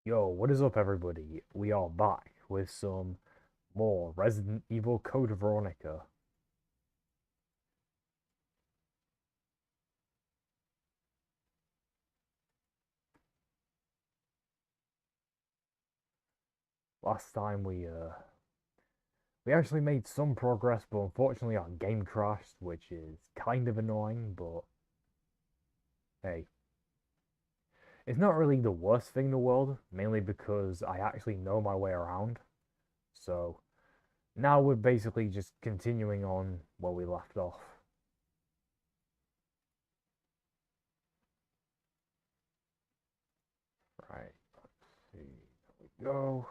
Yo, what is up, everybody? We are back with some more Resident Evil Code Veronica. Last time we actually made some progress, but unfortunately our game crashed, which is kind of annoying, but hey. It's not really the worst thing in the world, mainly because I actually know my way around. So now we're basically just continuing on where we left off. Right, let's see. There we go.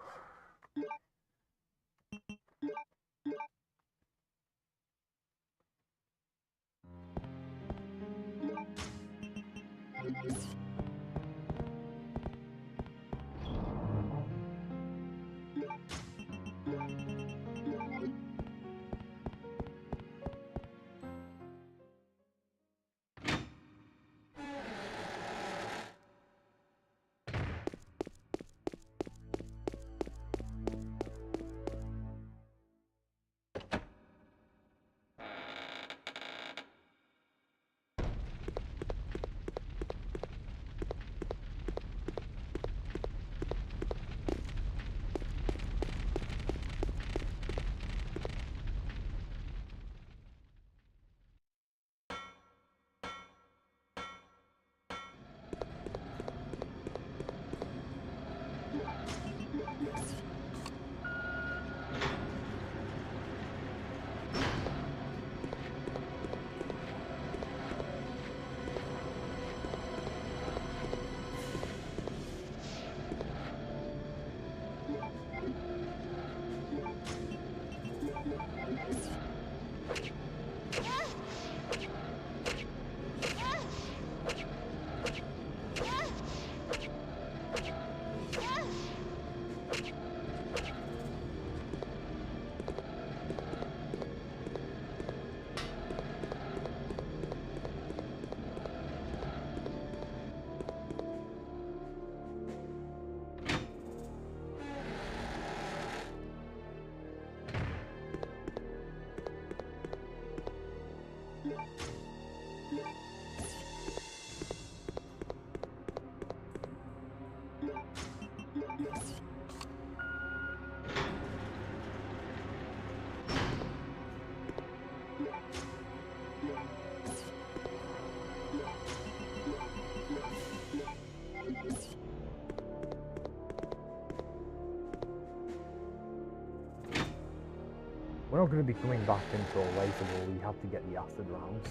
We're not going to be coming back until later where we have to get the acid rounds.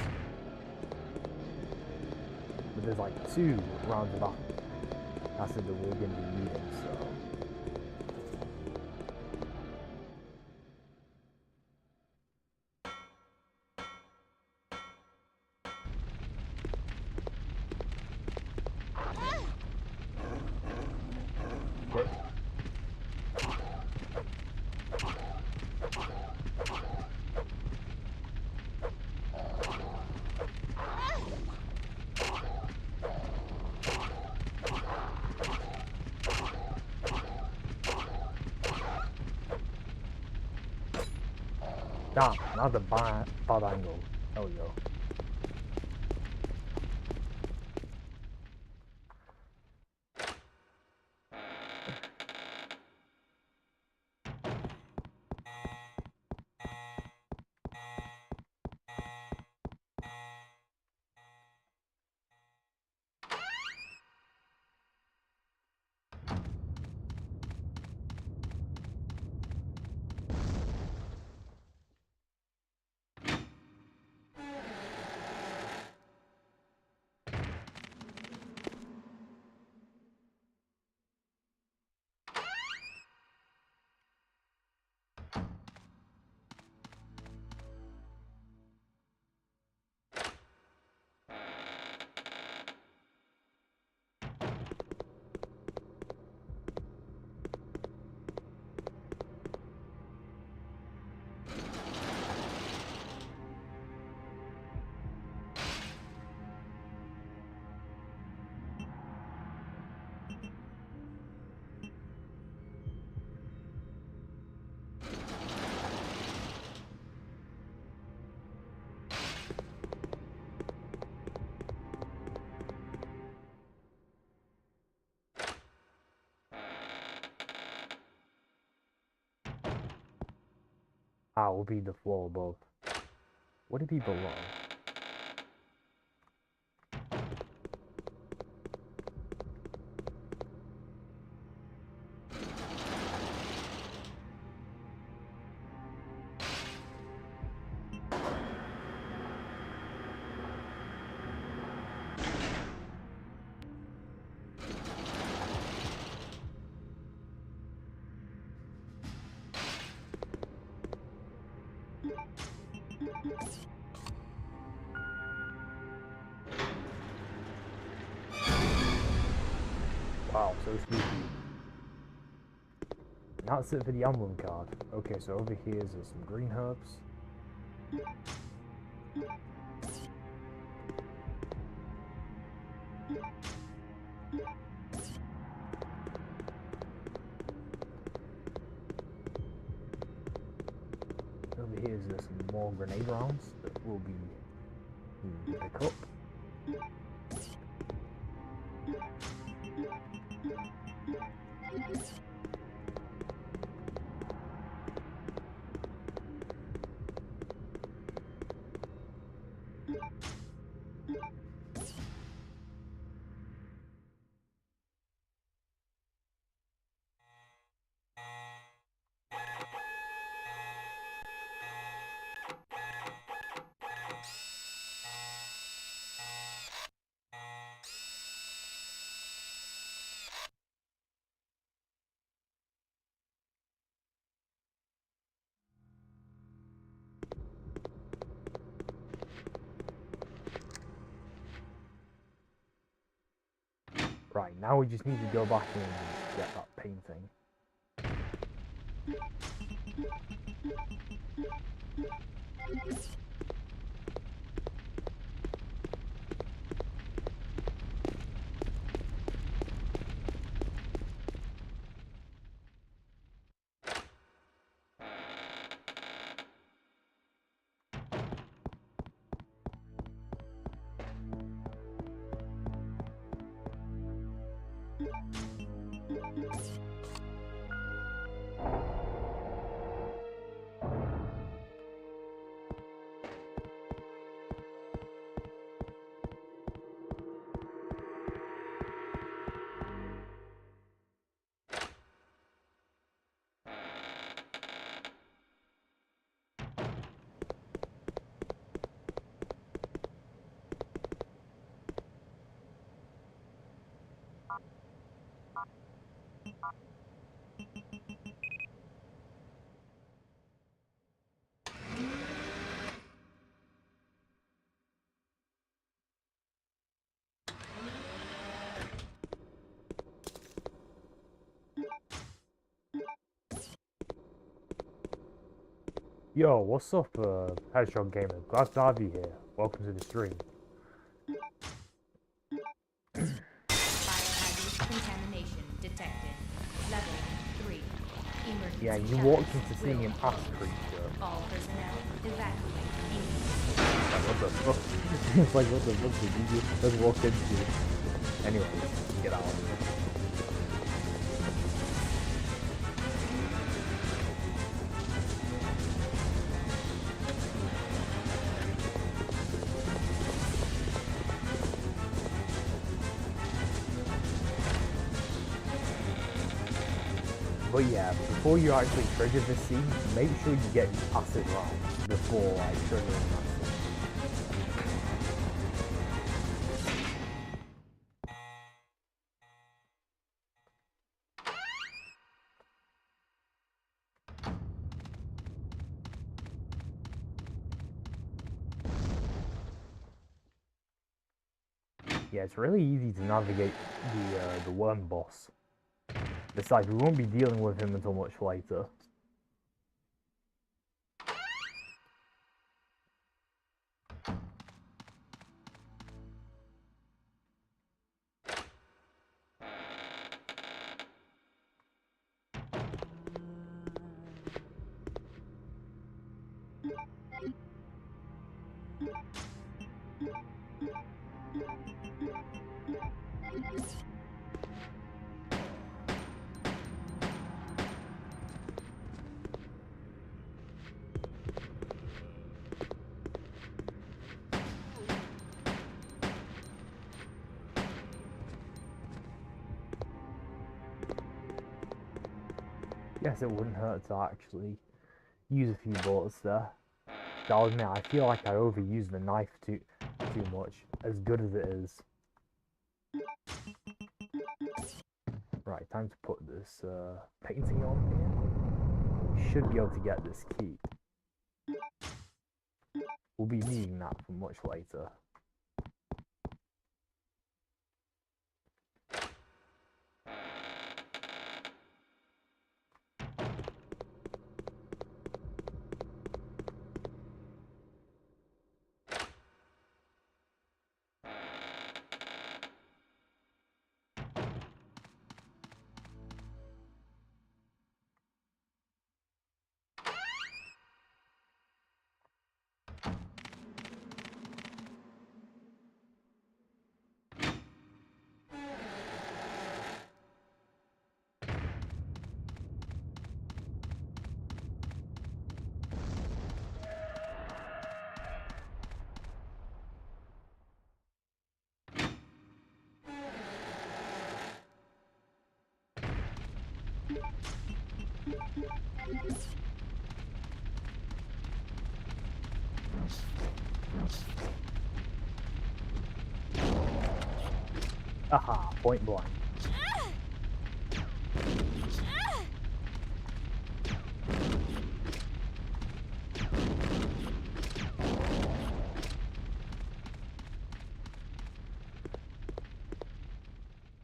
But there's like 2 rounds of acid that we're going to be needing, so... Okay. Damn, not the bad angle. There we go. I will be the floor above. Would it be below? Wow, so spooky. That's it for the emblem card. Okay, so over here is some green herbs. Over here is some more grenade rounds that will be pick up. Right, now we just need to go back and get that painting. Yo, what's up, Hedgehog Gamer? Glad to have you here. Welcome to the stream. Biohazard contamination detected. Level 3. Emergency Yeah, you status walked into seeing will an ass creature. all personnel evacuate Like, what the fuck? It's like, what the fuck did you just walk into? Anyways, get out of here. But yeah, before you actually trigger this scene, make sure you get acid rounds before like triggering that scene. Yeah, it's really easy to navigate the worm boss. Besides, we won't be dealing with him until much later. Guess it wouldn't hurt to actually use a few bullets there. I'll admit, I feel like I overuse the knife too much, as good as it is. Right, time to put this painting on here. We should be able to get this key. We'll be needing that for much later. Aha, point blank.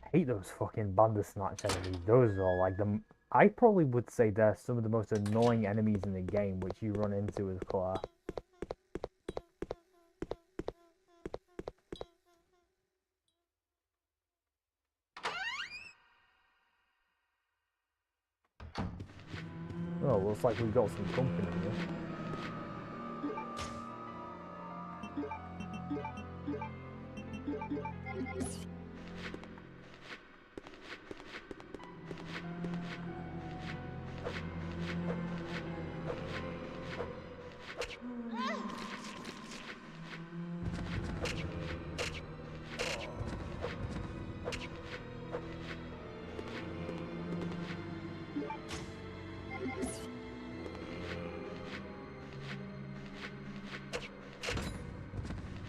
I hate those fucking Bandersnatch enemies. Those are like the... I probably would say they're some of the most annoying enemies in the game which you run into with Claire. Oh, looks like we've got some company here.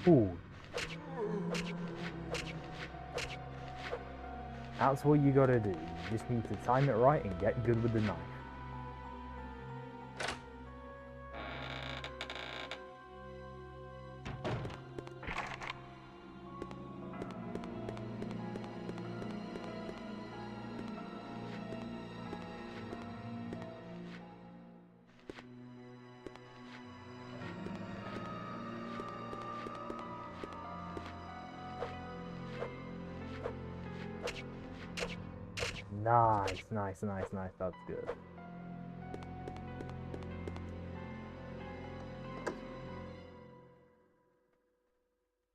Ooh. That's what you gotta do. You just need to time it right and get good with the knife. Nice, nice, nice, nice. That's good.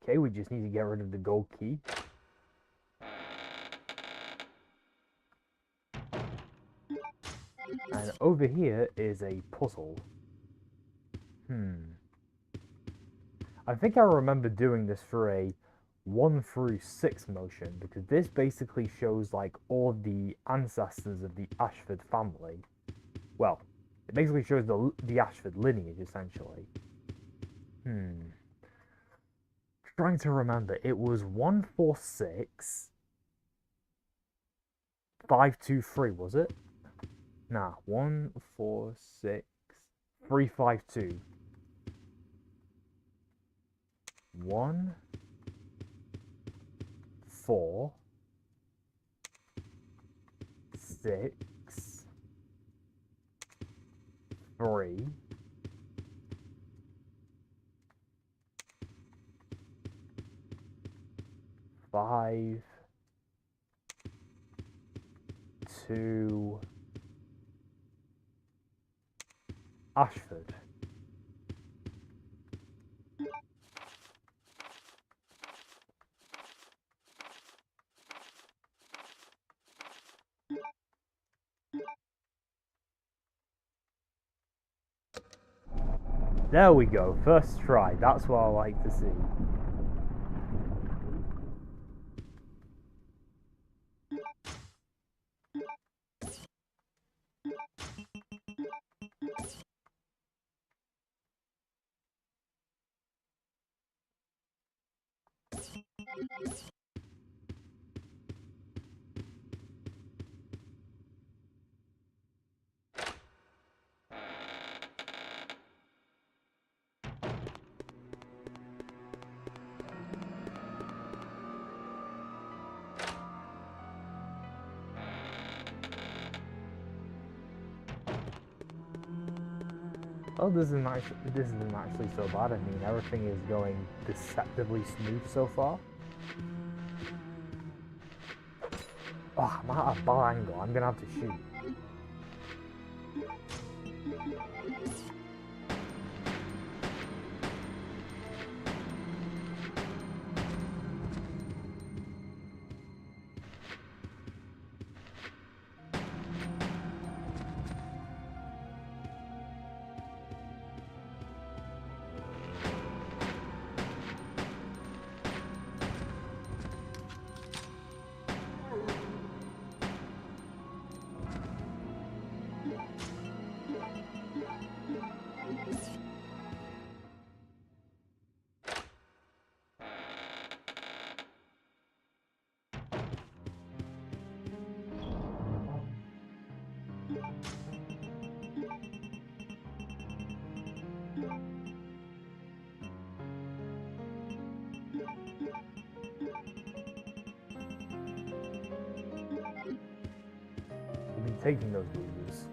Okay, we just need to get rid of the gold key. And over here is a puzzle. I think I remember doing this for a 1 through 6 motion, because this basically shows like all the ancestors of the Ashford family. Well, it basically shows the Ashford lineage, essentially. Trying to remember, it was 146 523, was it? Nah, 146 352. 1 4 6 3 5 2 Ashford. There we go, first try. That's what I like to see. Oh, this isn't actually so bad. I mean, everything is going deceptively smooth so far. Oh, I'm out of ball angle. I'm gonna have to shoot. We've been taking those losers.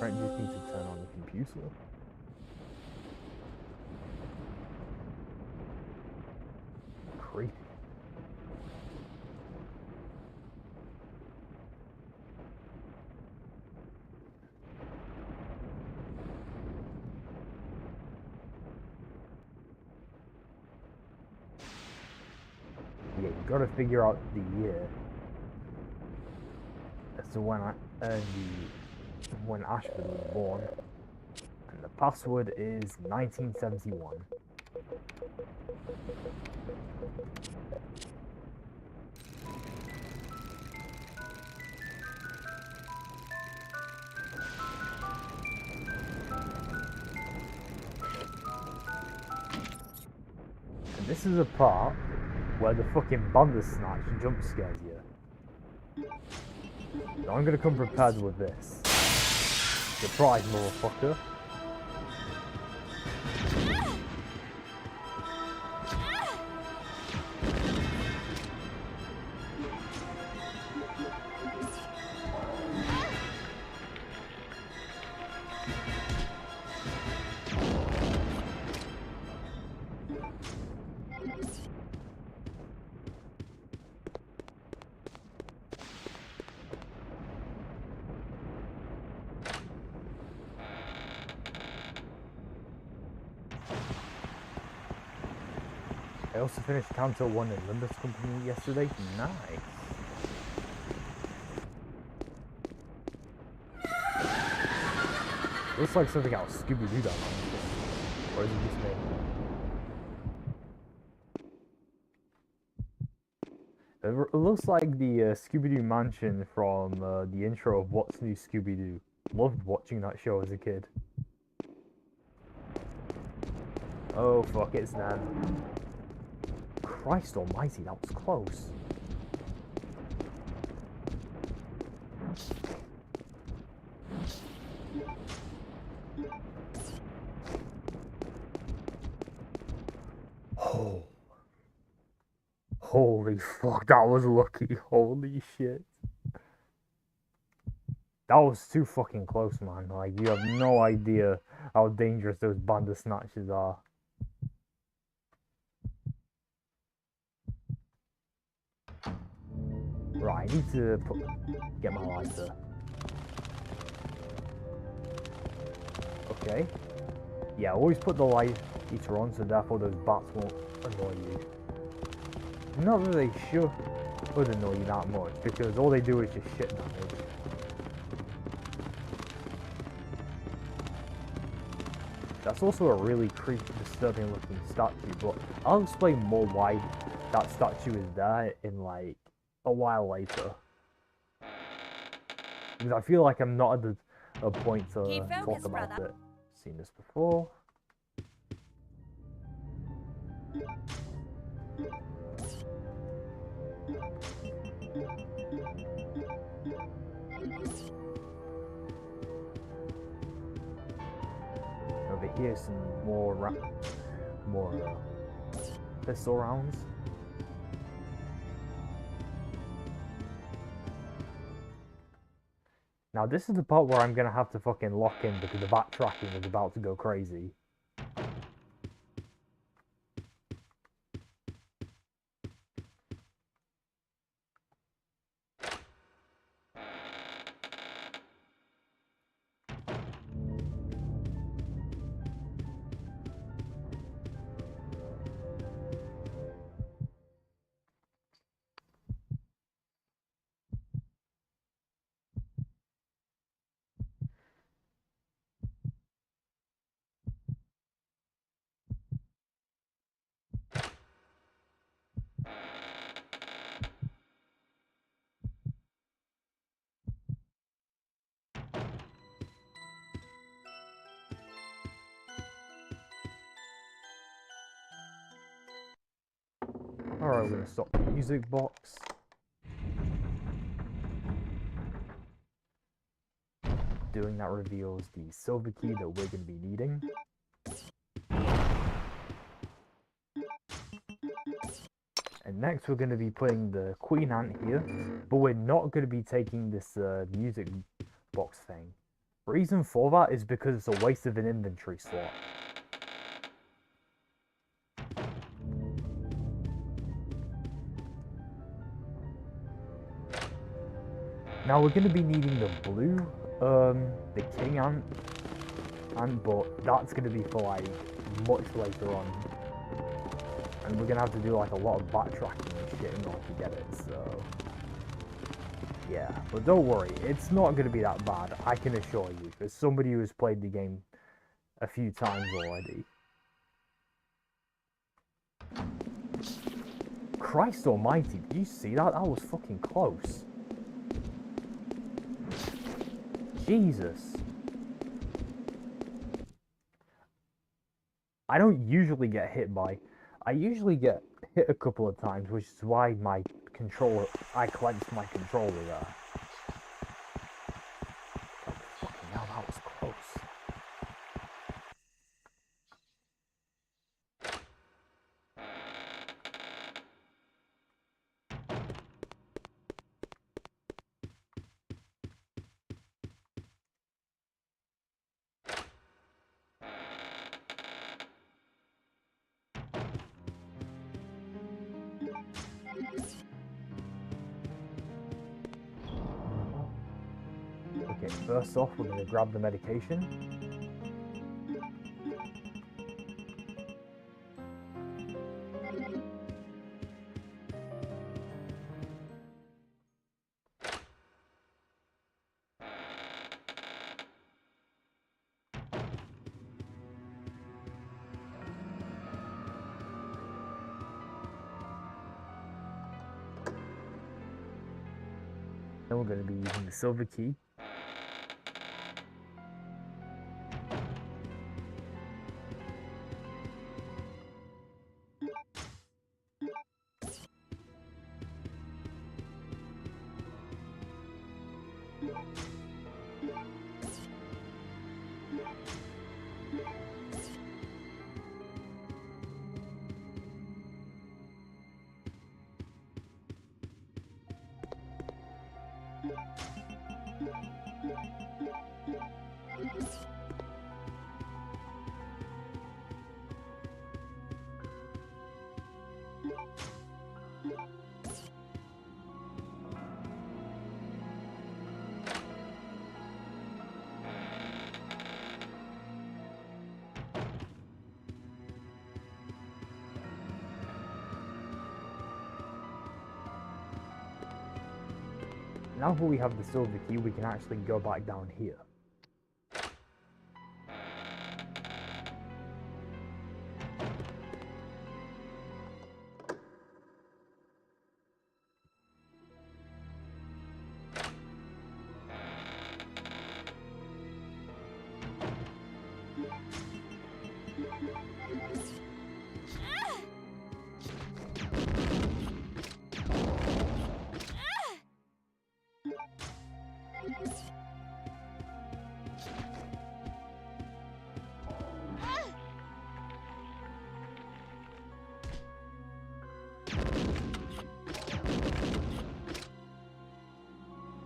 Right, just need to turn on the computer. Creepy. Yeah, you gotta figure out the year as to when Ashford was born, and the password is 1971. And this is a part where the fucking Bandersnatch jump scares you. Now I'm gonna come prepared with this. Surprise, motherfucker. I also finished Canto 1 in Limbus Company yesterday. Nice. Looks like something out of Scooby-Doo that one. Or is it just me? It looks like the Scooby-Doo mansion from the intro of What's New Scooby-Doo. Loved watching that show as a kid. Oh fuck, it's Nan. Christ almighty, that was close. Oh. Holy fuck, that was lucky. Holy shit. That was too fucking close, man. Like, you have no idea how dangerous those Bandersnatches are. Right, I need to get my lighter. Okay. Yeah, always put the light heater on, so therefore those bats won't annoy you. Not that they would annoy you that much, because all they do is just shit damage. That's also a really creepy, disturbing looking statue, but I'll explain more why that statue is there in like a while later. Because I feel like I'm not at a point to talk about it. Seen this before. Over here, some more pistol rounds. Now this is the part where I'm gonna have to fucking lock in because the backtracking is about to go crazy. Alright, we're gonna stop the music box. Doing that reveals the silver key that we're gonna be needing. And next we're gonna be putting the queen ant here, but we're not gonna be taking this music box thing. Reason for that is because it's a waste of an inventory slot. Now we're going to be needing the blue, the king ant, but that's going to be for like much later on. And we're going to have to do like a lot of backtracking and shit in order to get it, so... Yeah, but don't worry, it's not going to be that bad, I can assure you, as somebody who has played the game a few times already. Christ almighty, did you see that? That was fucking close. Jesus. I don't usually get hit by... I usually get hit a couple of times, which is why my controller... I clenched my controller there. Fucking hell, that was close. Okay, first off, we're going to grab the medication. Then we're going to be using the silver key. now that we have the silver key, we can actually go back down here.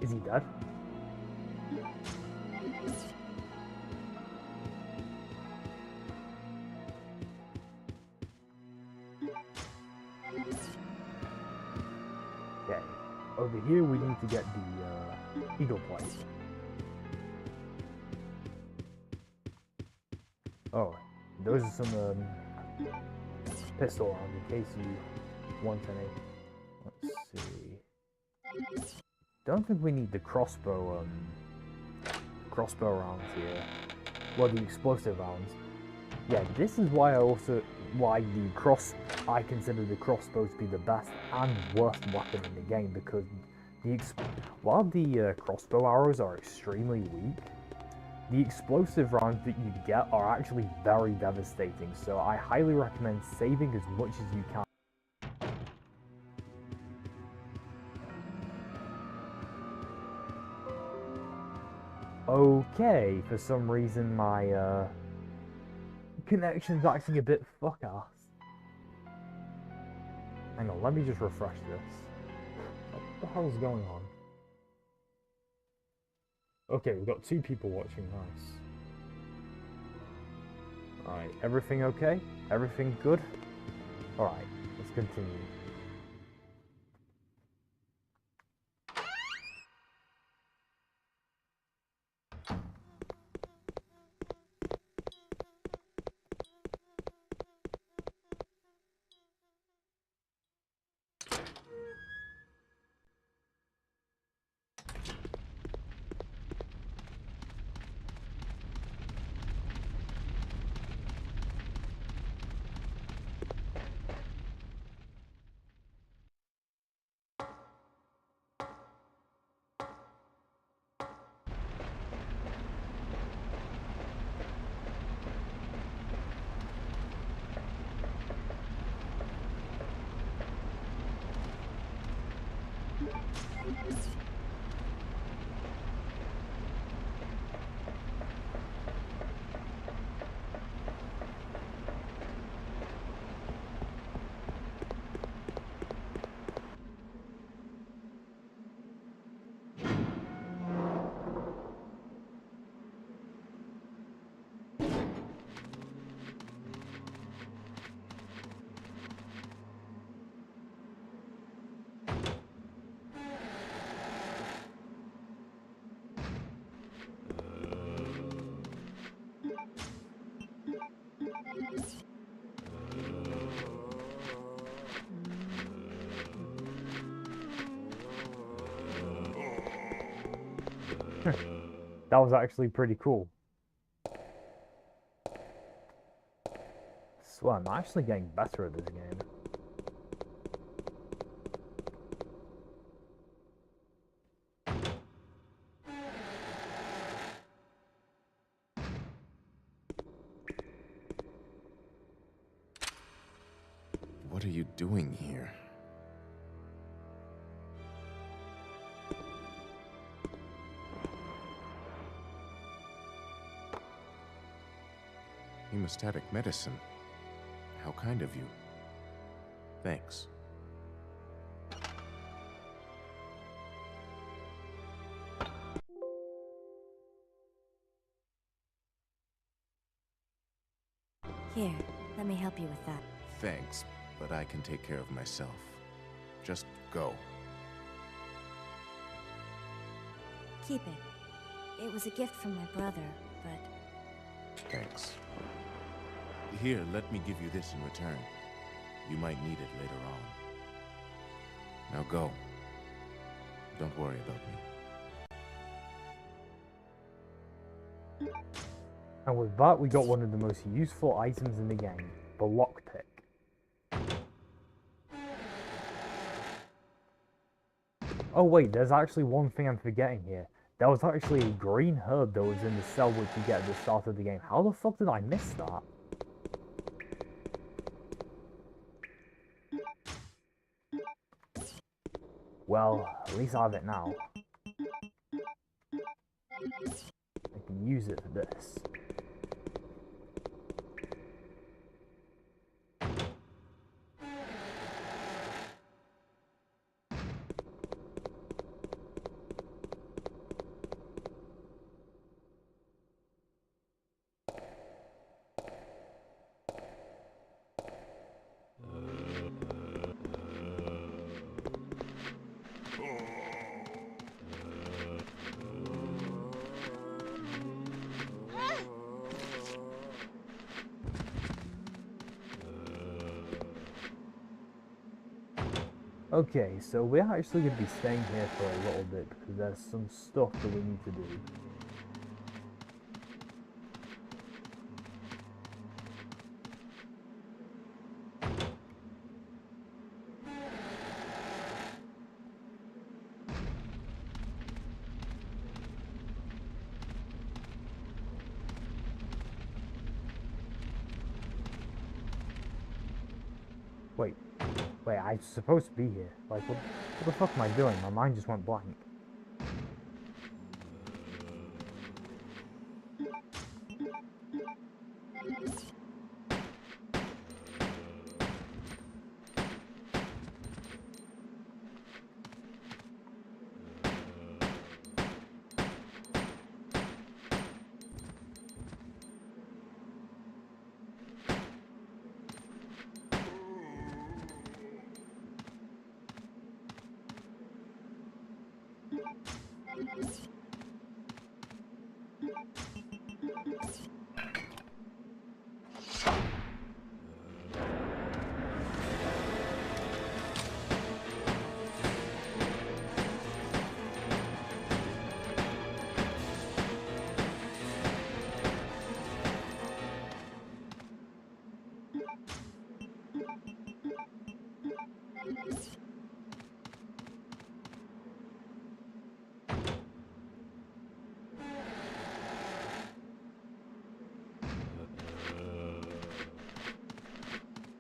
Is he dead? Okay. Over here we need to get the eagle plate. Oh, those are some pistol rounds in case you want any. Let's see. Don't think we need the crossbow rounds here. Well, the explosive rounds. Yeah, this is why I consider the crossbow to be the best and worst weapon in the game, because while the crossbow arrows are extremely weak, the explosive rounds that you get are actually very devastating. So I highly recommend saving as much as you can. Okay, for some reason my connection's acting a bit fuck-ass. Hang on, let me just refresh this. What the hell's going on? Okay, we've got 2 people watching, nice. Alright, everything okay? Everything good? Alright, let's continue. That was actually pretty cool. I swear, I'm actually getting better at this game. What are you doing here? Hemostatic medicine. How kind of you. Thanks. Here, let me help you with that. Thanks, but I can take care of myself. Just go. Keep it. It was a gift from my brother, but... Thanks. Here, let me give you this in return. You might need it later on. Now go. Don't worry about me. And with that, we got one of the most useful items in the game, the lockpick. Oh wait, there's actually one thing I'm forgetting here. There was actually a green herb that was in the cell which you get at the start of the game. How the fuck did I miss that? Well, at least I have it now. I can use it for this. Okay, so we're actually going to be staying here for a little bit because there's some stuff that we need to do. Wait, I'm supposed to be here. Like, what the fuck am I doing? My mind just went blank.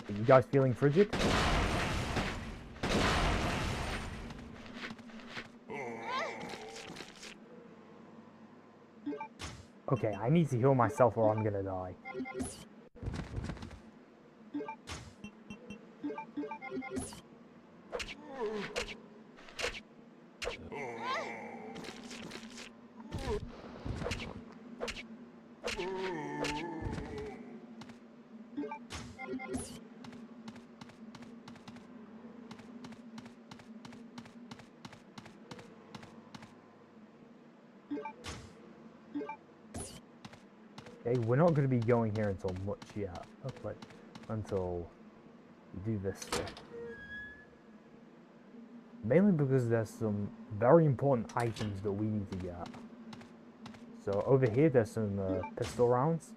Are you guys feeling frigid? Okay, I need to heal myself or I'm gonna die. Okay, we're not going to be going here until much yet. Like, until we do this stuff. Mainly because there's some very important items that we need to get. So over here there's some pistol rounds.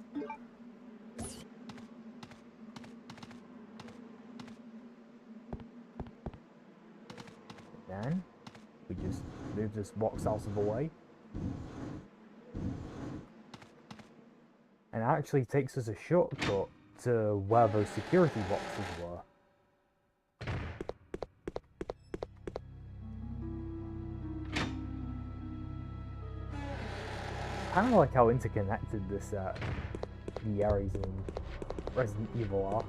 Then we just move this box out of the way. And it actually takes us a shortcut to where those security boxes were. I kind of like how interconnected this the areas in Resident Evil are.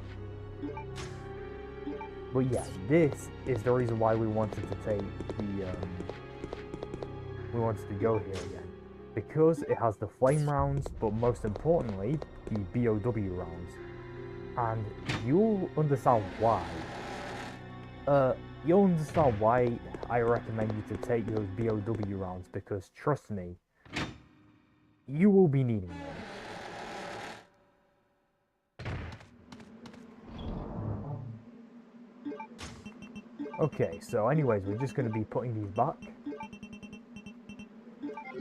But yeah, this is the reason why we wanted to take the we wanted to go here again. Because it has the flame rounds, but most importantly, the BOW rounds. And you'll understand why. You'll understand why I recommend you to take those BOW rounds, because trust me, you will be needing them. Okay, so anyways, we're just going to be putting these back.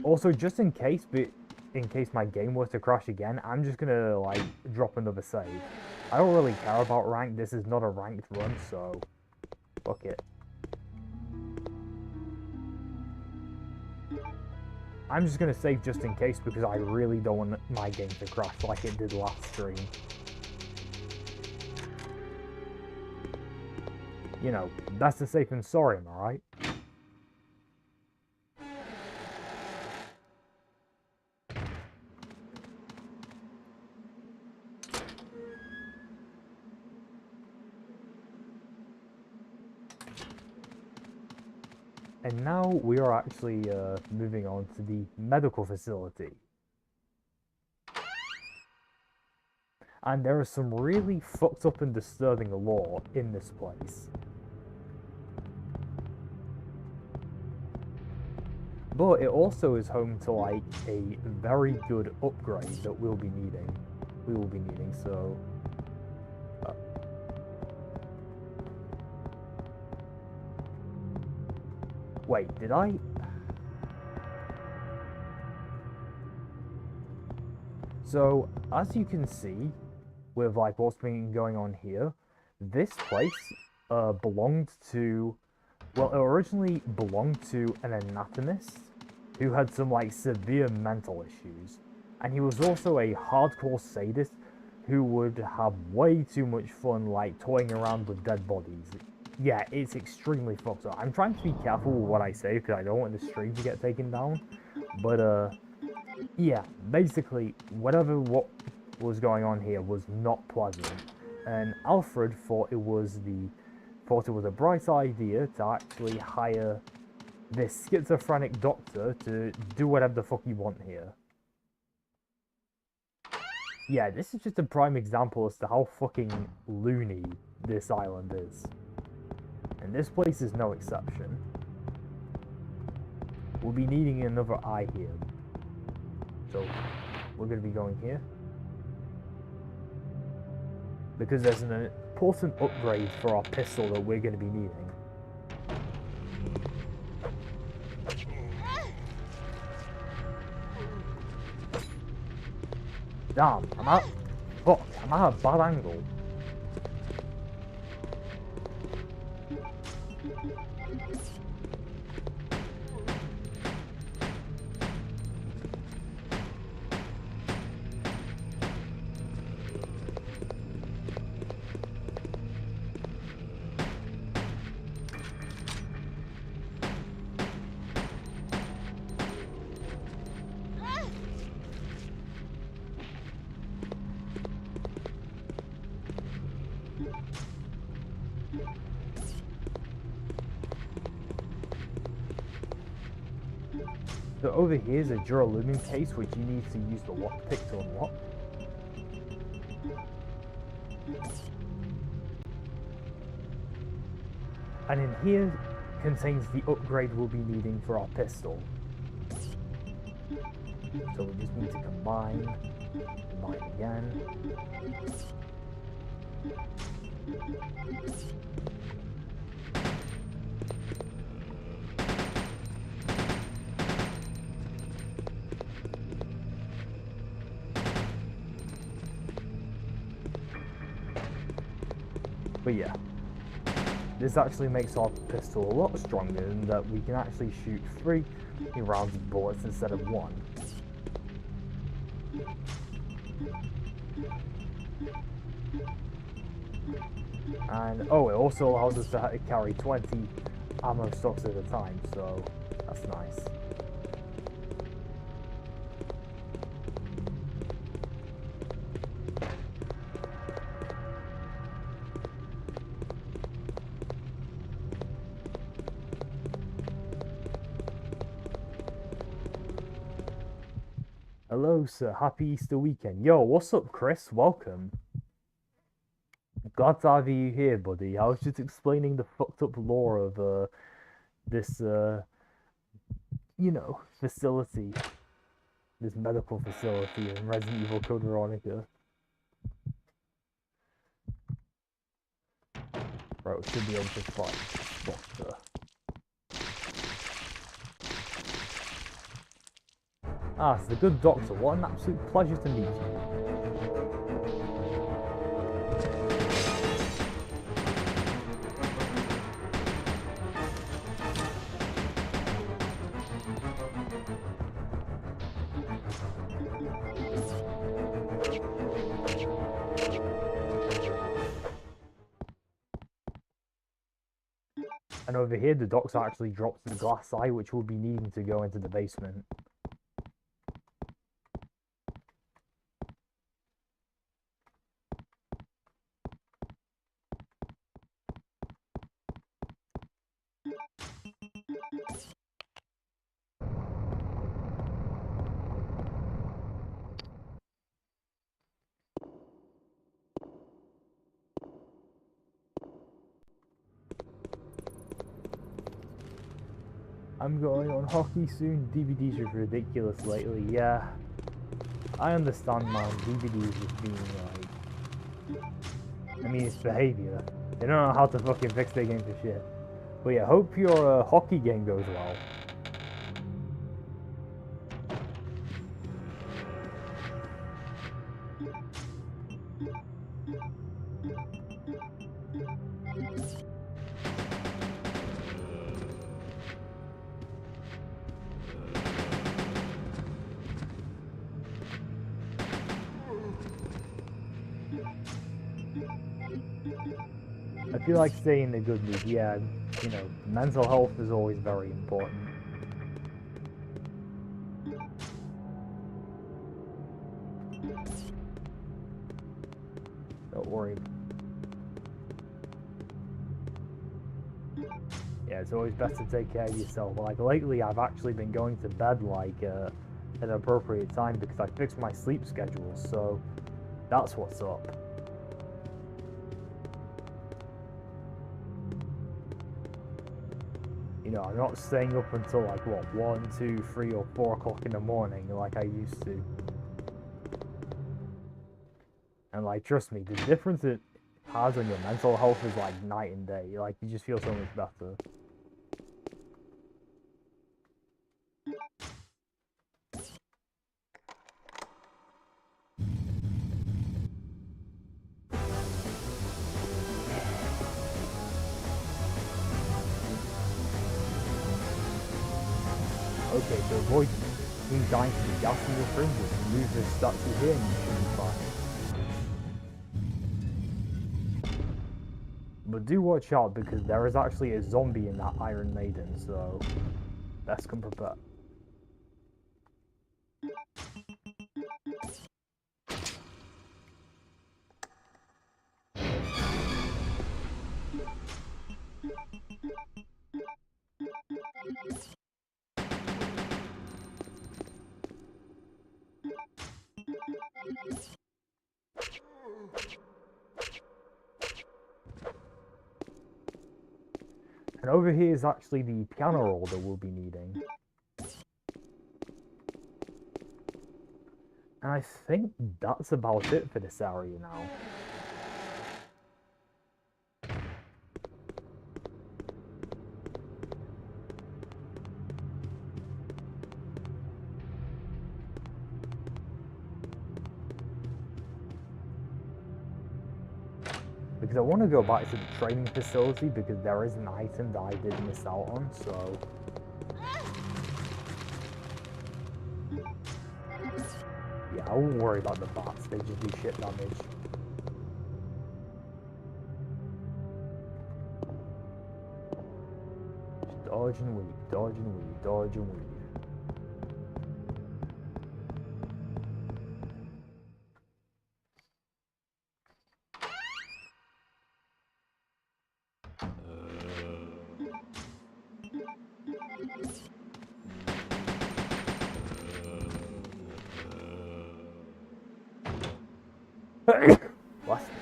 Also, just in case, but in case my game was to crash again, I'm just gonna like drop another save. I don't really care about rank. This is not a ranked run, so fuck it. I'm just gonna save just in case because I really don't want my game to crash like it did last stream. You know, that's the safe and sorry, am I right? And now we are actually moving on to the medical facility. And there is some really fucked up and disturbing lore in this place. But it also is home to like a very good upgrade that we'll be needing. We will be needing, so... Wait, did I? So, as you can see, with like what's been going on here, this place belonged to, well, it originally belonged to an anatomist who had some like severe mental issues, and he was also a hardcore sadist who would have way too much fun like toying around with dead bodies. Yeah, it's extremely fucked up. I'm trying to be careful with what I say because I don't want the stream to get taken down. But yeah, basically, what was going on here was not pleasant, and Alfred thought it was a bright idea to actually hire this schizophrenic doctor to do whatever the fuck you want here. Yeah, this is just a prime example as to how fucking loony this island is. And this place is no exception. We'll be needing another eye here. So, we're going to be going here. Because there's an important upgrade for our pistol that we're going to be needing. Damn, I'm at a bad angle. So over here is a duralumin case which you need to use the lockpick to unlock. And in here contains the upgrade we'll be needing for our pistol. So we just need to combine again. But yeah, this actually makes our pistol a lot stronger in that we can actually shoot 3 rounds of bullets instead of 1. And oh, it also allows us to carry 20 ammo stocks at a time, so that's nice. Hello, sir. Happy Easter weekend. Yo, what's up, Chris? Welcome. Glad to have you here, buddy. I was just explaining the fucked up lore of this, you know, facility. This medical facility in Resident Evil Code Veronica. Right, we should be able to fight this doctor. Ah, it's the good doctor. What an absolute pleasure to meet you. And over here, the doctor actually drops the glass eye, which we'll be needing to go into the basement. I'm going on hockey soon. DVDs are ridiculous lately. Yeah, I understand, man. DVDs just being like, I mean, it's behavior. They don't know how to fucking fix their game for shit. But yeah, hope your hockey game goes well. I feel like staying in a good mood. Yeah, you know, mental health is always very important. Don't worry. Yeah, it's always best to take care of yourself. Like lately, I've actually been going to bed like at an appropriate time because I fixed my sleep schedule. So that's what's up. You know, I'm not staying up until like what 1, 2, 3, or 4 o'clock in the morning like I used to. And like, trust me, the difference it has on your mental health is like night and day. Like, you just feel so much better. Okay, to avoid being dying to the gas in your fridge, just move this statue here and you should be fine. But do watch out because there is actually a zombie in that Iron Maiden, so best come prepared. And over here is actually the piano roll that we'll be needing. And I think that's about it for this area now. Because I want to go back to the training facility because there is an item that I did miss out on, so... Yeah, I won't worry about the bats, they just do shit damage. Just dodge and weave, dodge and weave, dodge and weave. Bless me.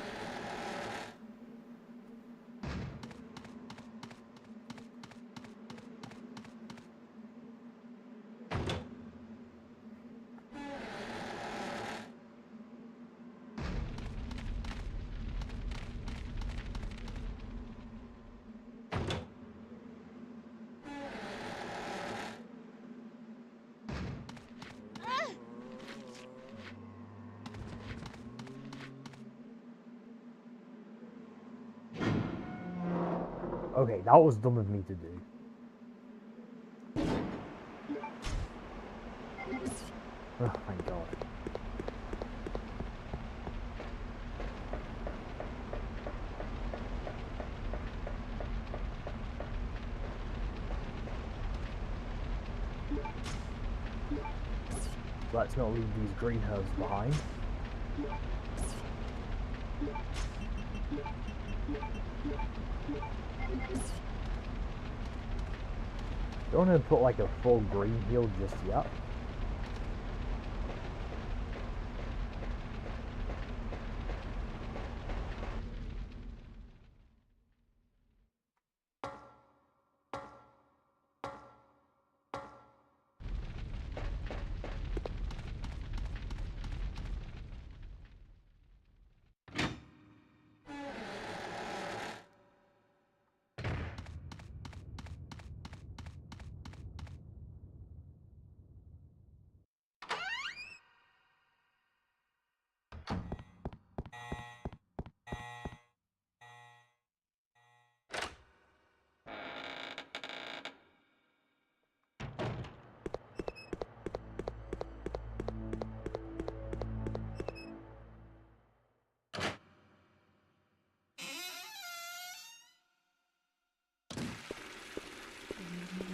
Okay, that was dumb of me to do. Oh, thank God. Let's not leave these green herbs behind. Don't want to put like a full green heal just yet.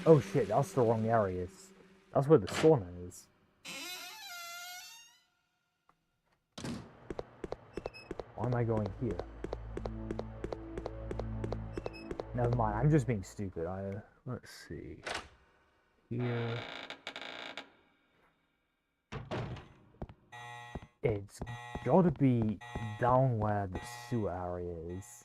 Oh shit, that's the wrong area. That's where the sauna is. Why am I going here? Never mind, I'm just being stupid. Let's see. Here. It's gotta be down where the sewer area is.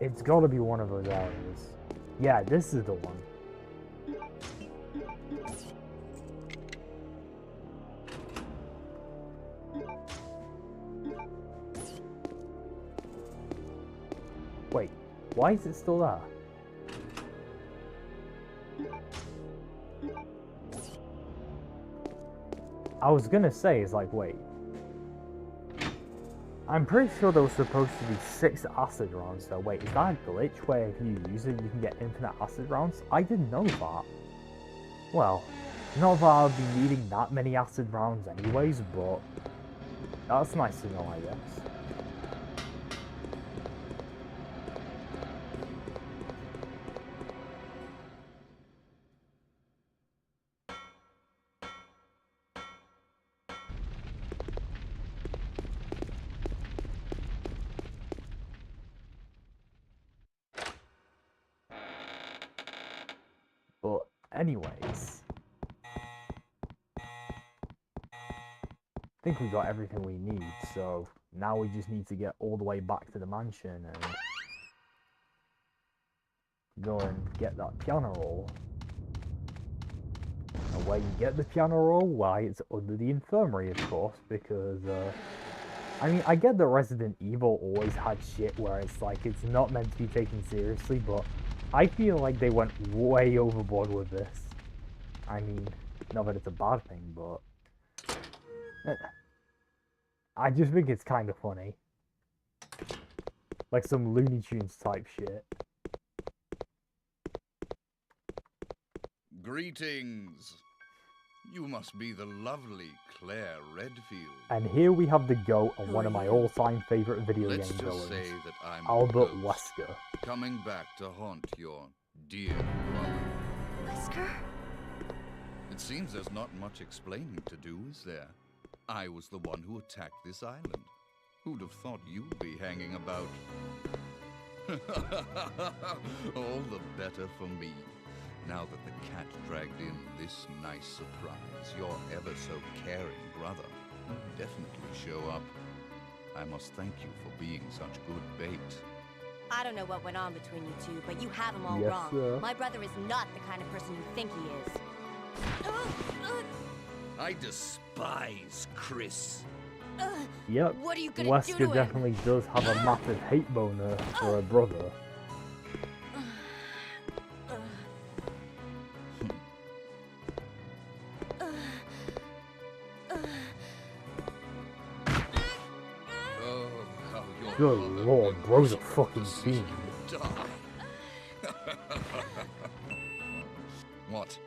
It's gotta be one of those areas. Yeah, this is the one. Wait, why is it still there? I was gonna say, it's like, wait. I'm pretty sure there was supposed to be 6 acid rounds though. Wait, is that a glitch where if you use it, you can get infinite acid rounds? I didn't know that. Well, not that I'll be needing that many acid rounds anyways, but that's nice to know, I guess. But anyways, I think we got everything we need, so now we just need to get all the way back to the mansion and go and get that piano roll. And where you get the piano roll? Why, it's under the infirmary, of course, because, I mean, I get that Resident Evil always had shit where it's like, it's not meant to be taken seriously, but I feel like they went way overboard with this. I mean, not that it's a bad thing, but I just think it's kind of funny. Like some Looney Tunes type shit. Greetings. You must be the lovely Claire Redfield. And here we have the goat on Who one are of my you? all-time favorite video Let's game just villains, say that I'm Albert a ghost, Wesker. coming back to haunt your dear brother. Wesker? It seems there's not much explaining to do, is there? I was the one who attacked this island. Who'd have thought you'd be hanging about? All the better for me. Now that the cat dragged in this nice surprise, your ever so caring brother. definitely show up. I must thank you for being such good bait. I don't know what went on between you two, but you have him all Yes, wrong. sir. My brother is not the kind of person you think he is. I despise Chris. Yep, What are you gonna do to Wesker him? definitely does have a massive hate boner for her brother. Oh, how your Good mother lord, will bro's a wish fucking to see fiend. you die. What?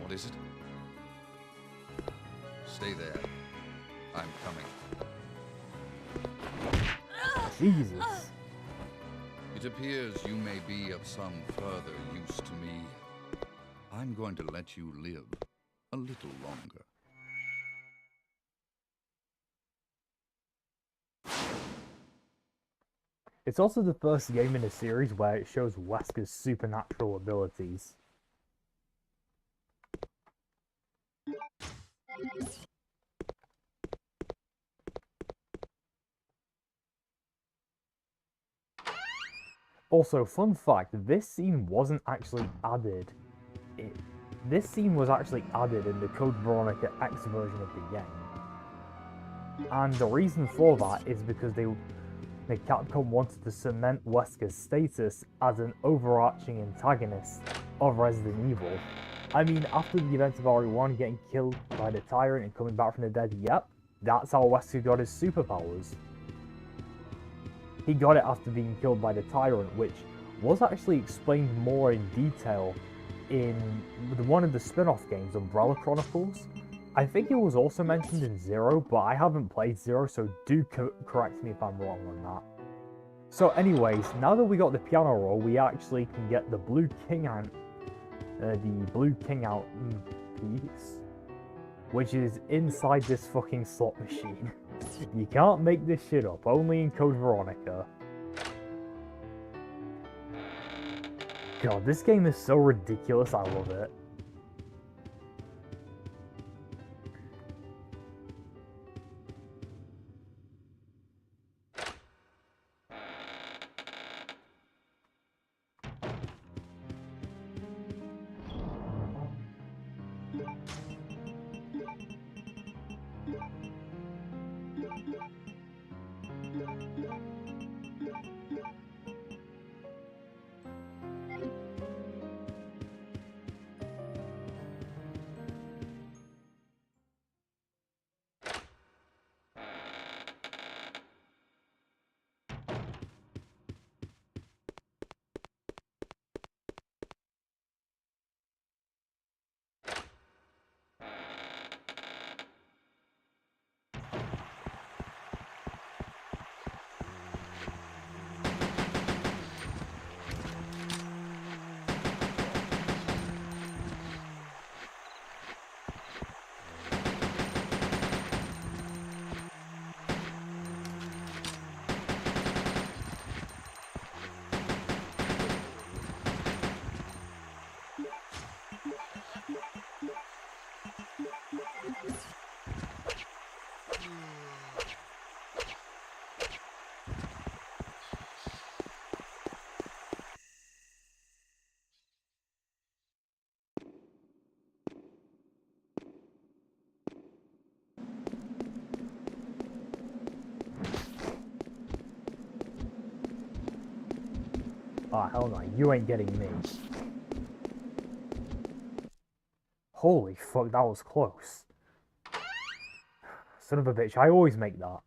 What is it? Stay there. I'm coming. Jesus. It appears you may be of some further use to me. I'm going to let you live a little longer. It's also the first game in a series where it shows Wesker's supernatural abilities. Also, fun fact, this scene wasn't actually added. This scene was actually added in the Code Veronica X version of the game. And the reason for that is because the Capcom wanted to cement Wesker's status as an overarching antagonist of Resident Evil. I mean, after the events of RE1 getting killed by the Tyrant and coming back from the dead, yep, that's how Wesker got his superpowers. He got it after being killed by the Tyrant, which was actually explained more in detail in one of the spin-off games, Umbrella Chronicles. I think it was also mentioned in Zero, but I haven't played Zero, so do correct me if I'm wrong on that. So anyways, now that we got the piano roll, we actually can get the Blue King out piece, which is inside this fucking slot machine. You can't make this shit up, only in Code Veronica. God, this game is so ridiculous, I love it. Ah, hell no, you ain't getting me. Holy fuck, that was close. Son of a bitch, I always make that.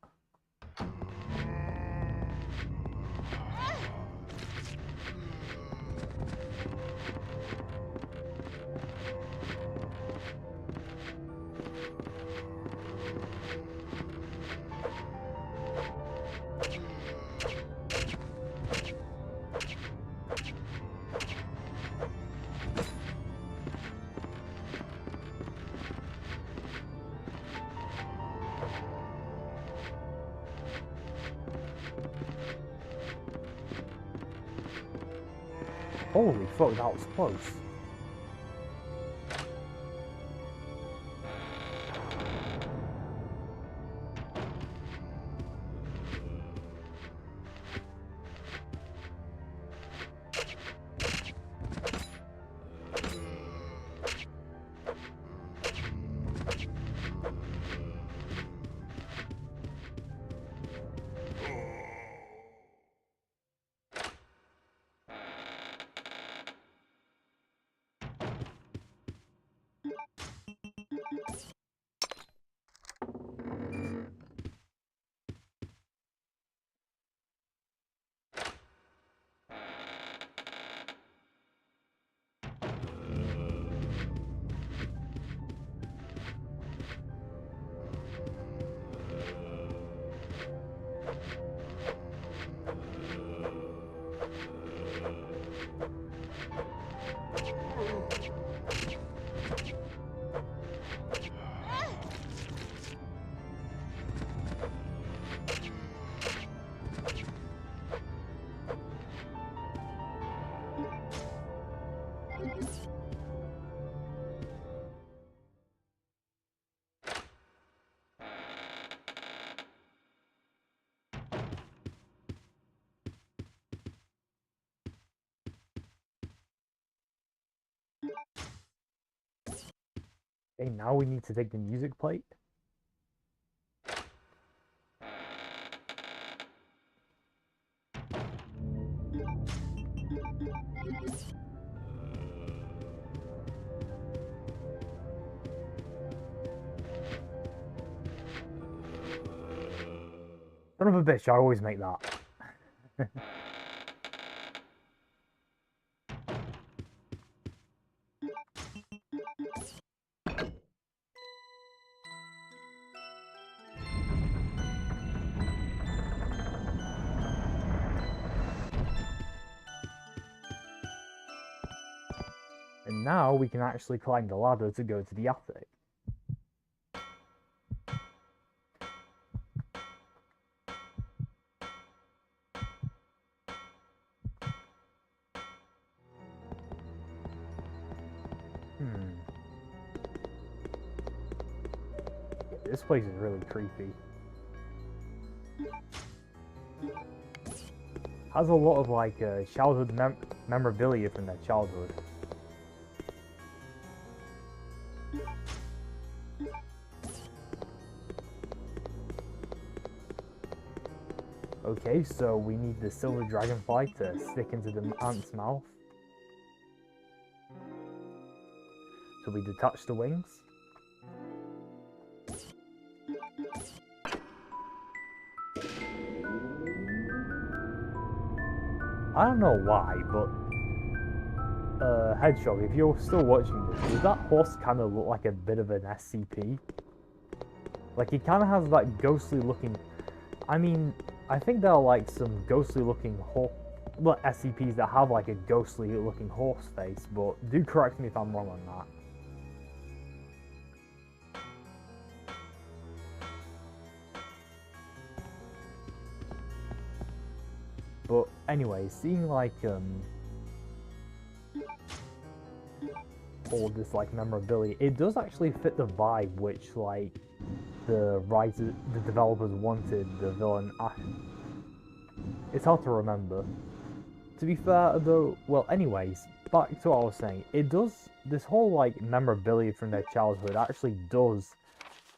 Holy fuck, that was close. Okay, now we need to take the music plate. Son of a bitch, I always make that. And now we can actually climb the ladder to go to the attic. Yeah, this place is really creepy. Has a lot of like childhood memorabilia from their childhood. Okay, so we need the silver dragonfly to stick into the ant's mouth. So we detach the wings. I don't know why, but Hedgehog, if you're still watching this, does that horse kind of look like a bit of an SCP? Like, he kind of has that ghostly looking... I mean, I think there are like some ghostly looking SCPs that have like a ghostly looking horse face, but do correct me if I'm wrong on that. But anyway, seeing like all this like memorabilia, it does actually fit the vibe which like the developers wanted the villain. It's hard to remember. To be fair though, well anyways, back to what I was saying, it does, this whole like memorabilia from their childhood actually does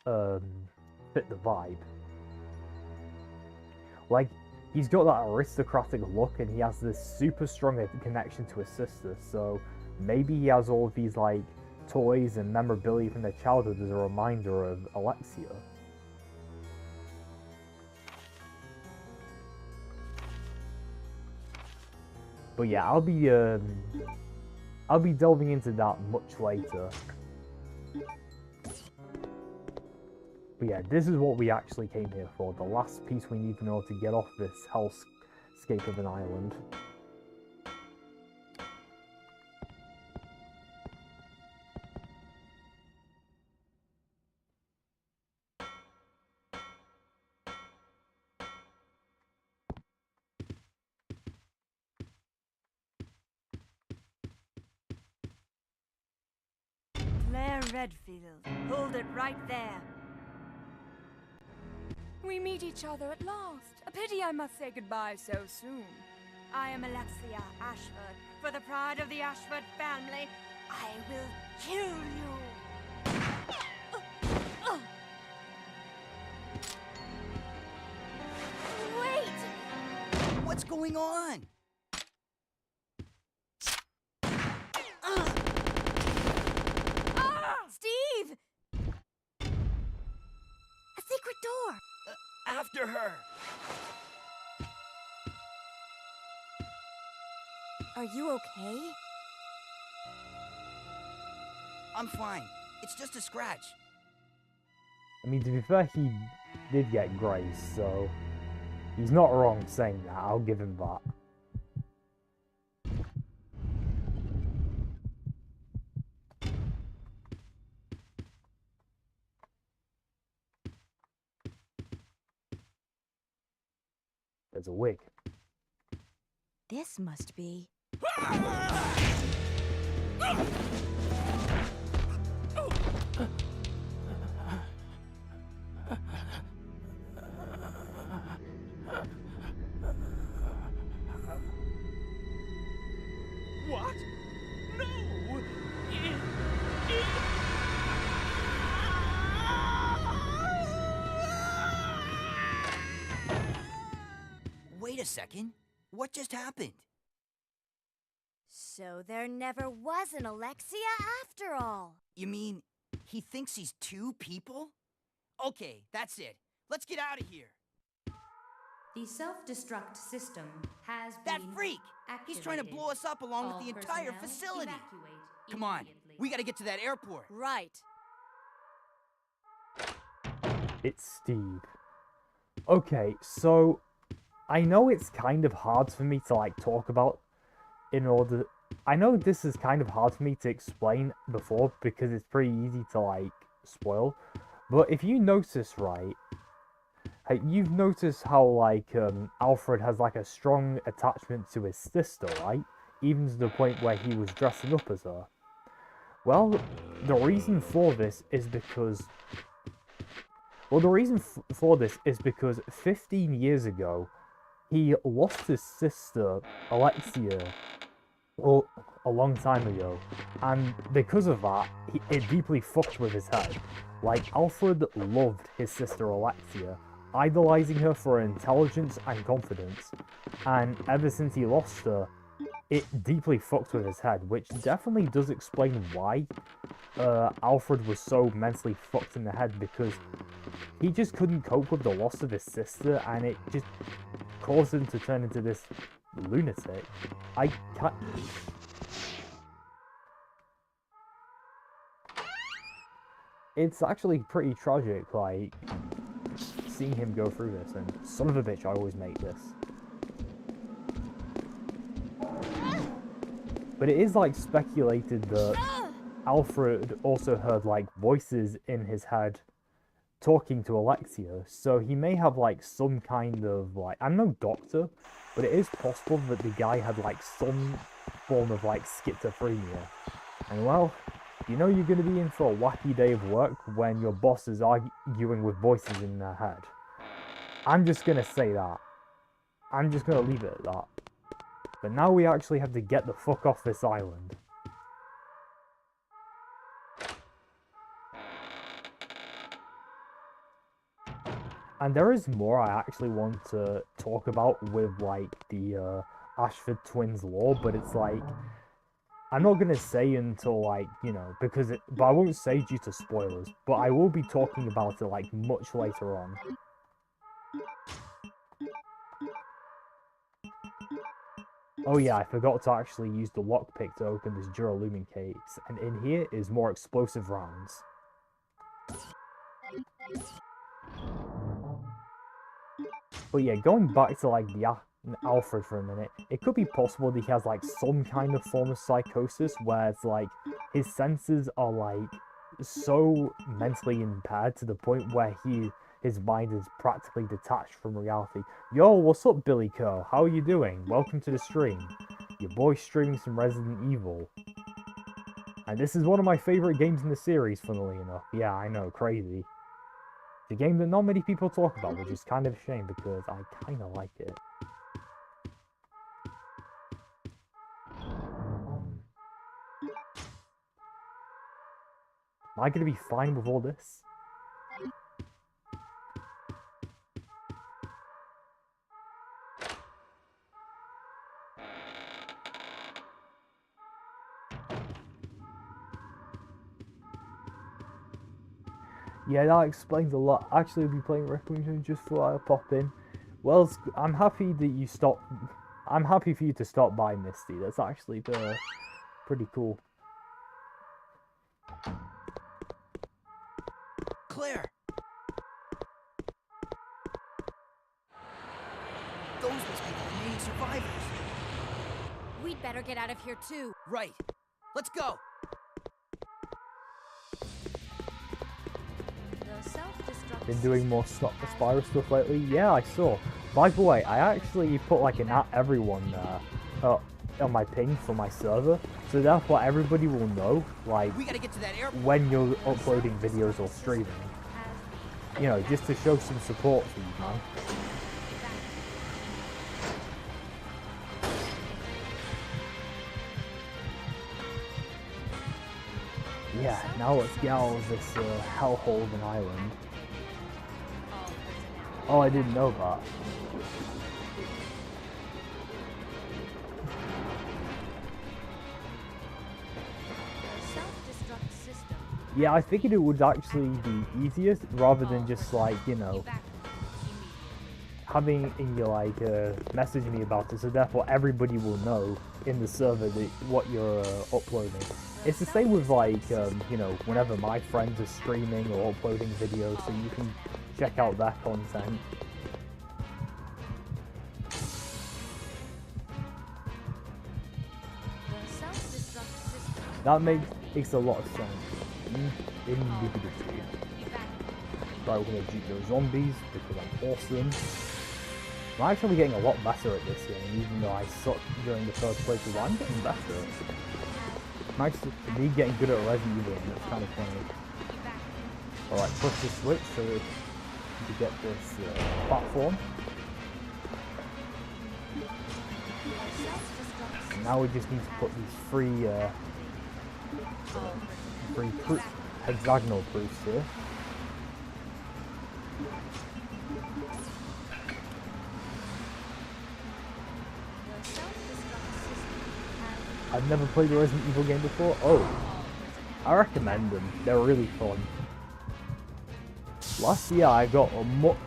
fit the vibe. Like, he's got that aristocratic look and he has this super strong connection to his sister, so maybe he has all of these like toys and memorabilia from their childhood as a reminder of Alexia. But yeah, I'll be delving into that much later. But yeah, this is what we actually came here for, the last piece we need in order to get off this hellscape of an island. Claire Redfield, hold it right there. We meet each other at last. A pity I must say goodbye so soon. I am Alexia Ashford. For the pride of the Ashford family, I will kill you. Wait! What's going on? Steve! A secret door! After her! Are you okay? I'm fine. It's just a scratch. I mean, to be fair, he did get grace, so he's not wrong saying that, I'll give him that. There's a wig. This must be... Ah! What? No! Wait a second. What just happened? So there never was an Alexia after all. You mean he thinks he's two people? Okay, that's it. Let's get out of here. The self-destruct system has That been freak! He's trying to activated. blow us up along All with the entire personnel facility. evacuate Come on, immediately. we gotta get to that airport. Right. It's Steve. Okay, so I know it's kind of hard for me to like talk about I know this is kind of hard for me to explain before because it's pretty easy to like spoil. But if you notice, right, you've noticed how like Alfred has like a strong attachment to his sister, right? Even to the point where he was dressing up as her. Well, the reason for this is because 15 years ago, he lost his sister, Alexia, a long time ago, and because of that, it deeply fucked with his head. Like, Alfred loved his sister Alexia, idolizing her for her intelligence and confidence, and ever since he lost her, it deeply fucked with his head, which definitely does explain why Alfred was so mentally fucked in the head, because he just couldn't cope with the loss of his sister, and it just caused him to turn into this lunatic. I can't... It's actually pretty tragic, like, seeing him go through this, and son of a bitch, I always make this. But it is, like, speculated that Alfred also heard, like, voices in his head talking to Alexia, so he may have, like, some kind of, like, I'm no doctor, but it is possible that the guy had, like, some form of, like, schizophrenia. And, well, you know you're going to be in for a wacky day of work when your boss is arguing with voices in their head. I'm just going to say that. I'm just going to leave it at that. But now we actually have to get the fuck off this island. And there is more I actually want to talk about with, like, the Ashford twins lore, but it's like, I'm not going to say until, like, you know, but I won't say due to spoilers, but I will be talking about it, like, much later on. Oh yeah, I forgot to actually use the lockpick to open this Duralumin case, and in here is more explosive rounds. But yeah, going back to, like, the Alfred for a minute, it could be possible that he has, like, some kind of form of psychosis where it's like his senses are, like, so mentally impaired to the point where his mind is practically detached from reality. Yo, what's up, Billy Kerr? How are you doing? Welcome to the stream. Your boy's streaming some Resident Evil. And this is one of my favorite games in the series, funnily enough. Yeah, I know, crazy. It's a game that not many people talk about, which is kind of a shame because I kind of like it. Am I going to be fine with all this? Yeah, that explains a lot. Actually, I'll be playing Requiem just before I pop in. Well, I'm happy that you stopped. I'm happy for you to stop by, Misty. That's actually pretty cool. Claire! Those must be the remaining survivors. We'd better get out of here too. Right. Let's go. The self-destruct Been doing more Spyro stuff lately? Yeah, I saw. By the way, I actually put like an at everyone there. on my ping for my server, so therefore everybody will know, like, We gotta get to that airport. when you're uploading videos or streaming. You know, just to show some support for you, man. Yeah, now let's get out of this hellhole of an island. Oh, I didn't know that. Self-destruct system. Yeah, I figured it would actually be easiest rather than just like, you know, having your like message me about it, so therefore everybody will know in the server that what you're uploading. It's the same with like you know, whenever my friends are streaming or uploading videos, so you can check out their content. The self-destruct system. That makes a lot of sense. Indubitably. Right, we're gonna shoot those zombies because I'm awesome. I'm actually getting a lot better at this game, even though I sucked during the first playthrough. I'm getting better. I'm actually me getting good at Resident Evil, and it's kind of funny. Alright, push the switch so to get this platform. And now we just need to put these three hexagonal proofs here. I've never played a Resident Evil game before. Oh, I recommend them. They're really fun. Last year I got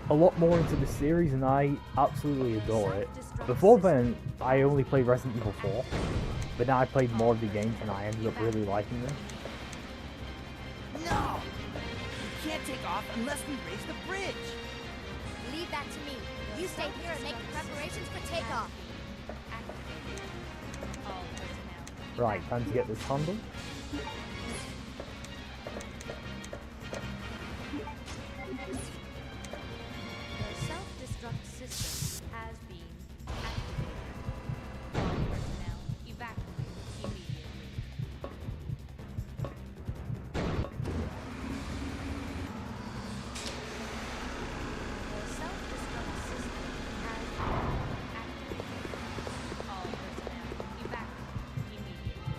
a lot more into the series and I absolutely adore it. Before then, I only played Resident Evil 4, but now I played more of the games and I ended up really liking them. No! We can't take off unless we raise the bridge. Leave that to me. You stay here and make preparations for takeoff. Right, time to get this handle. The self-destruct system has been activated. All personnel evacuate immediately. The self-destruct system has been activated. All personnel evacuate immediately.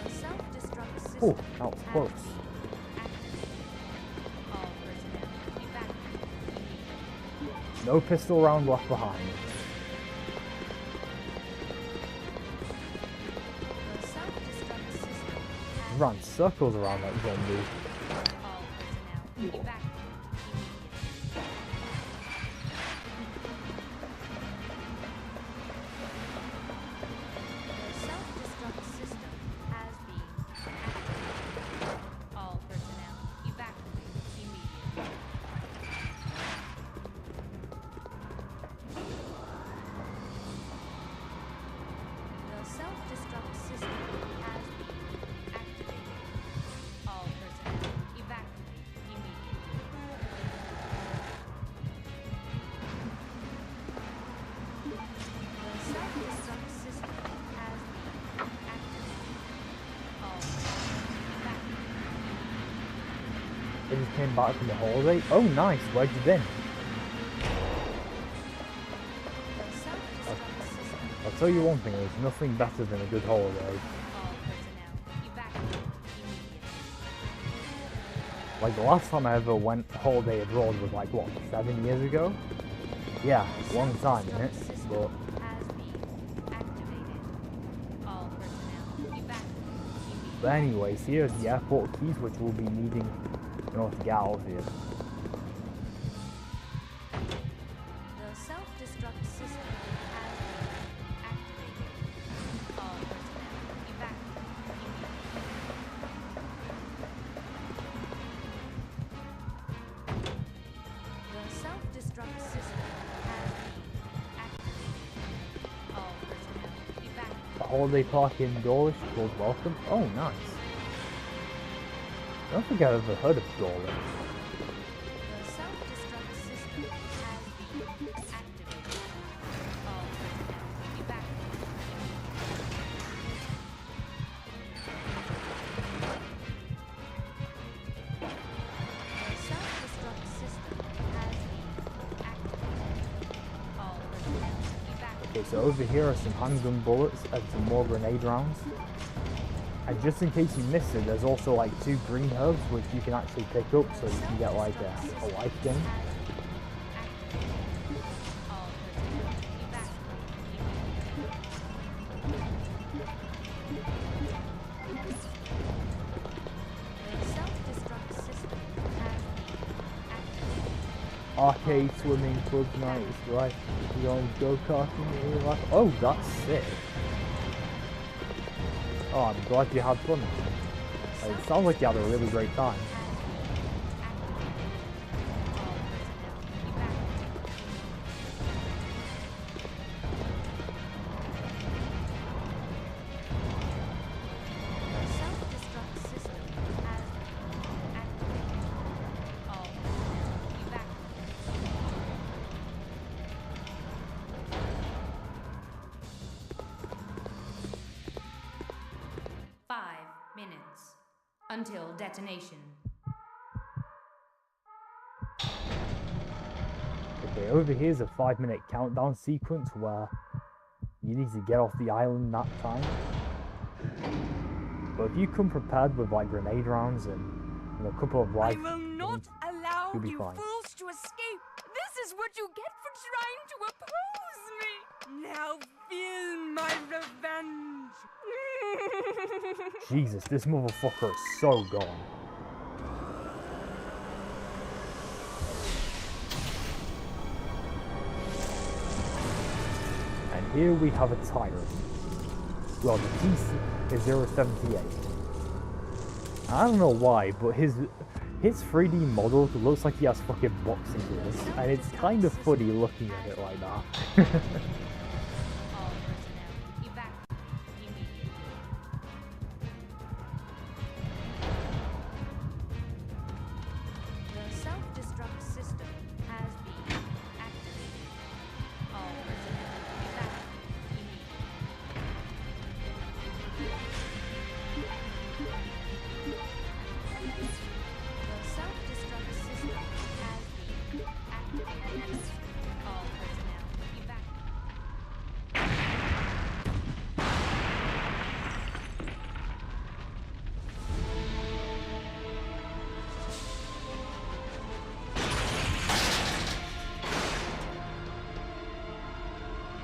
The self-destruct system. Oh, that was close. All personnel evacuate immediately. No pistol round left behind. The self-destruct system has Run circles around that zombie. all personnel evacuate immediately. The self-destruct system has been activated. All personnel evacuate immediately. The self-destruct system has been activated. All personnel evacuate immediately. The self-destruct system has been activated. All personnel evacuate immediately. They just came back from the holiday. Oh, nice. Where'd you been? The self-destruct system. I'll tell you one thing. There's nothing better than a good holiday. All personnel evacuate immediately. Like the last time I ever went holiday abroad was like what, 7 years ago? Yeah, long time, innit? But Has been activated. All personnel evacuate immediately. But anyways, here's the airport keys which we'll be needing in order to get out of here. The self-destruct system has been activated. All personnel evacuate immediately. The self-destruct system has been activated. All personnel evacuate. The holiday park in Dawlish called Welcome. Oh, nice. I don't think I've ever heard of Dawlish. The self-destruct system has Okay, so over here are some handgun bullets and some more grenade rounds. And just in case you missed it, there's also like 2 green herbs which you can actually pick up so you can get like a life gain. Arcade swimming club night is right. You're going go-karting. Oh, that's sick. Oh, I'm glad you had fun. It sounds like you had a really great time. Until detonation. Okay, over here's a 5-minute countdown sequence where you need to get off the island that time. But if you come prepared with like grenade rounds and a couple of life, I will not allow you'll be you fine. fools to escape. This is what you get for trying to oppose me. Now feel my revenge. Jesus, this motherfucker is so gone. And here we have a tyrant. Well, the piece is 078. I don't know why, but his 3D model looks like he has fucking boxing gloves, and it's kind of funny looking at it like that.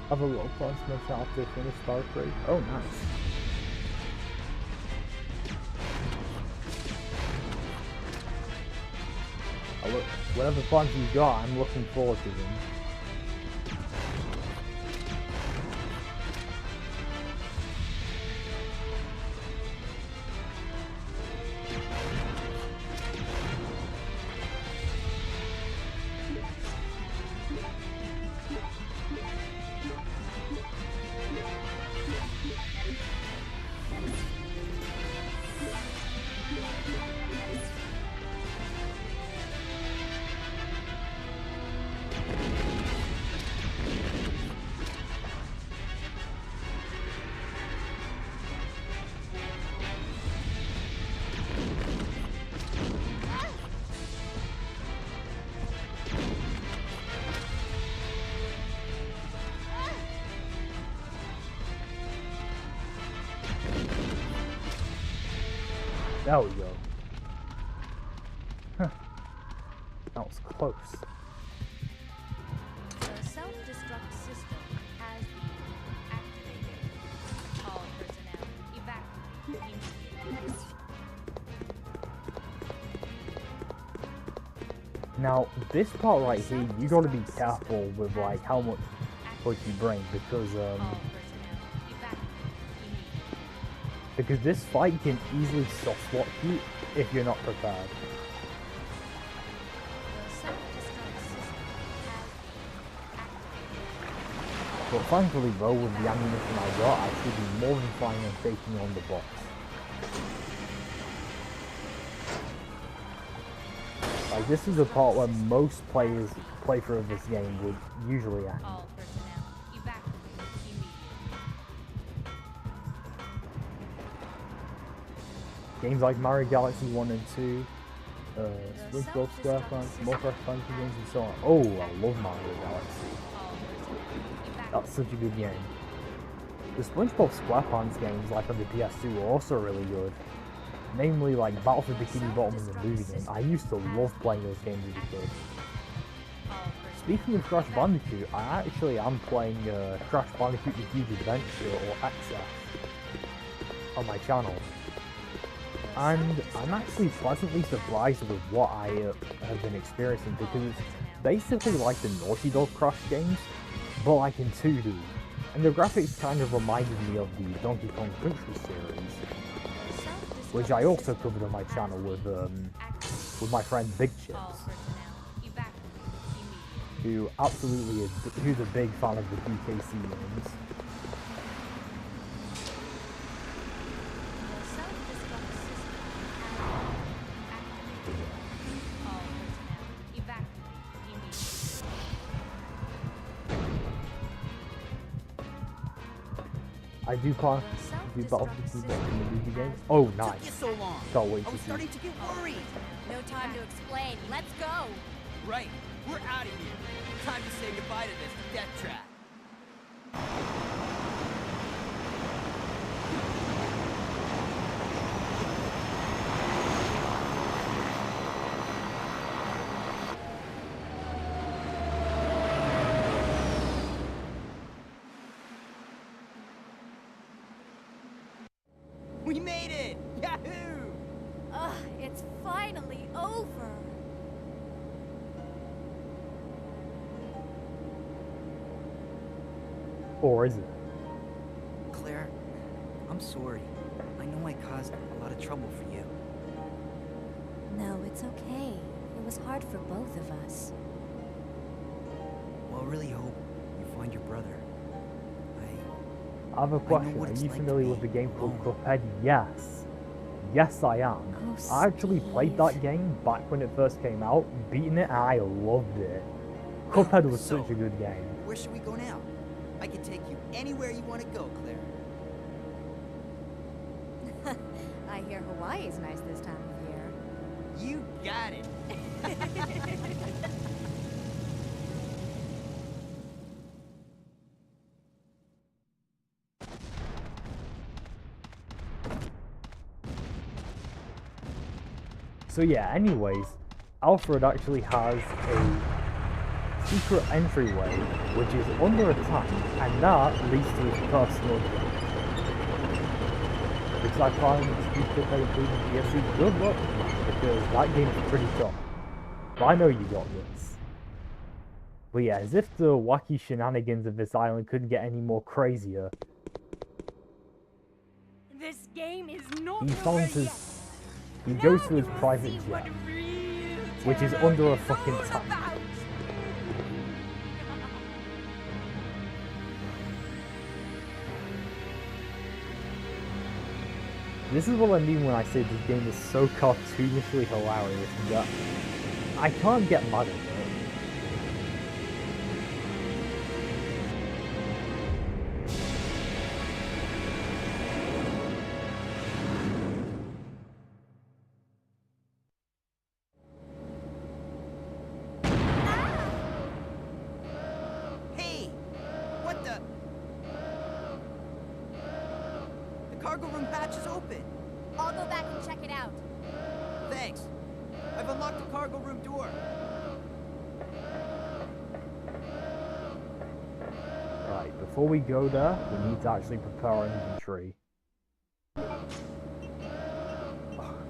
Have a little punch mission after they finish Star Trek. Oh, nice. Oh, look, whatever plans you got, I'm looking forward to them. There we go. Huh. That was close. The self-destruct system has been activated. All personnel evacuate immediately. Now, this part right here, you gotta be careful with like how much foot you bring because this fight can easily soft swap you if you're not prepared. But thankfully though, with the ammunition I got, I should be more than fine in taking on the boss. Like, this is the part where most players play through this game would usually end. All personnel evacuate immediately. Games like Mario Galaxy 1 and 2, SpongeBob SquarePants, more Crash Bandicoot games and so on. Oh, I love Mario Galaxy. That's such a good game. The SpongeBob SquarePants games, like on the PS2, were also really good. Namely, like Battle for Bikini Bottom and the movie game. I used to love playing those games as a kid. Speaking of Crash Bandicoot, I actually am playing Crash Bandicoot The Huge Adventure, or XF, on my channel. And I'm actually pleasantly surprised with what I have been experiencing, because it's basically like the Naughty Dog Crash games, but like in 2D. And the graphics kind of reminded me of the Donkey Kong Country series, which I also covered on my channel with my friend Big Chips, who's a big fan of the DKC games. I do plan to do Battle for the movie games. Oh, nice. Took you so long. Can't wait I to was see. starting to get worried. No time to explain. Let's go. Right, we're out of here. Time to say goodbye to this death trap. We made it! Yahoo! Ugh, it's finally over. Or is it? Claire, I'm sorry. I know I caused a lot of trouble for you. No, it's okay. It was hard for both of us. Well, I really hope you find your brother. I have a question. what Are it's you like familiar to with the be game called alone. Cuphead? Yes. Yes, I am. Oh, I actually played Steve. that game back when it first came out, beaten it, and I loved it. Cuphead was So, such a good game. Where should we go now? I can take you anywhere you want to go, Claire. I hear Hawaii's nice this time of year. You got it. So yeah, anyways, Alfred actually has a secret entryway, which is under attack, and that leads to his personal death. Because I find Stupid Play including DSC, good luck, because that game is pretty tough. But I know you got this. But yeah, as if the wacky shenanigans of this island couldn't get any more crazier, This game is not he over finds his... yet. He Now goes to you his will private see what jet, real which is terror under a is fucking all tank. about. This is what I mean when I say this game is so cartoonishly hilarious that I can't get mad at it. Hey! What the? The cargo room hatch is open. I'll go back and check it out. Thanks. I've unlocked the cargo room door. Right, before we go there, we need to actually prepare our inventory. Oh,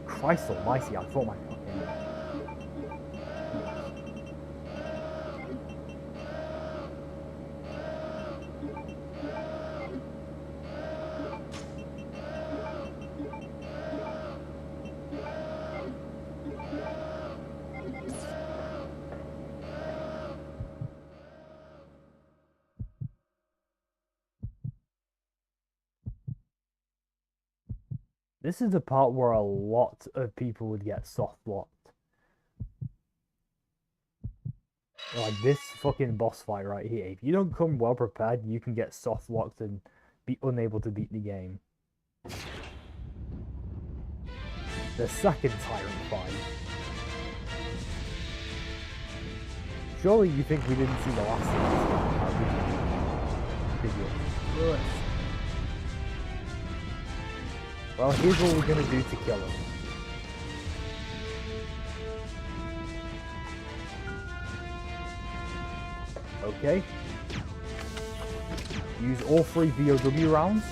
Christ almighty, I thought my fucking... This is the part where a lot of people would get soft locked. Like this fucking boss fight right here. If you don't come well prepared, you can get soft locked and be unable to beat the game. The second tyrant fight. Surely you think we didn't see the last of this? of you. Ugh. Well, here's what we're gonna do to kill him. Okay. Use all 3 VOW rounds.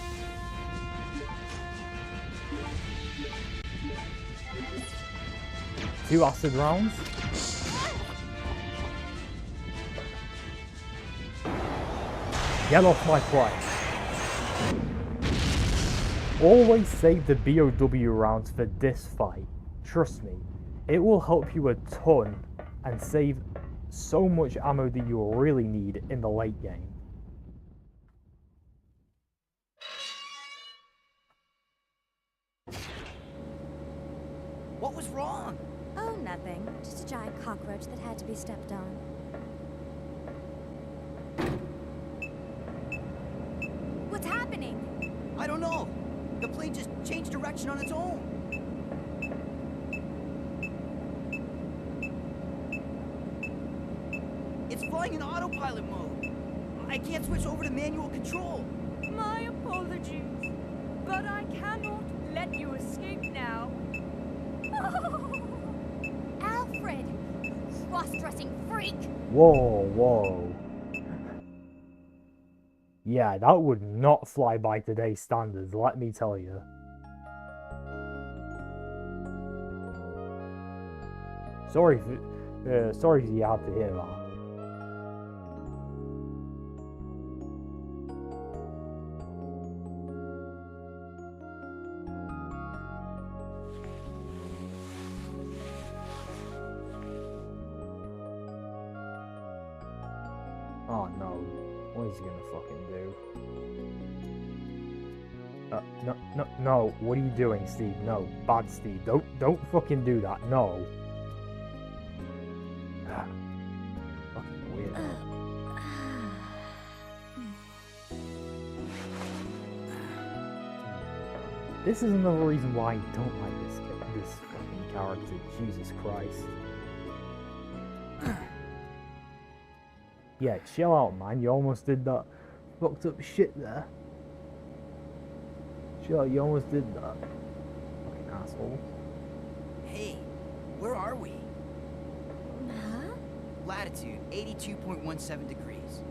Two acid rounds. Get off my plane. Always save the BOW rounds for this fight. Trust me, it will help you a ton and save so much ammo that you will really need in the late game. What was wrong? Oh, nothing. Just a giant cockroach that had to be stepped on. What's happening? I don't know. The plane just changed direction on its own. It's flying in autopilot mode. I can't switch over to manual control. My apologies, but I cannot let you escape now. Alfred! Cross-dressing freak! Whoa, whoa. Yeah, that would not fly by today's standards, let me tell you. Sorry if you had to hear that. Oh no, what is he gonna fucking do? No, what are you doing, Steve? No, bad Steve, don't fucking do that, no. Fucking weird. This is another reason why I don't like this fucking character, Jesus Christ. Yeah, chill out, man. You almost did that fucked up shit there. Chill out, you almost did that. Fucking asshole. Hey, where are we? Huh? Latitude 82.17 degrees.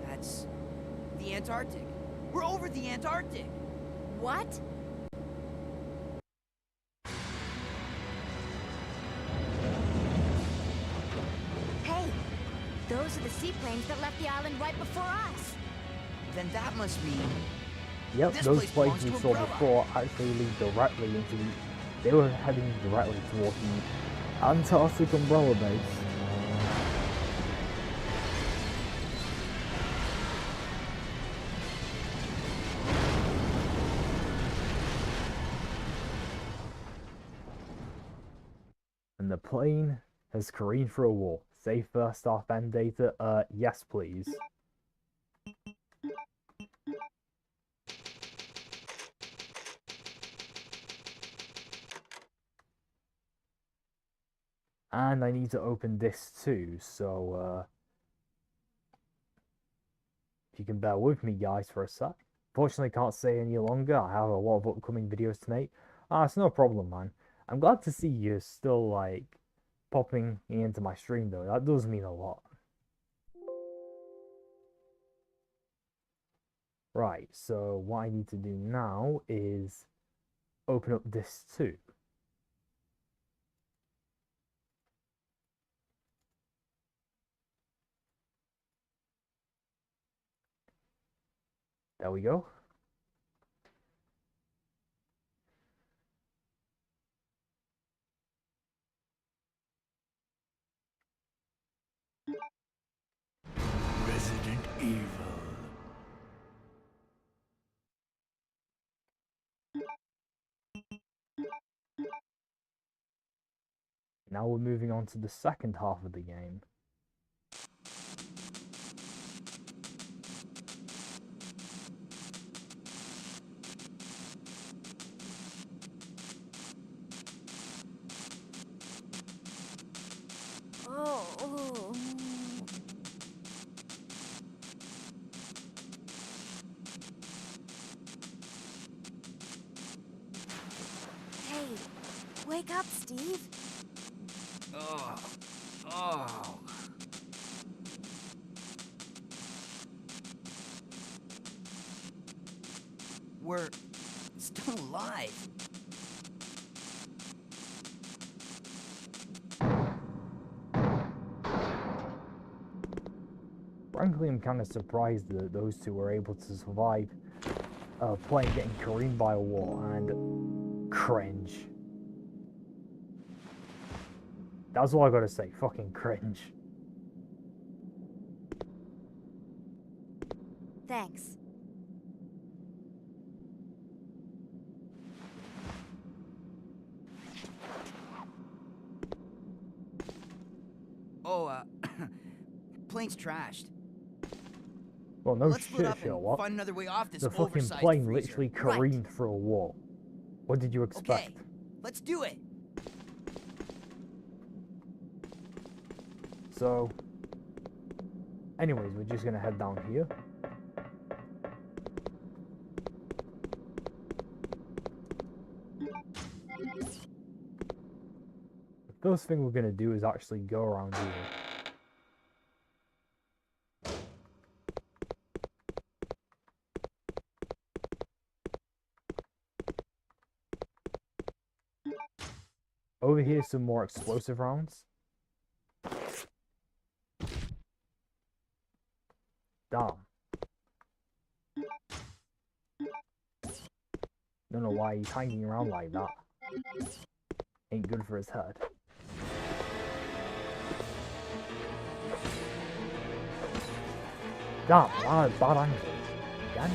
That's the Antarctic. We're over the Antarctic. What? Hey, those are the seaplanes that left the island right before us. Then that must mean Yep, this those place planes belongs we to saw Umbrella. before actually lead directly into the... They were heading directly toward the Antarctic Umbrella base. And the plane has careened through a wall. Save first off end data? Yes please. And I need to open this too, so if you can bear with me guys for a sec. Fortunately, can't stay any longer. I have a lot of upcoming videos to make. It's no problem, man. I'm glad to see you still, like, popping into my stream, though. That does mean a lot. Right, so what I need to do now is open up this too. There we go. Resident Evil. Now we're moving on to the second half of the game. Wake up, Steve. Oh. Oh. We're still alive. Frankly, I'm kind of surprised that those two were able to survive a plane getting careened by a wall, and cringe. That's all I gotta say, fucking cringe. Thanks. Oh, plane's trashed. Well, no Let's split shit, up and Sherlock. find another way off this The fucking oversized plane freezer. literally Right. careened through a wall. What did you Okay, expect? let's do it. So, anyways, we're just gonna head down here. The first thing we're gonna do is actually go around here. Over here, some more explosive rounds. Damn. Don't know why he's hanging around like that. Ain't good for his head. Damn, bad angle. Again?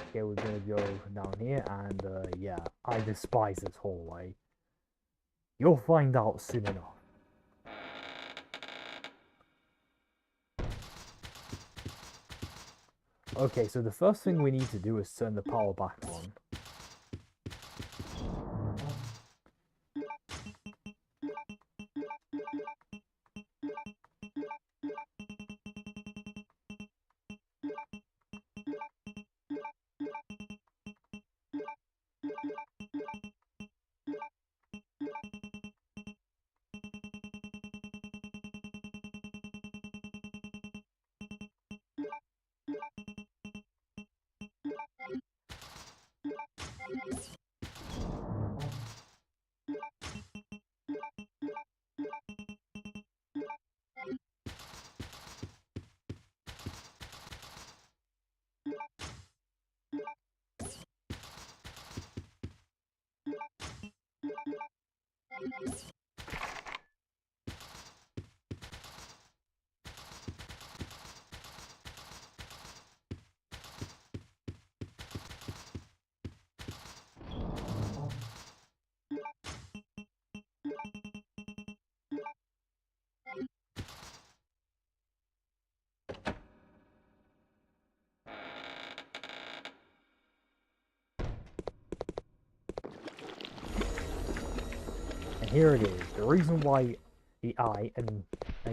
Okay, we're gonna go down here, and yeah, I despise this hallway. You'll find out soon enough. Okay, so the first thing we need to do is turn the power back on. And here it is. The reason why I and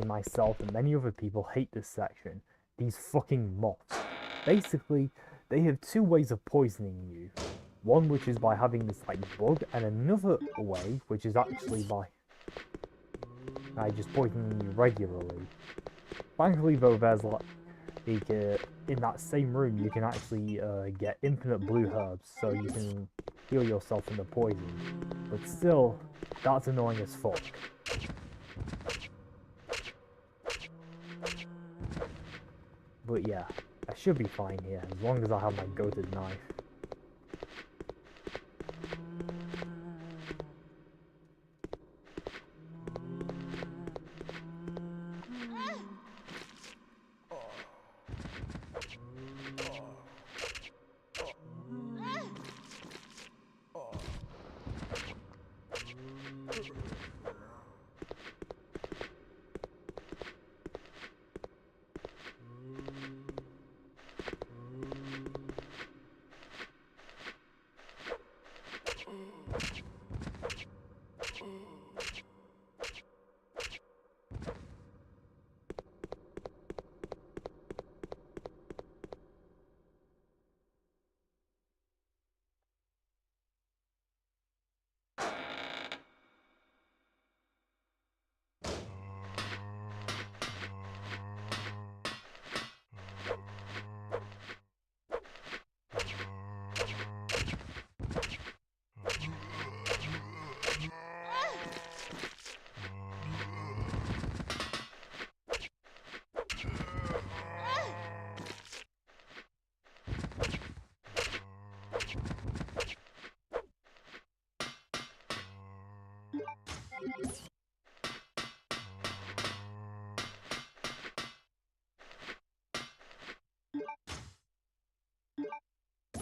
myself and many other people hate this section these fucking moths. Basically, they have two ways of poisoning you. One which is by having this like bug, and another way which is actually by just poisoning you regularly. Thankfully though, there's like in that same room you can actually get infinite blue herbs, so you can heal yourself from the poison. But still, that's annoying as fuck. But yeah, I should be fine here, as long as I have my goated knife.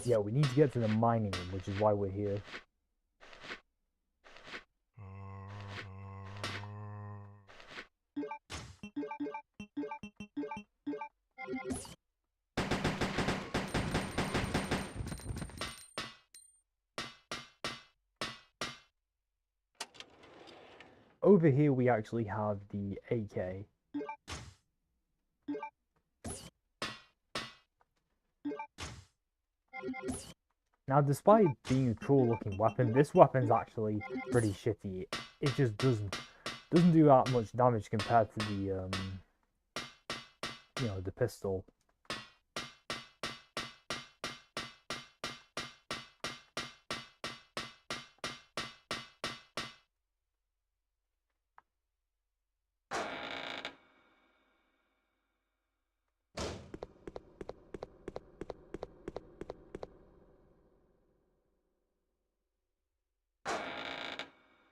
Yeah, we need to get to the mining room, which is why we're here. Over here we actually have the AK. Now, despite being a cool looking weapon, this weapon's actually pretty shitty. It just doesn't do that much damage compared to the the pistol.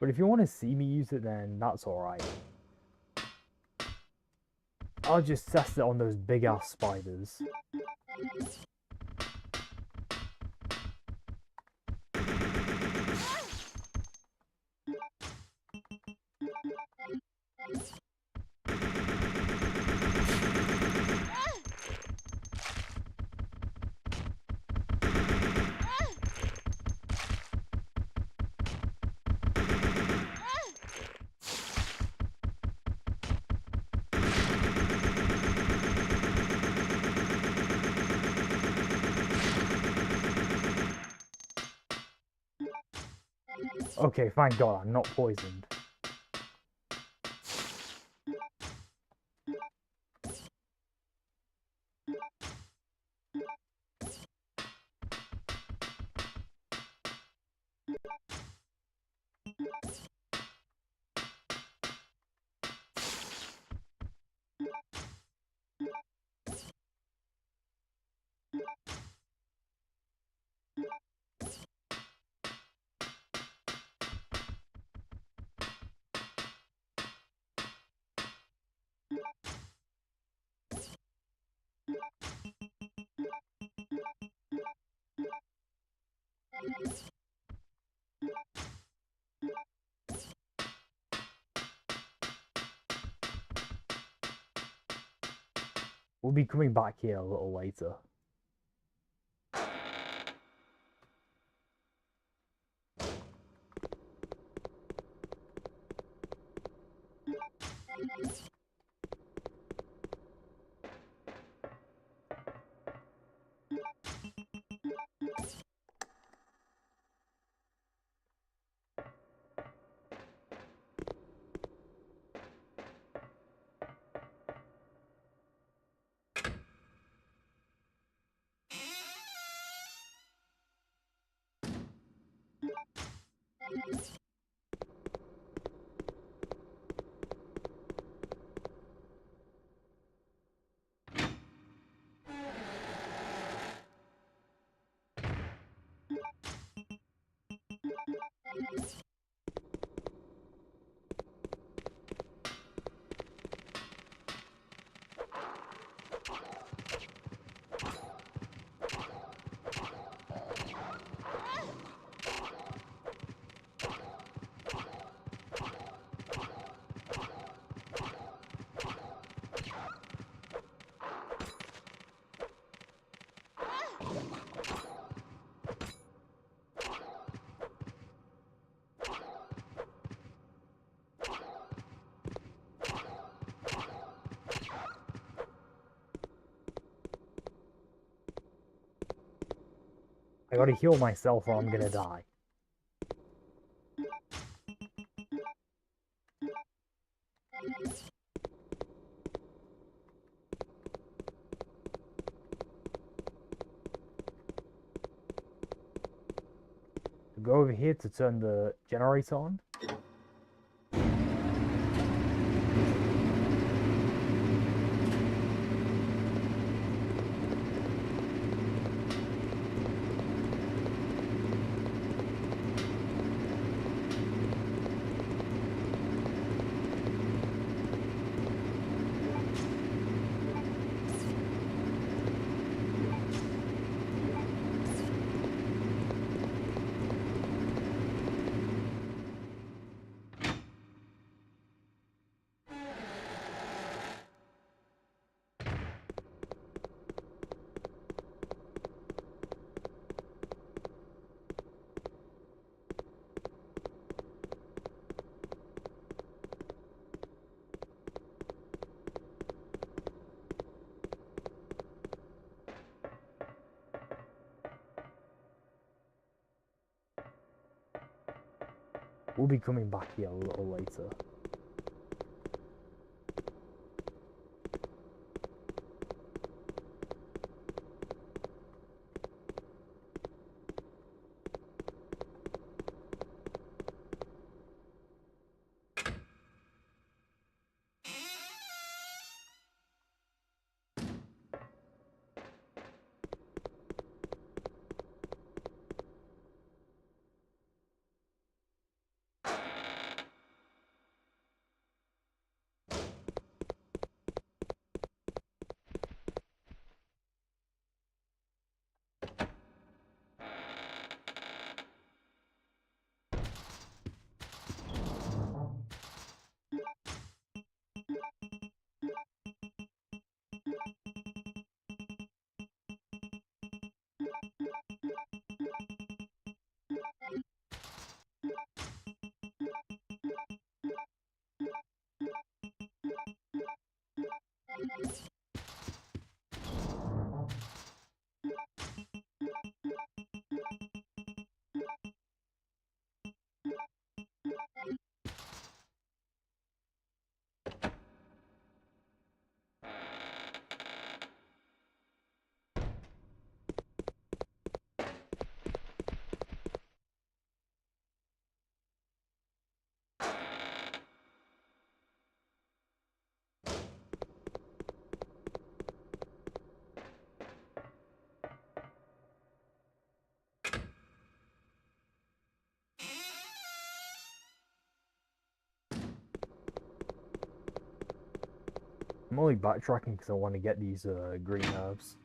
But if you want to see me use it, then that's alright. I'll just test it on those big ass spiders. Okay, thank God I'm not poisoned. We'll be coming back here a little later. I gotta heal myself or I'm gonna die. Go over here to turn the generator on. We'll be coming back here a little later. I'm only backtracking because I want to get these green herbs.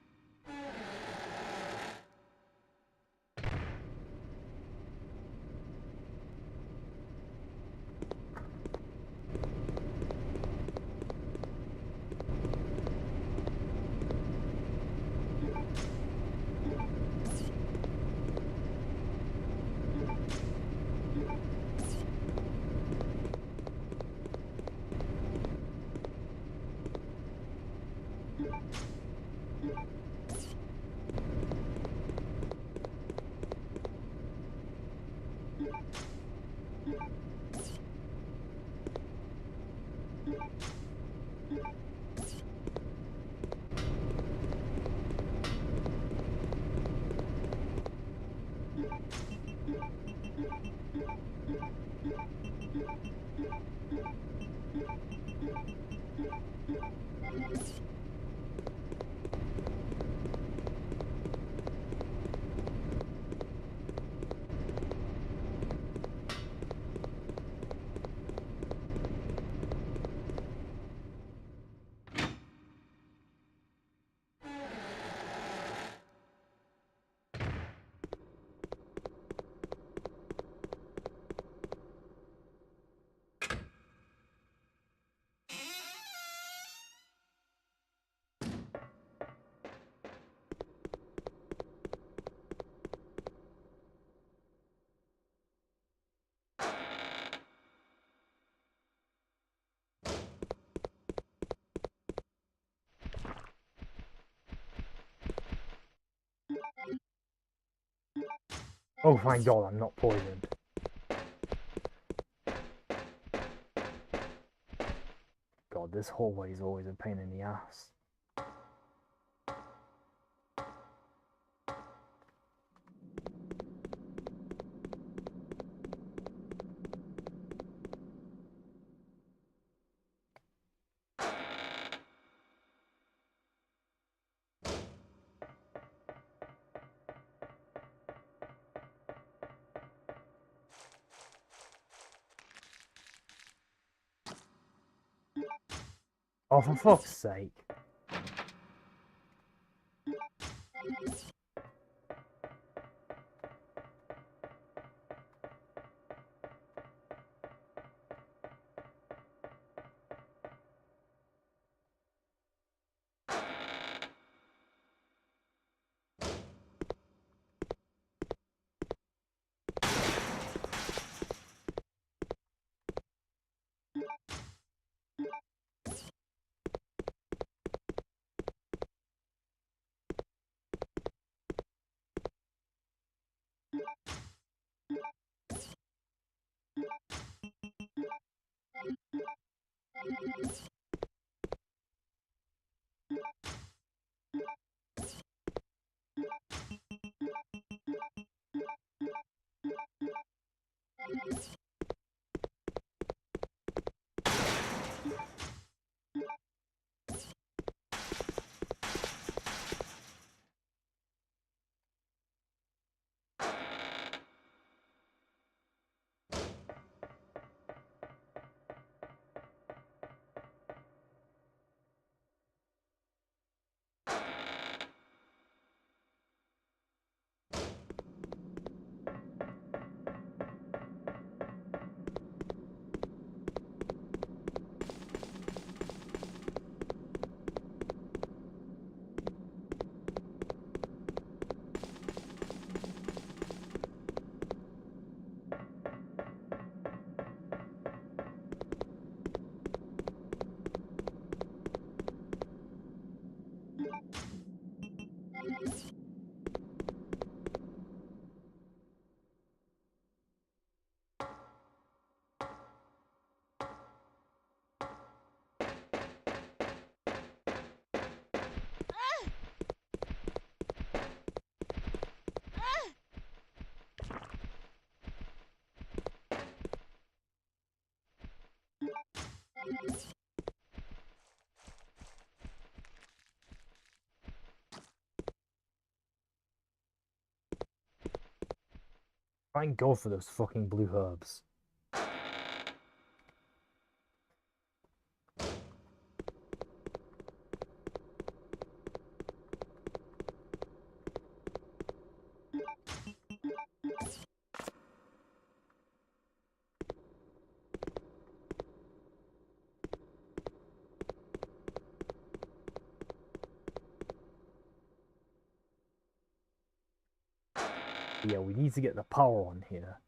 Oh, thank God, I'm not poisoned. God, this hallway is always a pain in the ass. Oh, for fuck's sake. Thank God for those fucking blue herbs. Yeah, we need to get the power on here.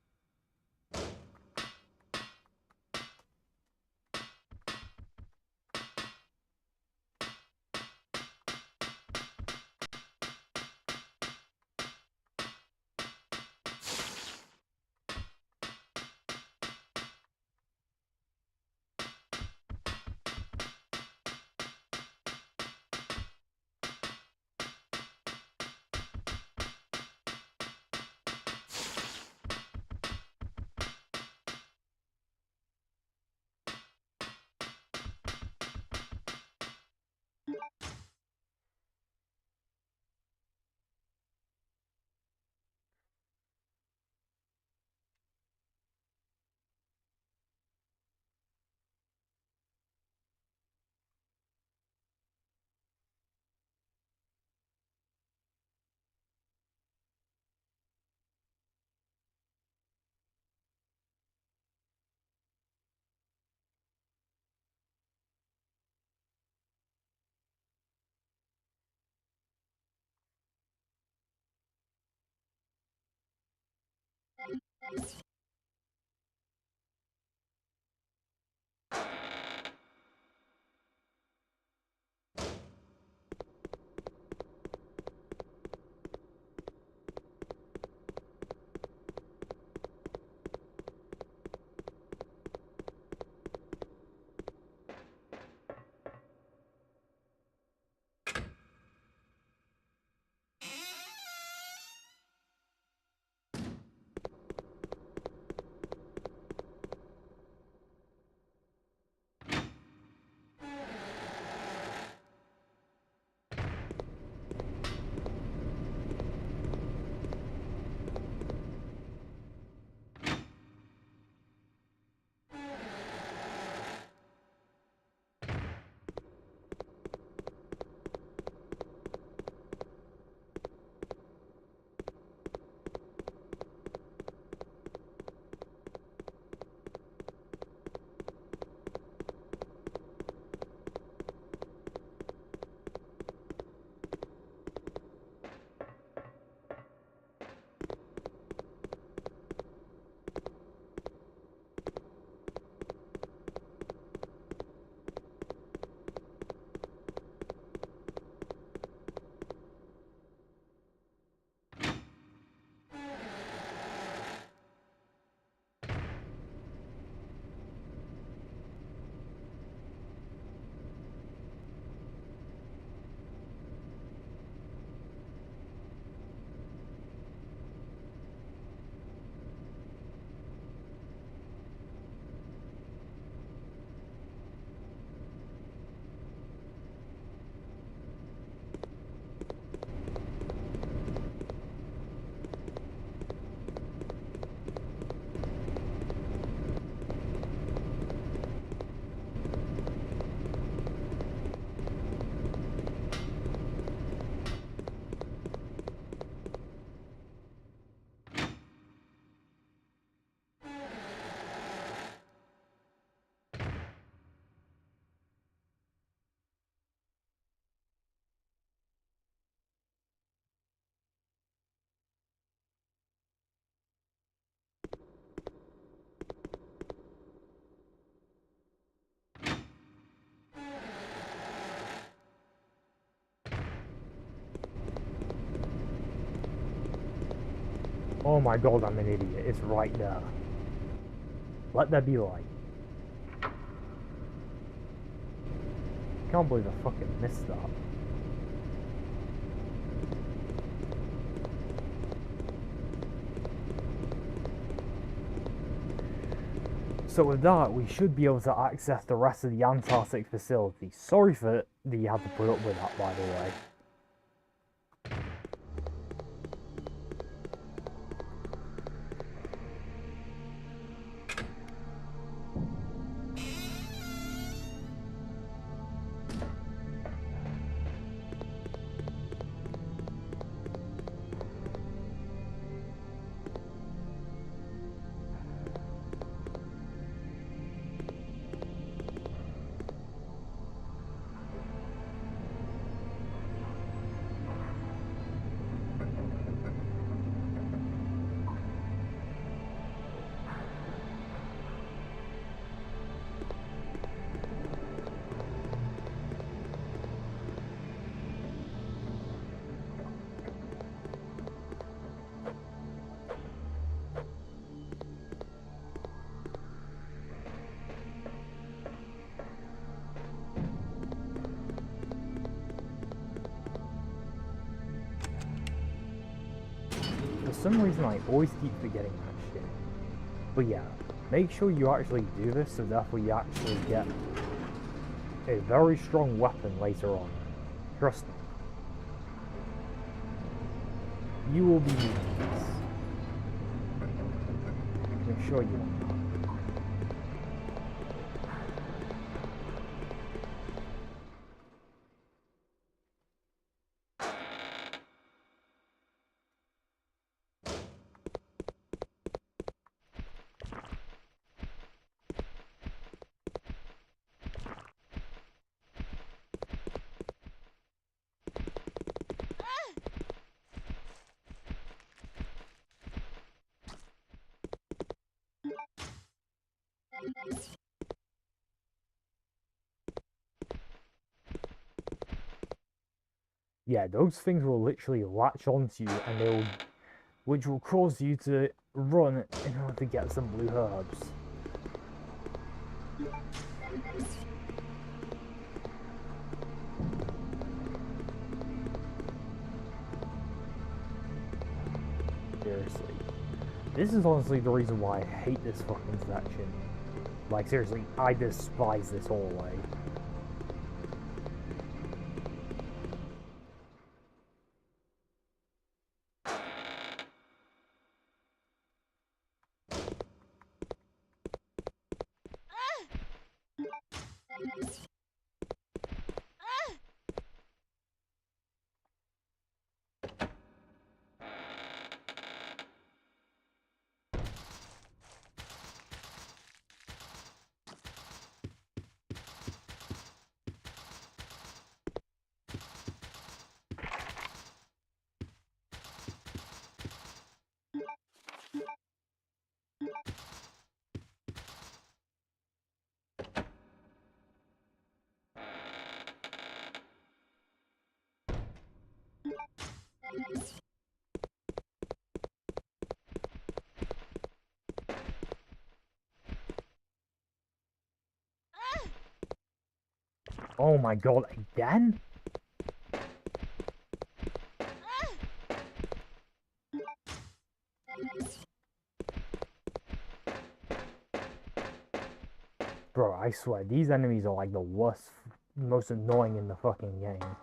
Oh my god, I'm an idiot. It's right there. Let there be light. Can't believe I fucking missed that. So with that, we should be able to access the rest of the Antarctic facility. Sorry for that you had to put up with that, by the way. For some reason, I always keep forgetting that shit. But yeah, make sure you actually do this so therefore you actually get a very strong weapon later on. Trust me. You will be using this. I can assure you on that. Yeah, those things will literally latch onto you and they will, which will cause you to run in order to get some blue herbs. Seriously. This is honestly the reason why I hate this fucking section. Like, seriously, I despise this hallway. Oh my god, again? Bro, I swear, these enemies are like the worst, most annoying in the fucking game.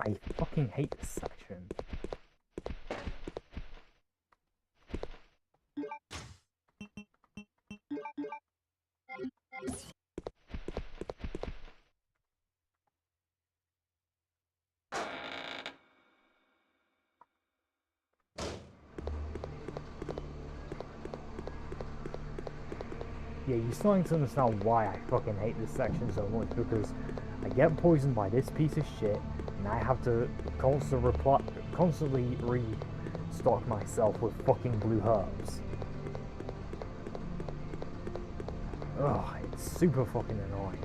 I fucking hate this section. Yeah, you're starting to understand why I fucking hate this section so much, because I get poisoned by this piece of shit, and I have to constantly restock myself with fucking blue herbs. Ugh, it's super fucking annoying.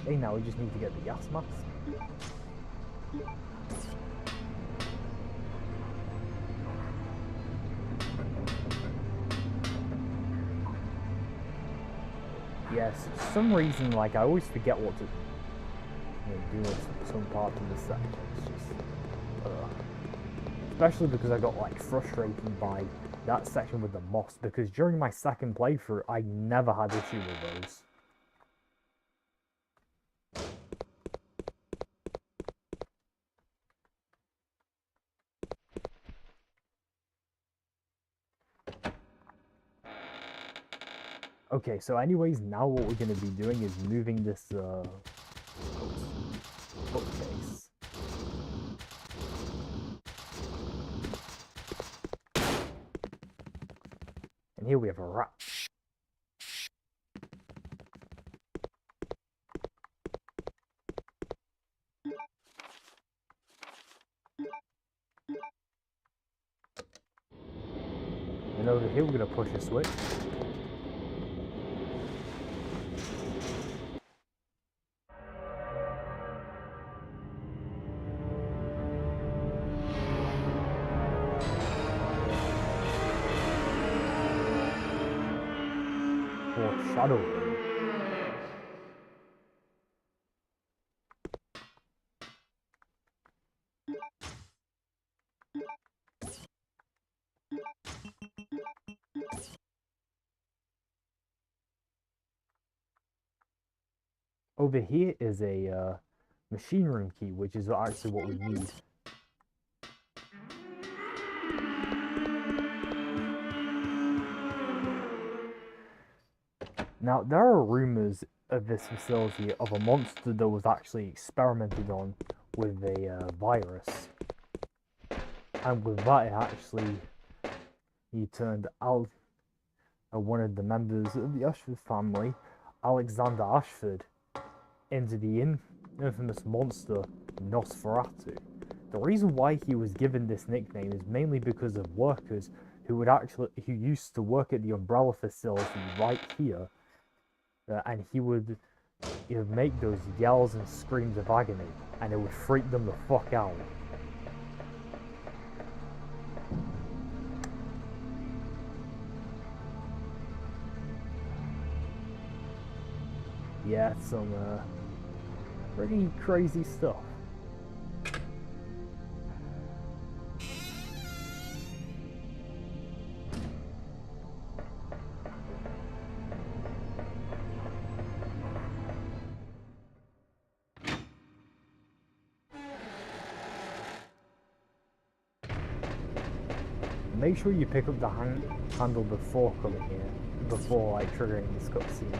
Hey, now we just need to get the gas mask. Yes, for some reason, like, I always forget what to do with some parts of this section. It's just, especially because I got, like, frustrated by that section with the moss, because during my second playthrough, I never had issue with those. Okay, so anyways, now what we're going to be doing is moving this bookcase. And here we have a rat. And over here we're going to push a switch. Foreshadowing. Over here is a machine room key, which is actually what we need. Now, there are rumors of this facility of a monster that was actually experimented on with a virus. And with that, he turned out one of the members of the Ashford family, Alexander Ashford, into the infamous monster Nosferatu. The reason why he was given this nickname is mainly because of workers who used to work at the Umbrella facility right here, and he would make those yells and screams of agony, and it would freak them the fuck out. Yeah, some pretty crazy stuff. Make sure you pick up the handle before coming here, before like triggering this cutscene.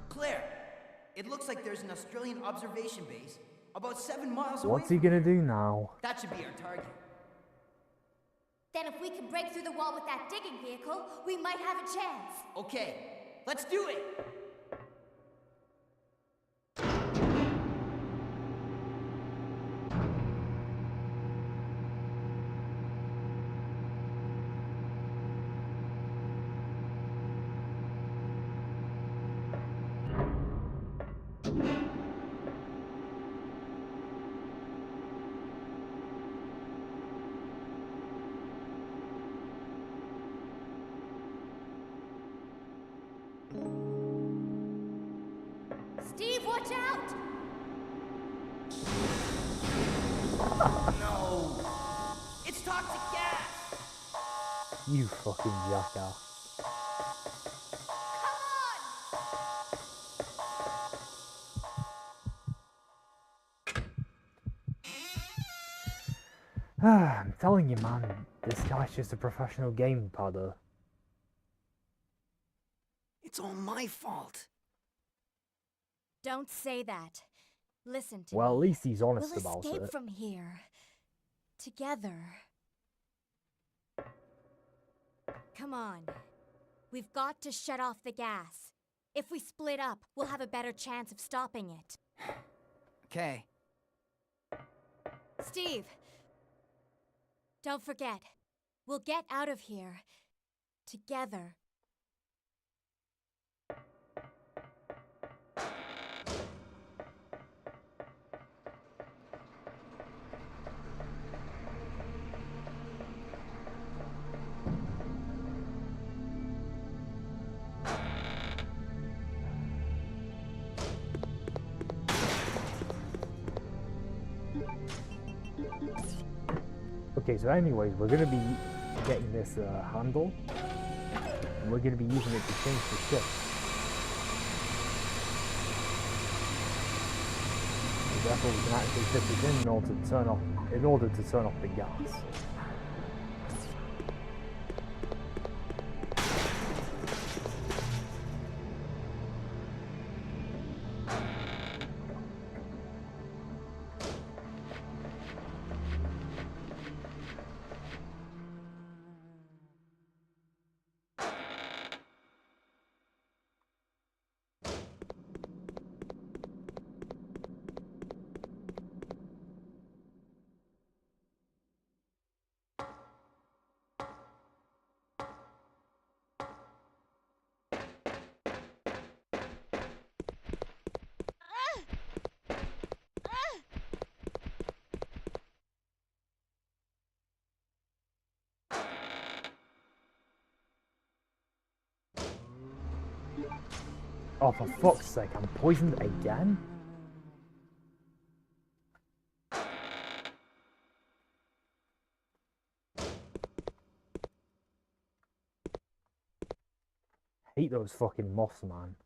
Claire, it looks like there's an Australian observation base about 7 miles away. What's he gonna do now? That should be our target. Then if we can break through the wall with that digging vehicle, we might have a chance. Okay, let's do it! Steve, watch out! No! It's toxic gas! You fucking jackass. I'm telling you, man, this guy's just a professional game padder. It's all my fault. Don't say that. Listen to Well, at me. least he's honest We'll about escape it. from here. Together. Come on. We've got to shut off the gas. If we split up, we'll have a better chance of stopping it. Okay. Steve! Don't forget. We'll get out of here. Together. Okay, so anyways, we're gonna be getting this handle, and we're gonna be using it to change the ship. So therefore, we can actually fit it in order to turn off the gas. Oh, for fuck's sake, I'm poisoned again? Hate those fucking moths, man.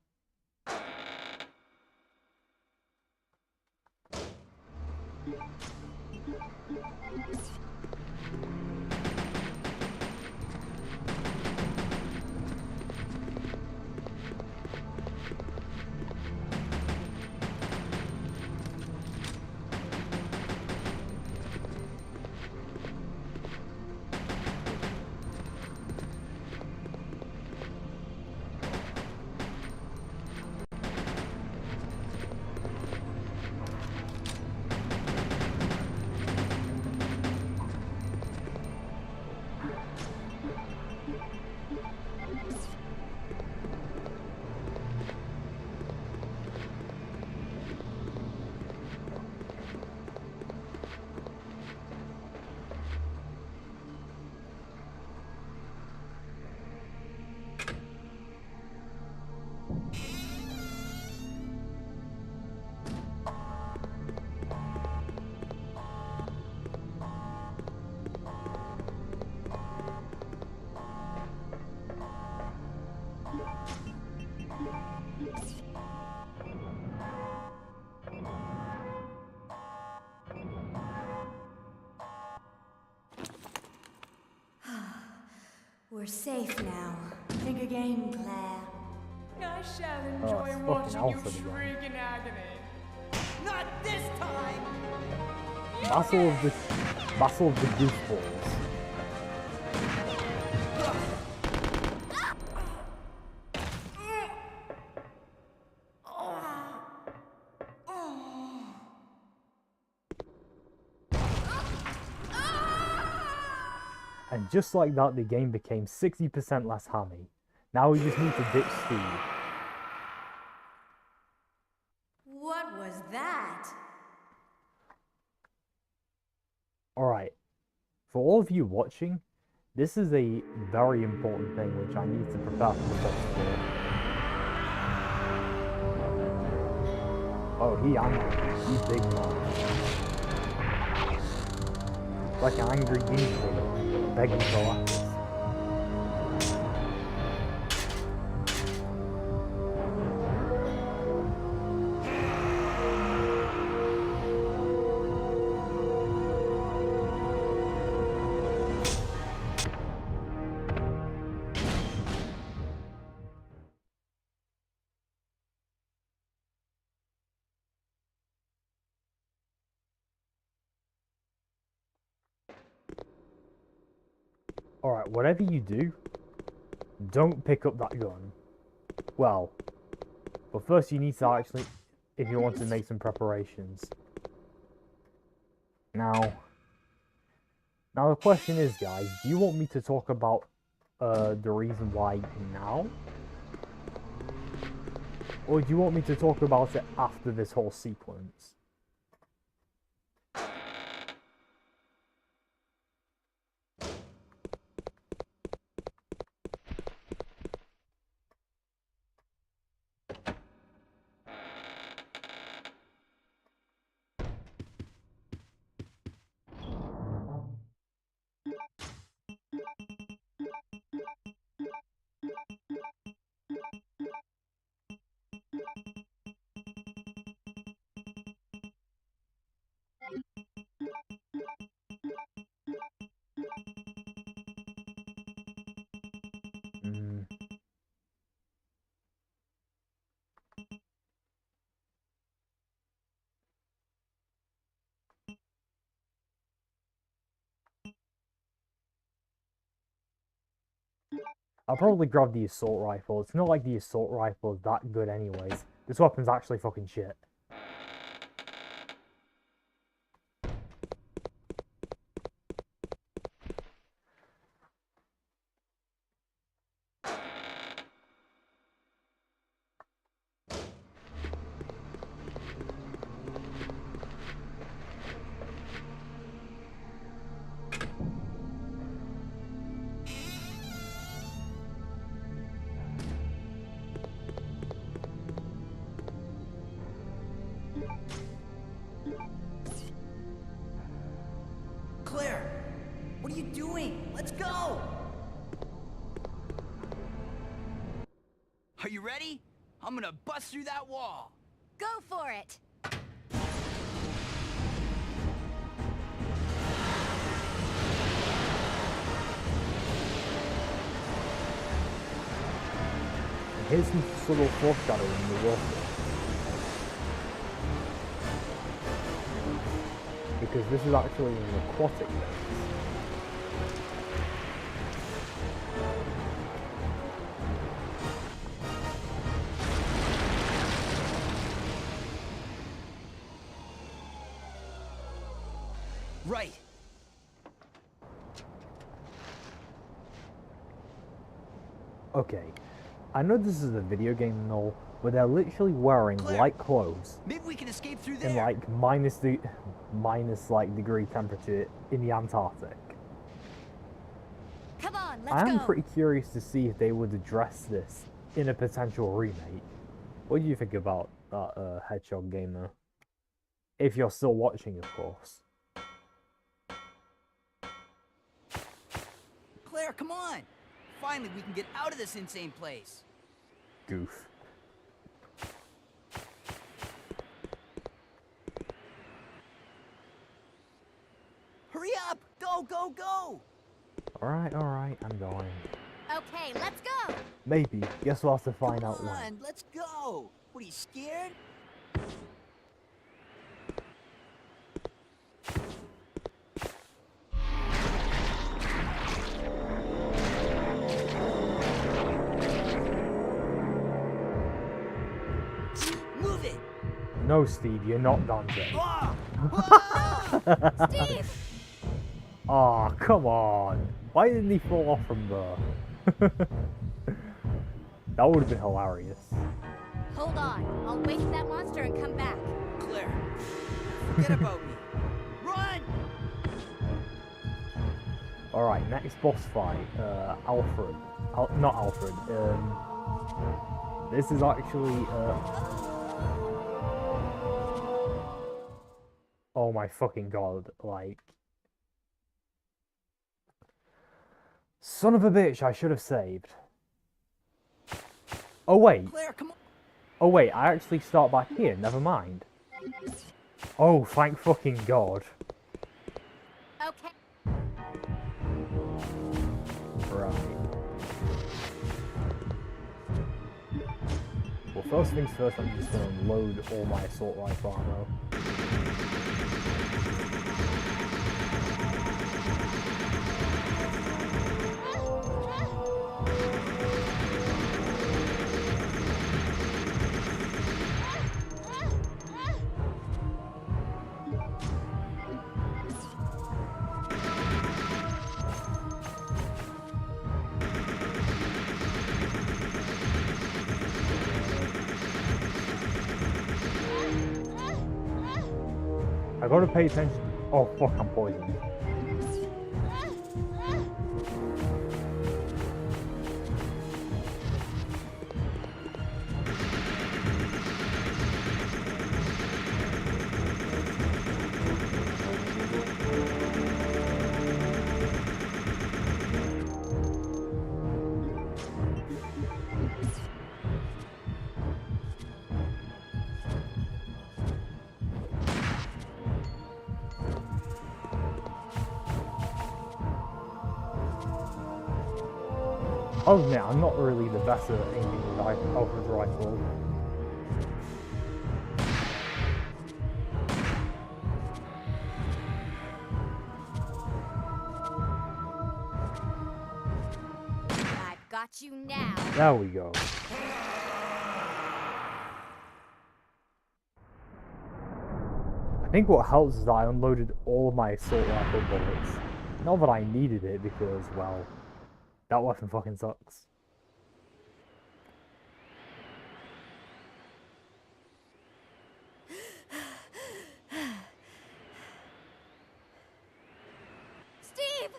We're safe now. Think again, Claire. I shall Oh, enjoy it's fucking watching you Alfred again. shriek in agony. Not this time! Battle of the Goofballs. And just like that, the game became 60% less hammy. Now we just need to ditch Steve. What was that? Alright, for all of you watching, this is a very important thing which I need to prepare for the boss for. Oh, he angry. He's big man. Like an angry demon begging for laughter. Alright, whatever you do, don't pick up that gun. Well, but first you need to actually, if you want to make some preparations. Now the question is, guys, do you want me to talk about the reason why now? Or do you want me to talk about it after this whole sequence? I'll probably grab the assault rifle. It's not like the assault rifle is that good anyways. This weapon's actually fucking shit. Claire, what are you doing? Let's go! Are you ready? I'm gonna bust through that wall. Go for it! Here's some subtle foreshadowing in the water. Because this is actually an aquatic base. Right. Okay, I know this is a video game and all, but they're literally wearing Claire, light clothes maybe we can escape through there. in like minus like degree temperature in the Antarctic. Come on, let's I am go! pretty curious to see if they would address this in a potential remake. What do you think about that Hedgehog game though? If you're still watching, of course. Claire, come on! Finally, we can get out of this insane place. Goof. Hurry up! Go, go, go! Alright, I'm going. Okay, let's go! Maybe. Guess we'll have to find Come out when. on, let's go. What, are you scared? Move it. No, Steve, you're not done yet. Ah! Steve! Aw, come on. Why didn't he fall off from there? That would have been hilarious. Hold on. I'll wake that monster and come back. Claire, forget about me. Run! Alright, next boss fight. Alfred. Not Alfred. This is actually, oh my fucking god, like... Son of a bitch, I should have saved. Oh wait. Claire, come on. Oh wait, I actually start back here, never mind. Oh, thank fucking god. Okay. Right. Well, first things first, I'm just gonna load all my assault rifle ammo. I gotta pay attention. Oh fuck, I'm poisoned. Oh no, I'm not really the best at aiming with Alfred's rifle. I've got you now. There we go. I think what helps is that I unloaded all of my assault rifle bullets. Not that I needed it because, well, that weapon fucking sucks. Steve!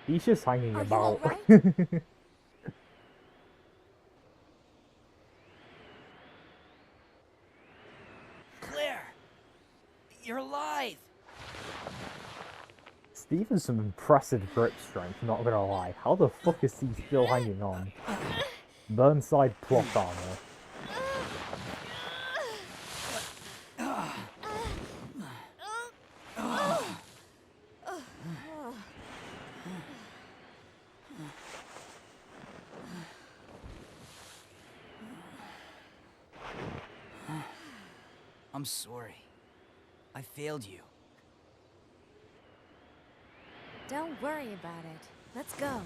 He's just hanging Are you about. alright? Claire! You're alive! Steve has some impressive grip strength, not gonna lie. How the fuck is he still hanging on? Burnside plot armor. I'm sorry. I failed you. Don't worry about it. Let's go.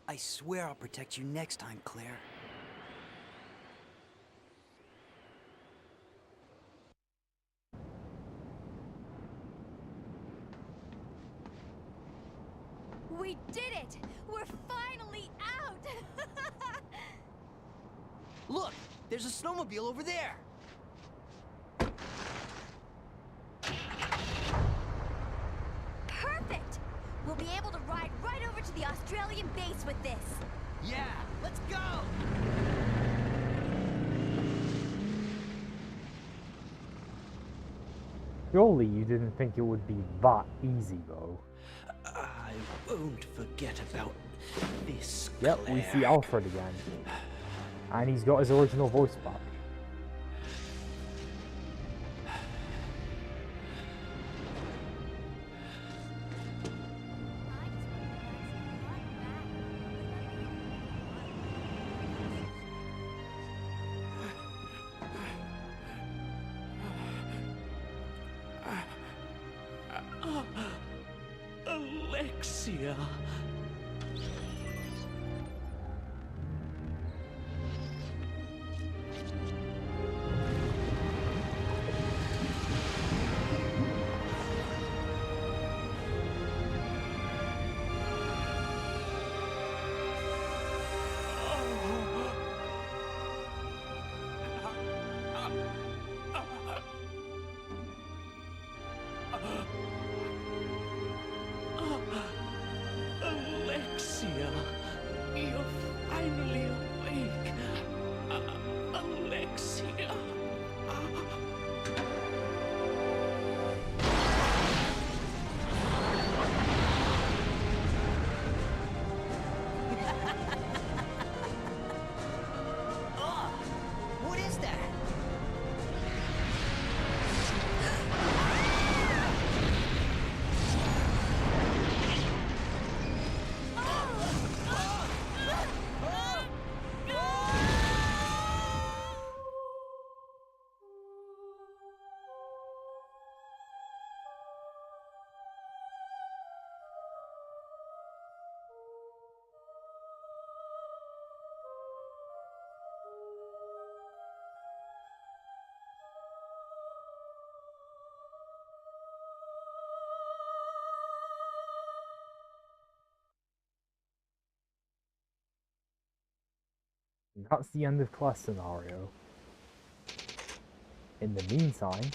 I swear I'll protect you next time, Claire. We did it! We're finally out! Look! There's a snowmobile over there! Perfect! We'll be able to ride right over to the Australian base with this. Yeah! Let's go! Surely you didn't think it would be that easy, though. I won't forget about This Yep, we see cleric. Alfred again. And he's got his original voice back. Alexia. Alexia, you're finally awake. Alexia. Ugh! What is that? And that's the end of class scenario. In the meantime,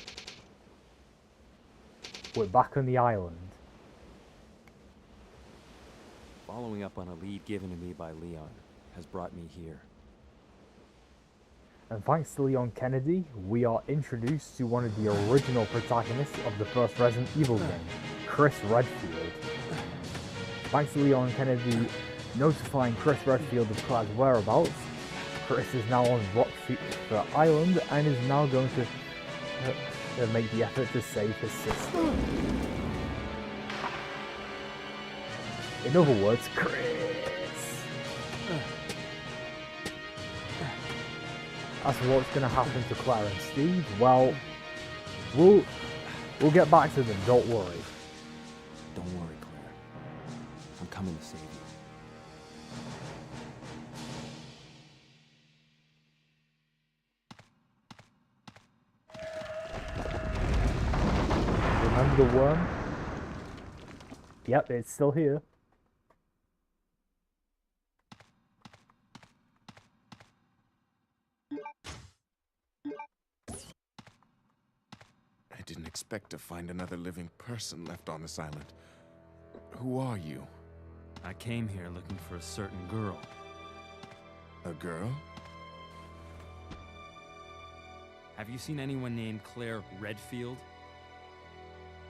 we're back on the island. Following up on a lead given to me by Leon has brought me here. And thanks to Leon Kennedy, we are introduced to one of the original protagonists of the first Resident Evil game, Chris Redfield. Thanks to Leon Kennedy notifying Chris Redfield of Claire's whereabouts, Chris is now on Rockford Island and is now going to make the effort to save his sister. In other words, Chris. As for what's going to happen to Claire and Steve, well, we'll get back to them, don't worry. Don't worry, Claire. I'm coming to save you. Remember the worm? Yep, it's still here. I didn't expect to find another living person left on this island. Who are you? I came here looking for a certain girl. A girl? Have you seen anyone named Claire Redfield?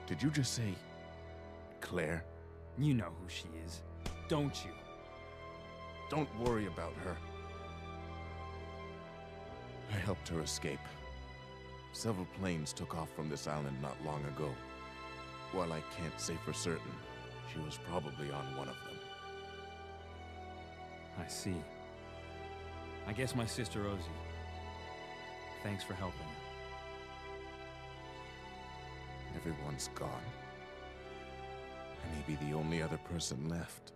Did you just say Claire? You know who she is, don't you? Don't worry about her. I helped her escape. Several planes took off from this island not long ago. While I can't say for certain, she was probably on one of them. I see. I guess my sister owes you. Thanks for helping her. Everyone's gone. I may be the only other person left.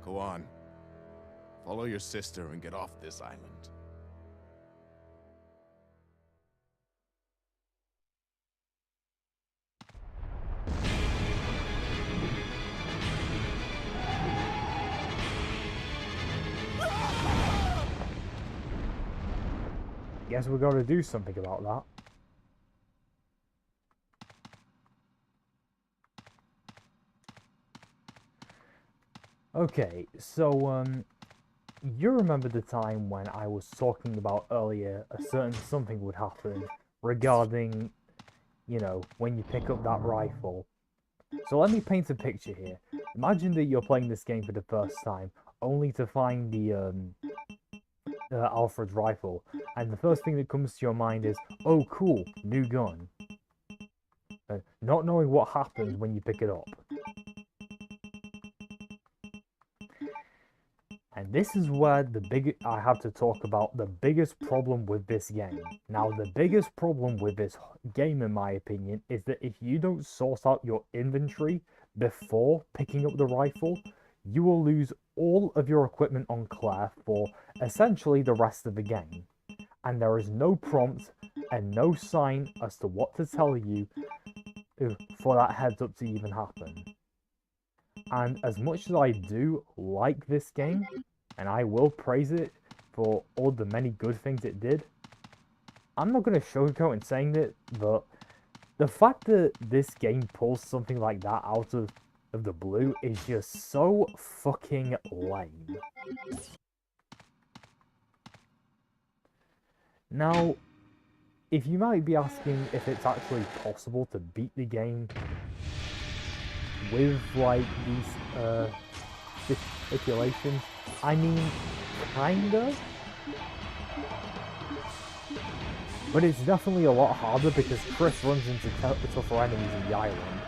Go on. Follow your sister and get off this island. Guess we've got to do something about that. Okay, so, you remember the time when I was talking about earlier a certain something would happen regarding, you know, when you pick up that rifle So let me paint a picture here. Imagine that you're playing this game for the first time, only to find the Alfred's rifle, and the first thing that comes to your mind is, oh cool, new gun. Not knowing what happens when you pick it up. And this is where I have to talk about the biggest problem with this game. Now, the biggest problem with this game, in my opinion, is that if you don't sort out your inventory before picking up the rifle, you will lose all of your equipment on Claire for essentially the rest of the game. And there is no prompt and no sign as to what to tell you for that heads up to even happen. And as much as I do like this game, and I will praise it for all the many good things it did, I'm not going to sugarcoat in saying that, but the fact that this game pulls something like that out of the blue is just so fucking lame. Now, if you might be asking if it's actually possible to beat the game with, like, these stipulations, I mean, kinda. But it's definitely a lot harder because Chris runs into tougher enemies in the island.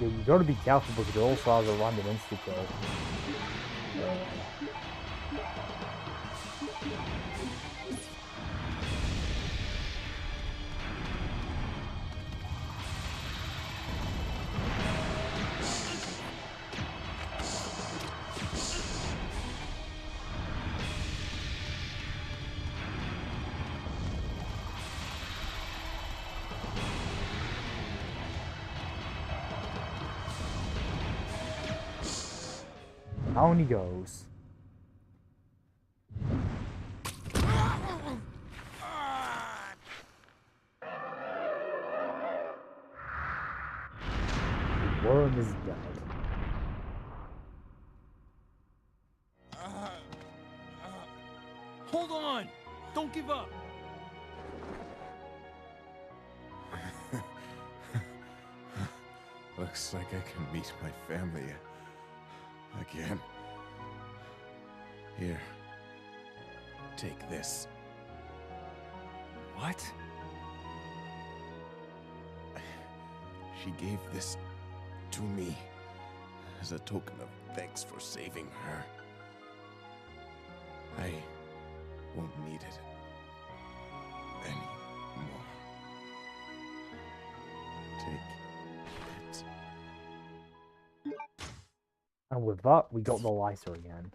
Yeah, you gotta be careful because it also has a random insta-kill. Down he goes. The worm is dead. Hold on! Don't give up! Looks like I can meet my family again. Here. Take this. What? She gave this to me as a token of thanks for saving her. I won't need it anymore. Take it. And with that, we got the lighter again.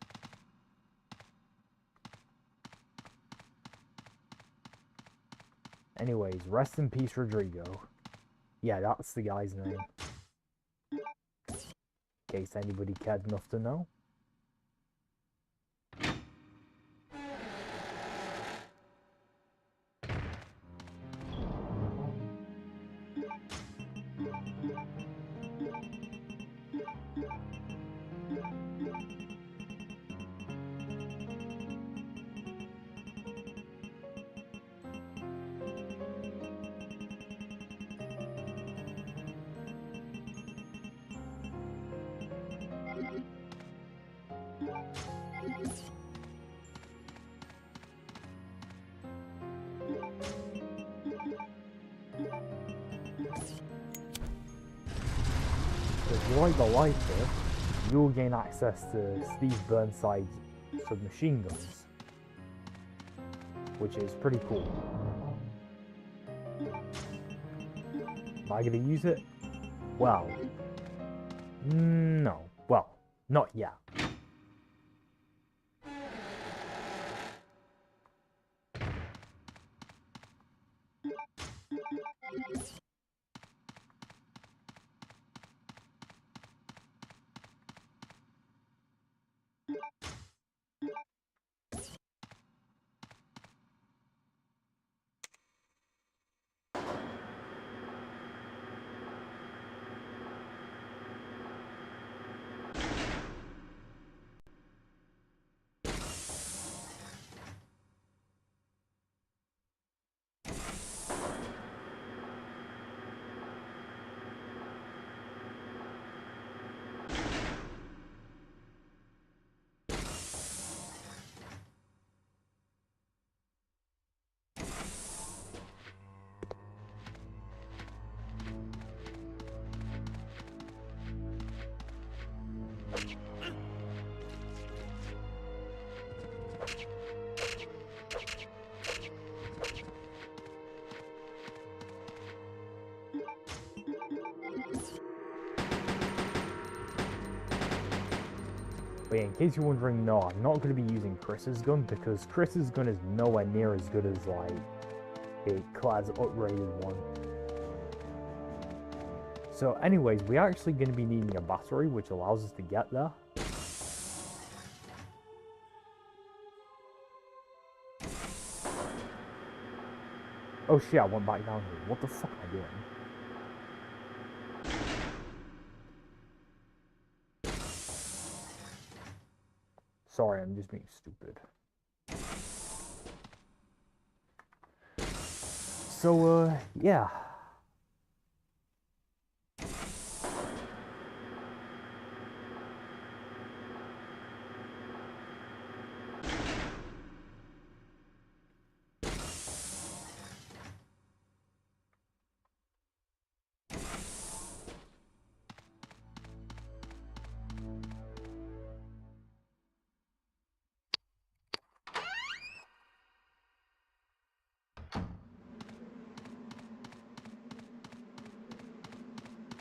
Anyways, rest in peace, Rodrigo. Yeah, that's the guy's name. In case anybody cared enough to know. If you like the lighter, you'll gain access to Steve Burnside's submachine guns, which is pretty cool. Am I gonna use it? Well, no. Well, not yet. But yeah, in case you're wondering, no, I'm not going to be using Chris's gun because Chris's gun is nowhere near as good as like a Clad's upgraded one. So anyways, we're actually going to be needing a battery which allows us to get there. Oh shit, I went back down here. What the fuck am I doing? Sorry, I'm just being stupid. So, yeah.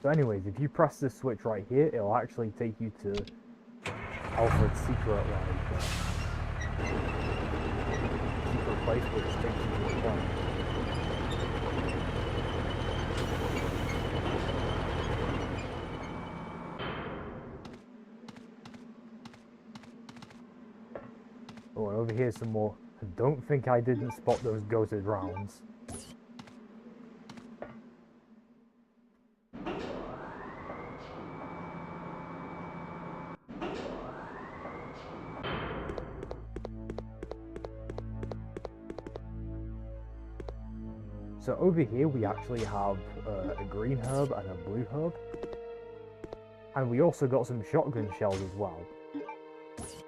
So anyways, if you press this switch right here, it'll actually take you to Alfred's secret, secret place which takes you to the front. Oh, and over here's some more. I don't think I didn't spot those ghosted rounds. So over here we actually have a green herb and a blue herb. And we also got some shotgun shells as well.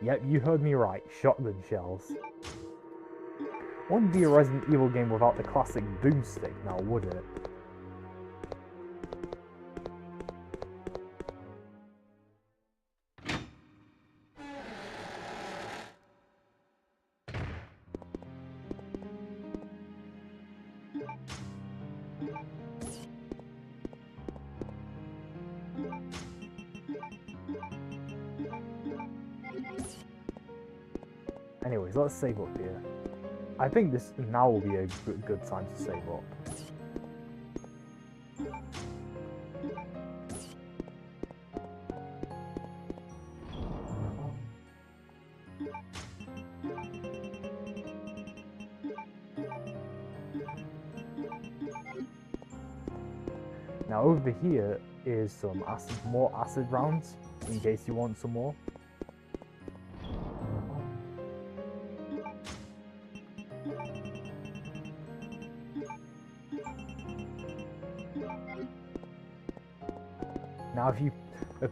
Yep, you heard me right, shotgun shells. Wouldn't be a Resident Evil game without the classic boomstick now, would it? Anyways, let's save up here. I think this now will be a good time to save up. Now over here is some more acid rounds, in case you want some more. Now if you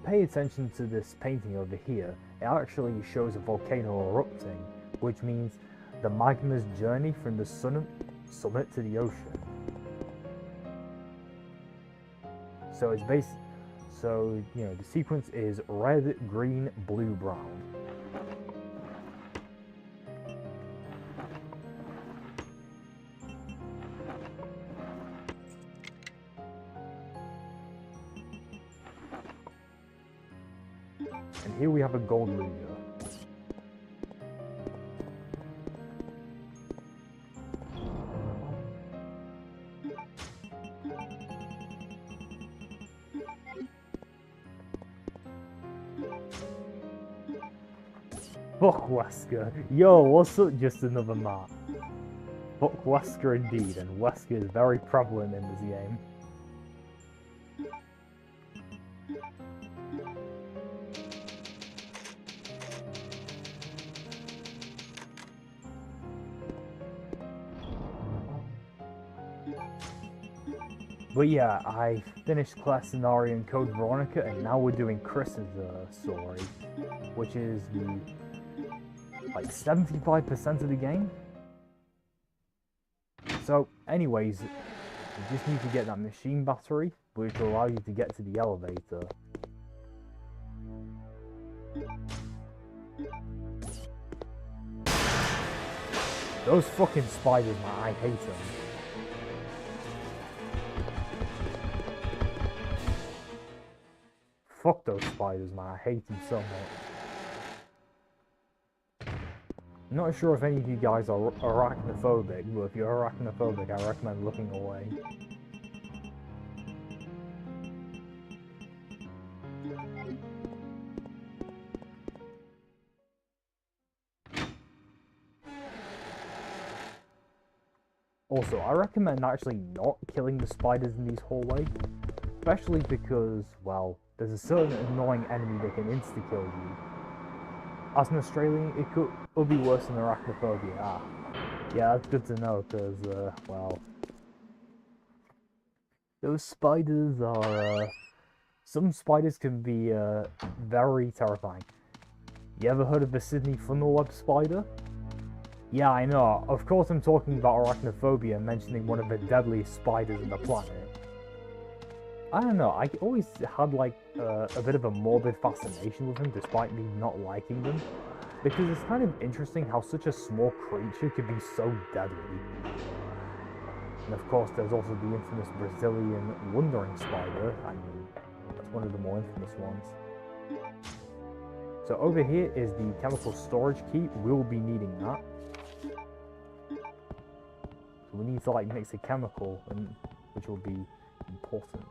pay attention to this painting over here, it actually shows a volcano erupting, which means the magma's journey from the summit to the ocean. So it's the sequence is red, green, blue, brown. And here we have a gold luger. Fuck Wesker. Yo, what's up? Just another map. Fuck Wesker indeed, and Wesker is very prevalent in this game. But yeah, I finished class scenario in Code Veronica, and now we're doing Chris's story, which is the, like, 75% of the game. So, anyways, you just need to get that machine battery, which will allow you to get to the elevator. Those fucking spiders, man, I hate them. Fuck those spiders, man. I hate them so much. I'm not sure if any of you guys are arachnophobic, but if you're arachnophobic, I recommend looking away. Also, I recommend actually not killing the spiders in these hallways, especially because, well, there's a certain annoying enemy that can insta-kill you. As an Australian, it could be worse than arachnophobia. Ah, yeah, that's good to know, because, well, those spiders are, some spiders can be, very terrifying. You ever heard of the Sydney funnel web spider? Yeah, I know. Of course I'm talking about arachnophobia, mentioning one of the deadliest spiders on the planet. I don't know, I always had like a bit of a morbid fascination with them despite me not liking them. Because it's kind of interesting how such a small creature could be so deadly. And of course there's also the infamous Brazilian wandering spider. I mean, that's one of the more infamous ones. So over here is the chemical storage key. We'll be needing that. So we need to like mix a chemical, which will be important.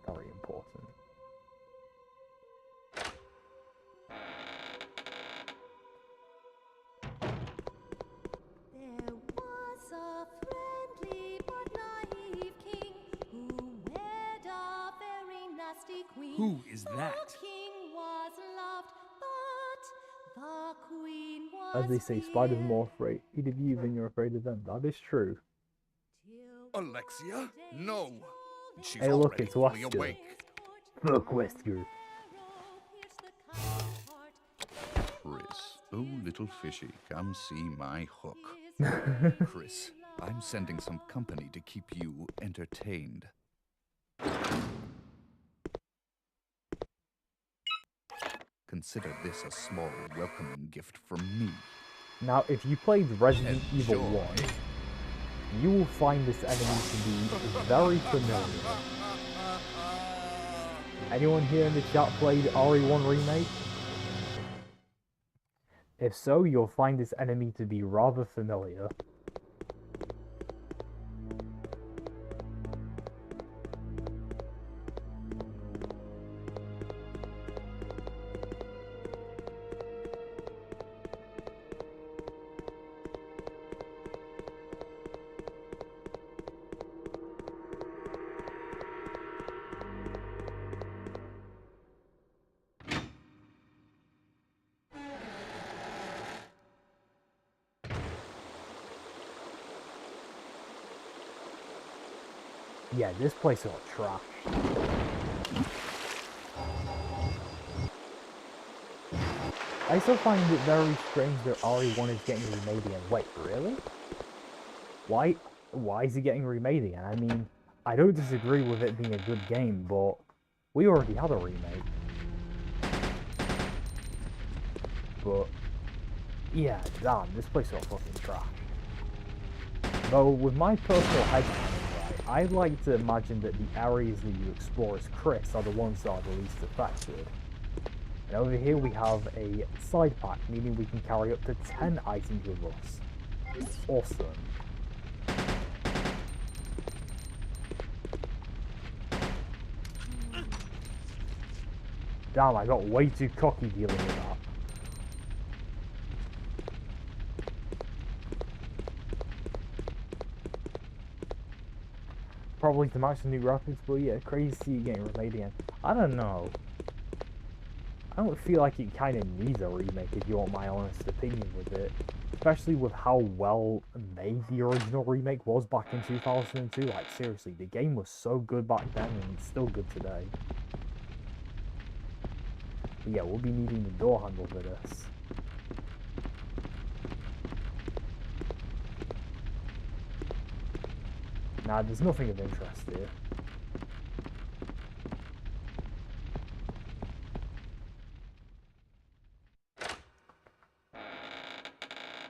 Very important. There was a friendly but naive king who wed a very nasty queen. Who is that? The king was loved, but the queen was As they say, spiders are more afraid of you than you're afraid of them. That is true. Alexia? No! She's Hey, look, already it's fully Wesker. awake. Fuck Wesker. Chris, oh little fishy, come see my hook. Chris, I'm sending some company to keep you entertained. Consider this a small welcoming gift from me. Now, if you played Resident Evil Enjoy. 1, you will find this enemy to be very familiar. Anyone here in the chat played RE1 Remake? If so, you'll find this enemy to be rather familiar. Yeah, this place is trash. I still find it very strange that RE1 is getting remade again. Wait, really? Why is it getting remade again? I mean, I don't disagree with it being a good game, but we already had a remake. But yeah, damn, this place got fucking trashed. Though with my personal headcanon, right, I'd like to imagine that the areas that you explore as Chris are the ones that are the least affected. And over here we have a side pack, meaning we can carry up to 10 items with us. Awesome. Damn, I got way too cocky dealing with that. Probably to match the new graphics, but yeah, crazy to see it getting remade again. I don't know. I don't feel like it kind of needs a remake, if you want my honest opinion with it. Especially with how well made the original remake was back in 2002. Like, seriously, the game was so good back then, and it's still good today. But yeah, we'll be needing the door handle for this. Nah, there's nothing of interest here.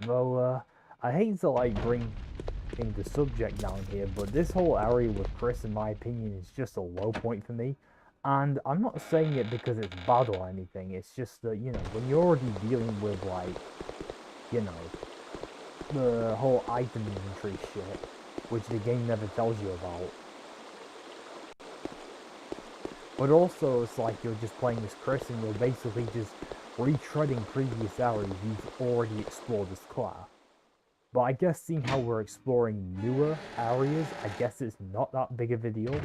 Though, I hate to, like, bring the subject down here, but this whole area with Chris, in my opinion, is just a low point for me. And I'm not saying it because it's bad or anything, it's just that, you know, when you're already dealing with, like, you know, the whole item inventory shit, which the game never tells you about. But also, it's like you're just playing as Chris and you're basically just retreading previous areas you've already explored as Claire. But I guess seeing how we're exploring newer areas, I guess it's not that big of a deal.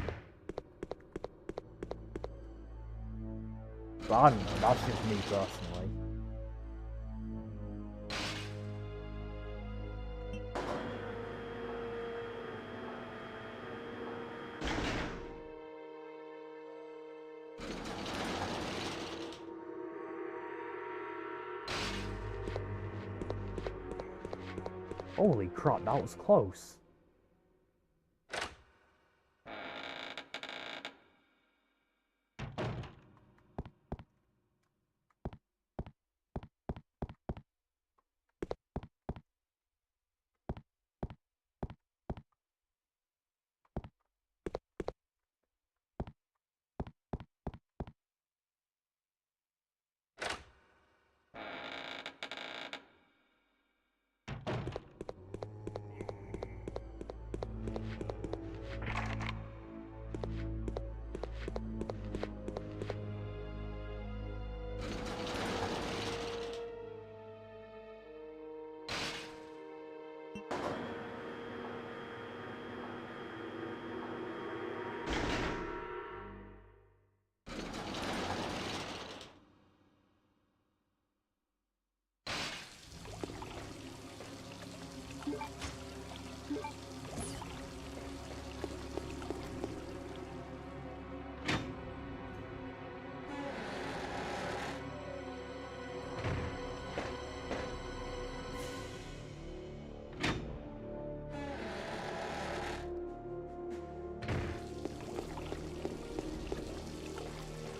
But I don't know, that's just me personally. Holy crap, that was close.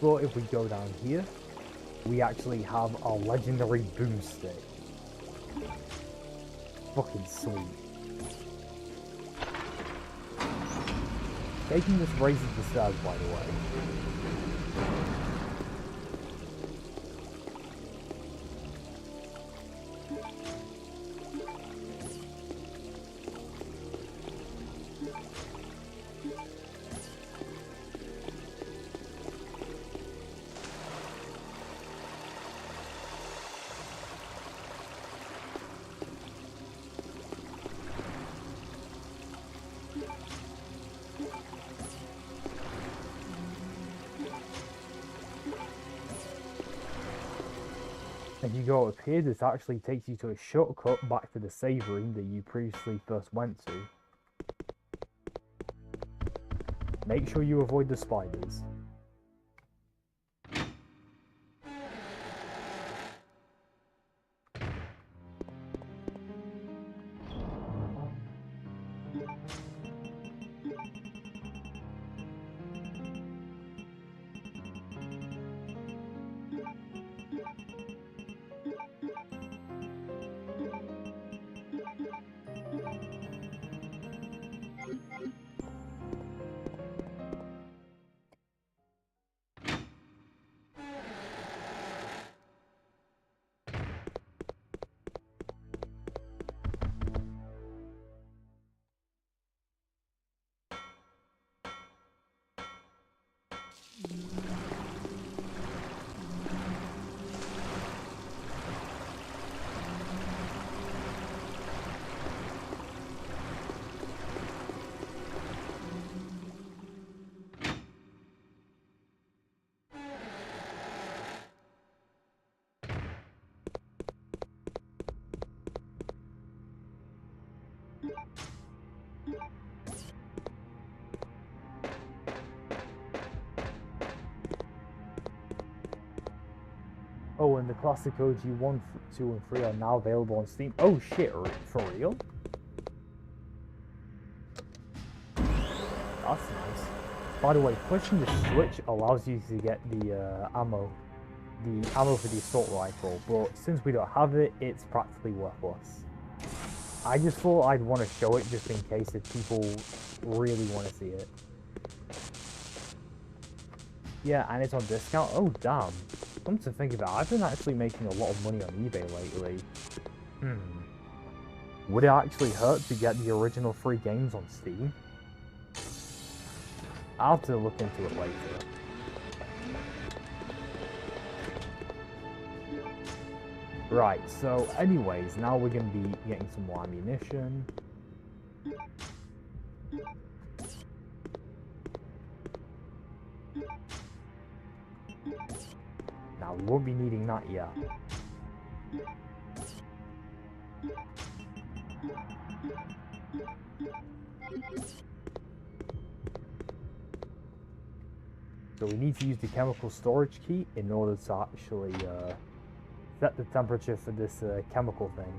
But if we go down here, we actually have our legendary boomstick. Fucking sweet. Taking this raises the stairs, by the way. If you go up here, this actually takes you to a shortcut back to the save room that you previously first went to. Make sure you avoid the spiders. Oh, and the classic OG 1, 2, and 3 are now available on Steam. Oh shit, for real? That's nice. By the way, pushing the switch allows you to get the ammo for the assault rifle, but since we don't have it, it's practically worthless. I just thought I'd want to show it just in case if people really want to see it. Yeah, and it's on discount. Oh damn. Come to think of it, I've been actually making a lot of money on eBay lately. Would it actually hurt to get the original 3 games on Steam? I'll have to look into it later. Right, so anyways, now we're going to be getting some more ammunition. Now, we won't be needing that yet. So we need to use the chemical storage key in order to actually set the temperature for this chemical thing.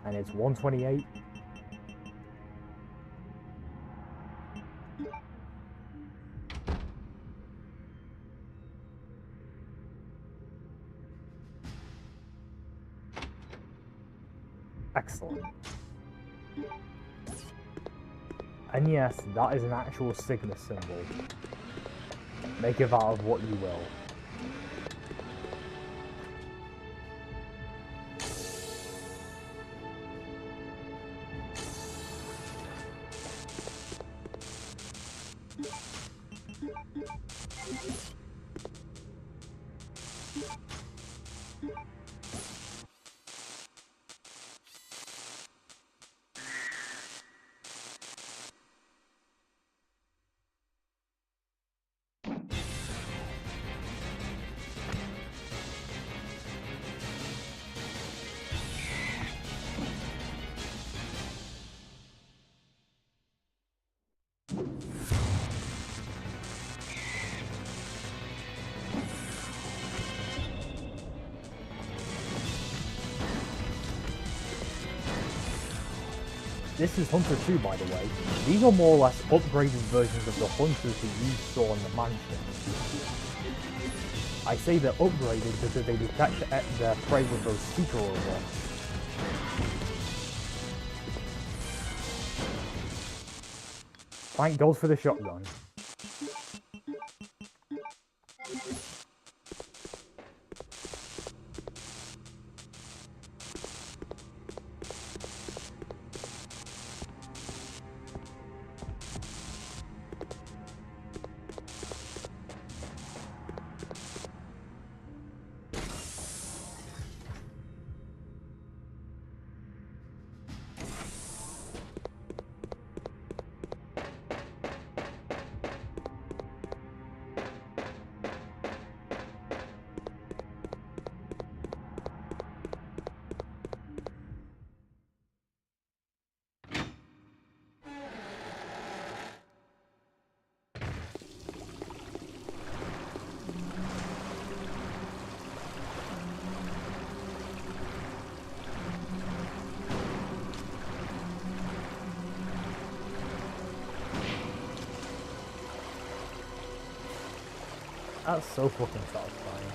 And it's 128. Excellent. And yes, that is an actual Sigma symbol. Make of that of what you will. This is Hunter 2, by the way. These are more or less upgraded versions of the Hunters that you saw in the mansion. I say they're upgraded because they detect their prey with those seeker over. Frank goes for the shotgun. That's so fucking satisfying.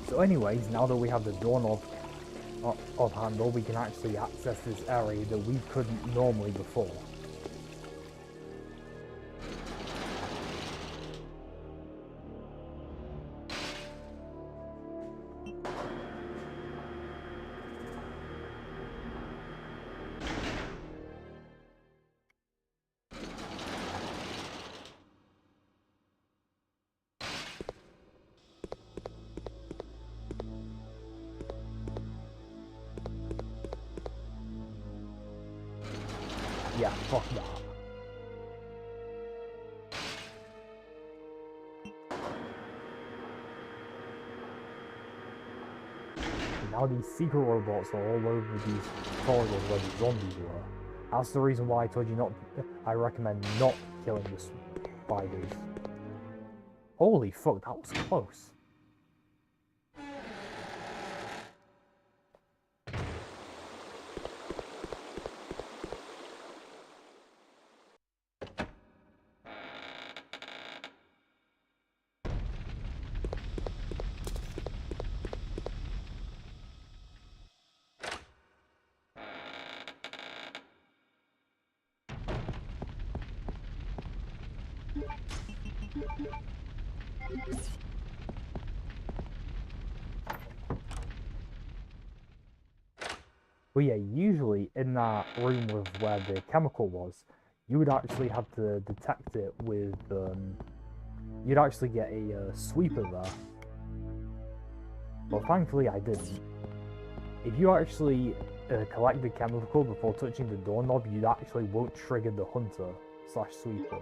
So anyways, now that we have the doorknob of handle, we can actually access this area that we couldn't normally before. Yeah, fuck that. Now these secret robots are all over these corridors where the zombies were. That's the reason why I told you not. I recommend not killing the spiders. Holy fuck, that was close. But yeah, usually in that room with where the chemical was, you would actually have to detect it with, you'd actually get a sweeper there. But thankfully I didn't. If you actually collect the chemical before touching the doorknob, you actually won't trigger the hunter / sweeper.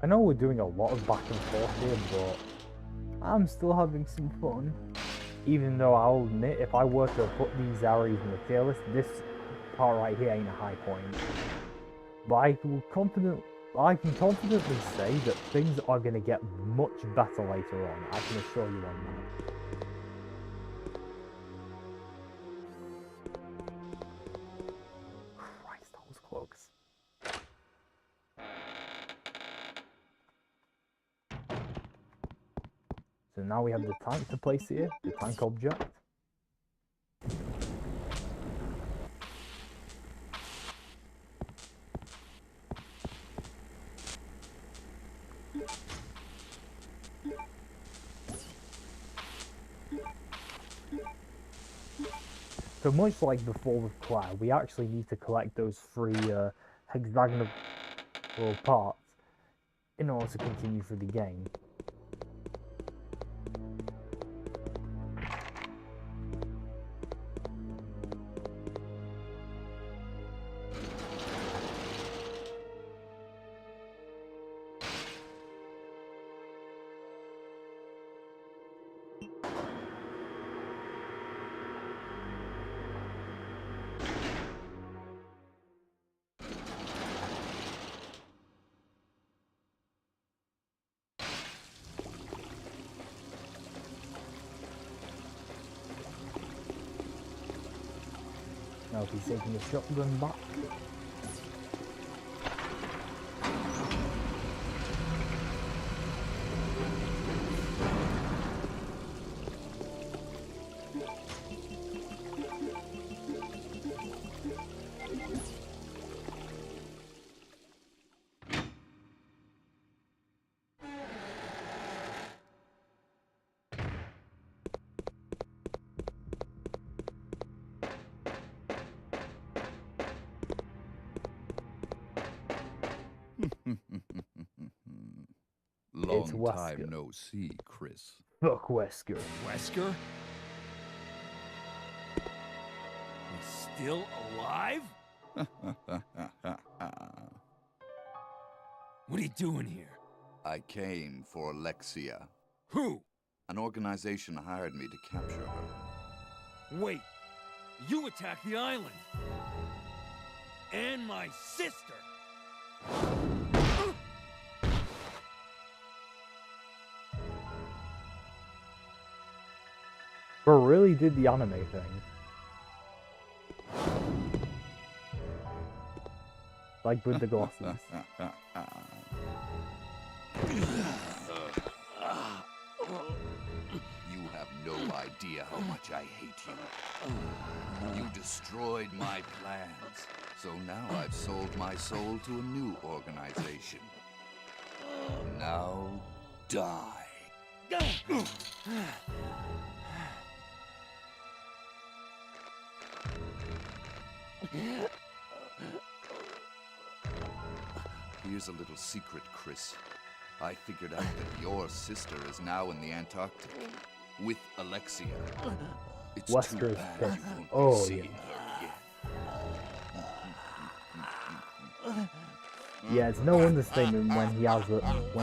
I know we're doing a lot of back and forth here, but I'm still having some fun. Even though I'll admit, if I were to put these areas in the tier list, this part right here ain't a high point. But I can confidently say that things are going to get much better later on. I can assure you on that. Christ, that was close. So now we have the tank to place here, the tank object. So much like before with Claire, we actually need to collect those 3 hexagonal parts in order to continue through the game. Now he's taking the shotgun back. Long time no see, Chris. Fuck Wesker. Wesker? He's still alive? What are you doing here? I came for Alexia. Who? An organization hired me to capture her. Wait, you attacked the island. And my sister. Bro really did the anime thing. like with the glasses. You have no idea how much I hate you. You destroyed my plans, so now I've sold my soul to a new organization. Now, die. Here's a little secret, Chris. I figured out that your sister is now in the Antarctic with Alexia. It's Wesker's too bad pissed. you won't be Oh, seeing yeah. her again. Yeah, it's no understatement when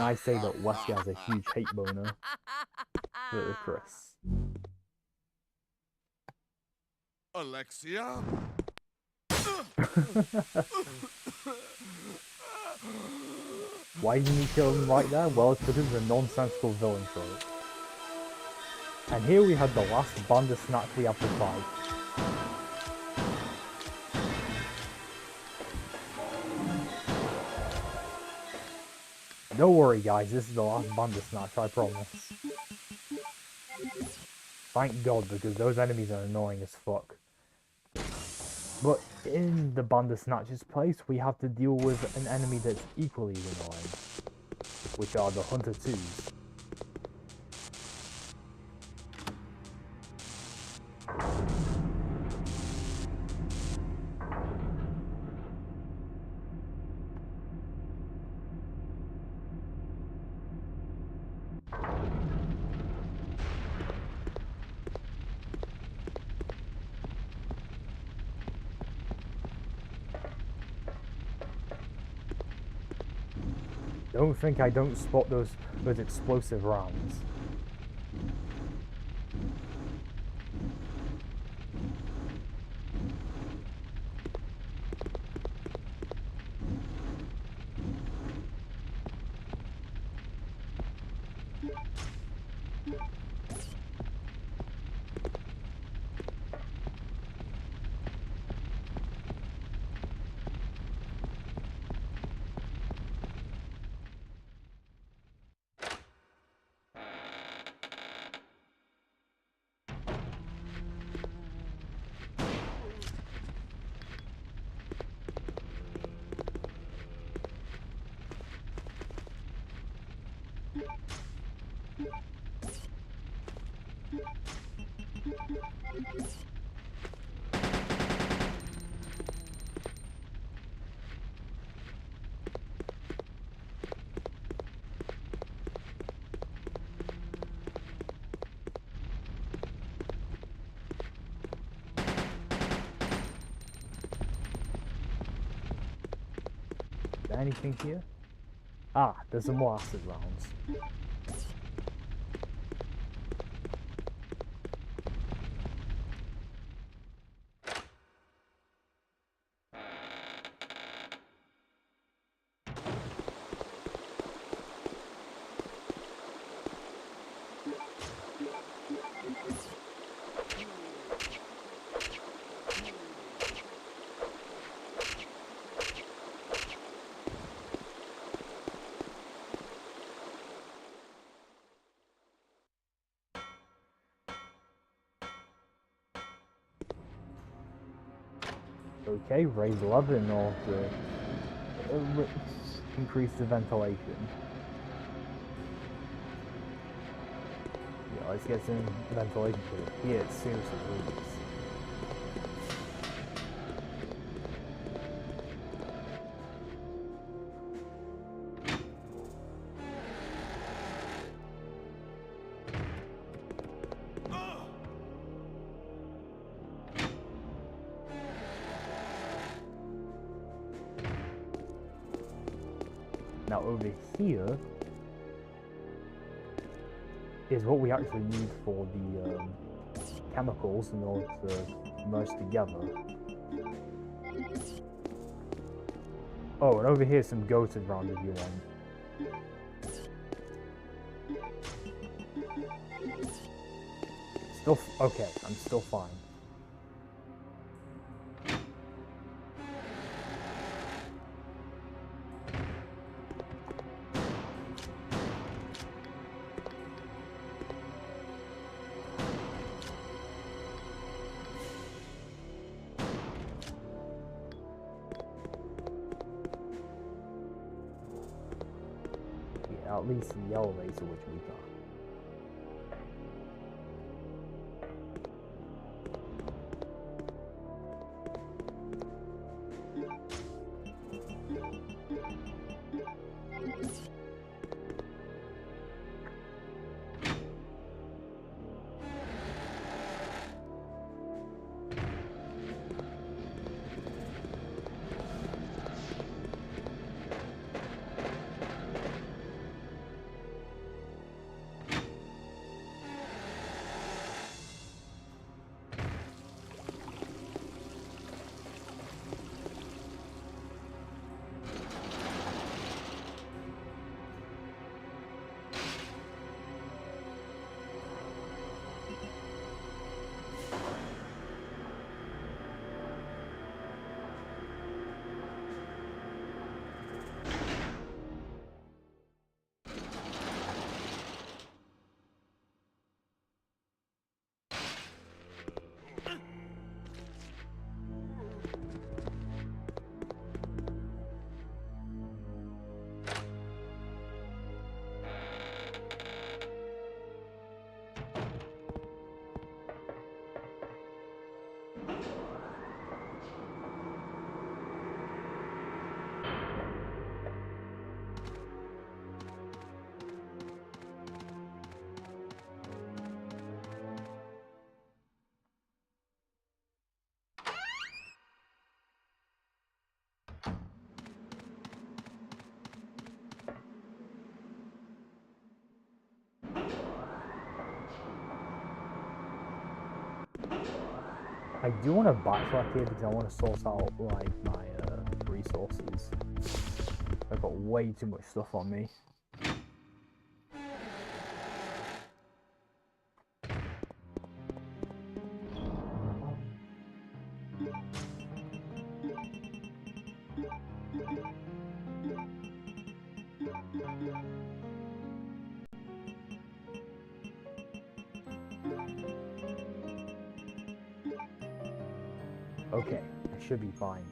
I say that Wesker has a huge hate boner for Chris. Alexia? Why didn't he kill him right there? Well, it's because it's a nonsensical villain trope. And here we had the last Bandersnatch we have to fight. Don't worry guys, this is the last Bandersnatch, I promise. Thank God, because those enemies are annoying as fuck. But in the Bandersnatch's place, we have to deal with an enemy that's equally as annoying, which are the Hunter 2s. Don't think I don't spot those explosive rounds. Is there anything here? Ah, there's some more acid rounds. Okay, raise lever in order to increase the ventilation. Yeah, let's get some ventilation for it. Yeah, seriously, please. Now over here is what we actually need for the chemicals in order to merge together. Oh, and over here some goated round if you want. Still, okay, I'm still fine. at least the elevator, which we got. I do want to backtrack here because I want to source out like my resources. I've got way too much stuff on me. Okay, I should be fine.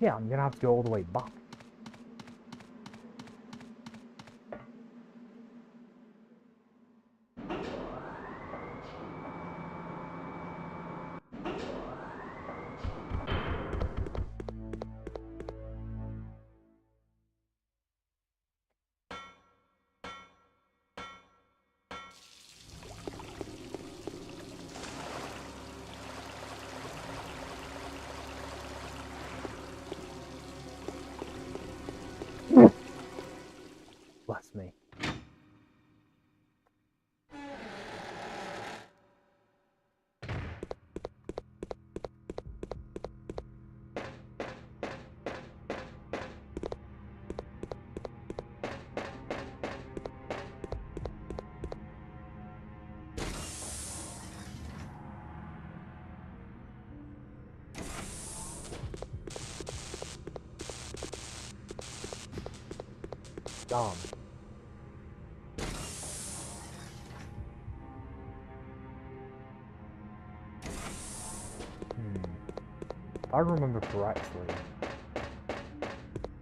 Yeah, I'm gonna have to go all the way back. Bless me. Darn. If I remember correctly,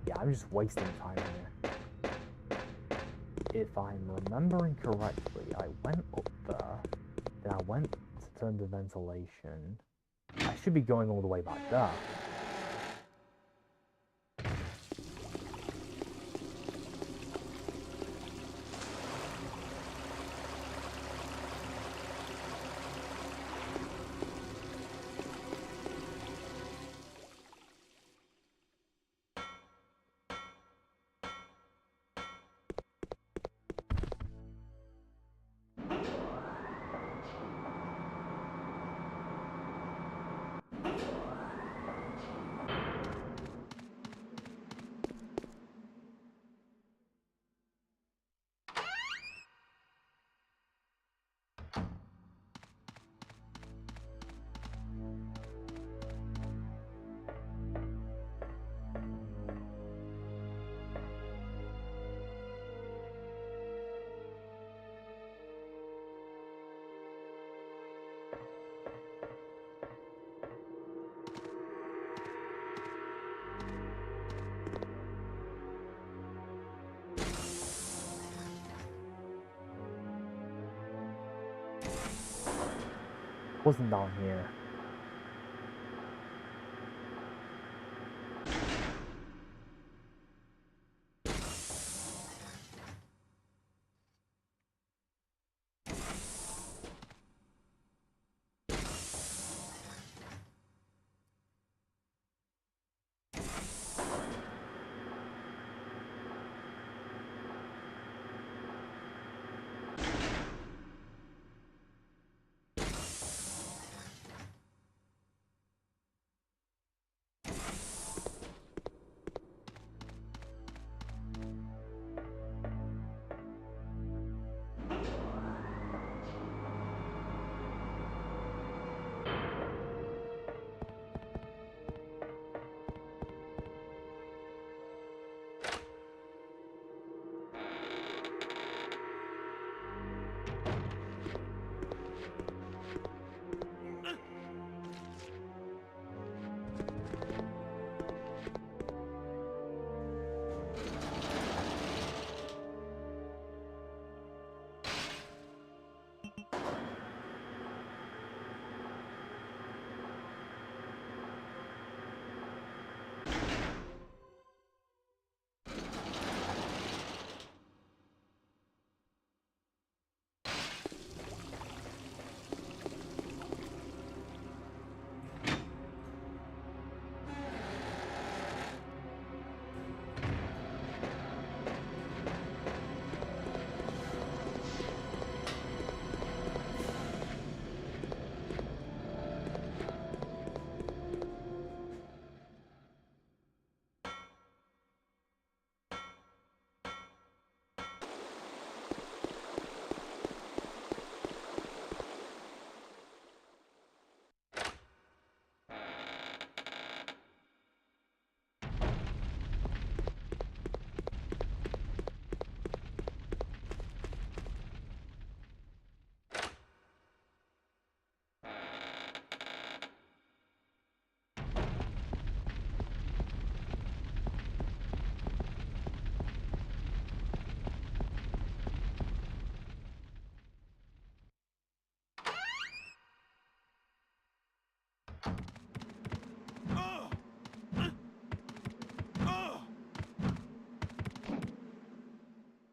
yeah, I'm just wasting time here. If I'm remembering correctly, I went up there, then I went to turn the ventilation. I should be going all the way back there. Wasn't down here.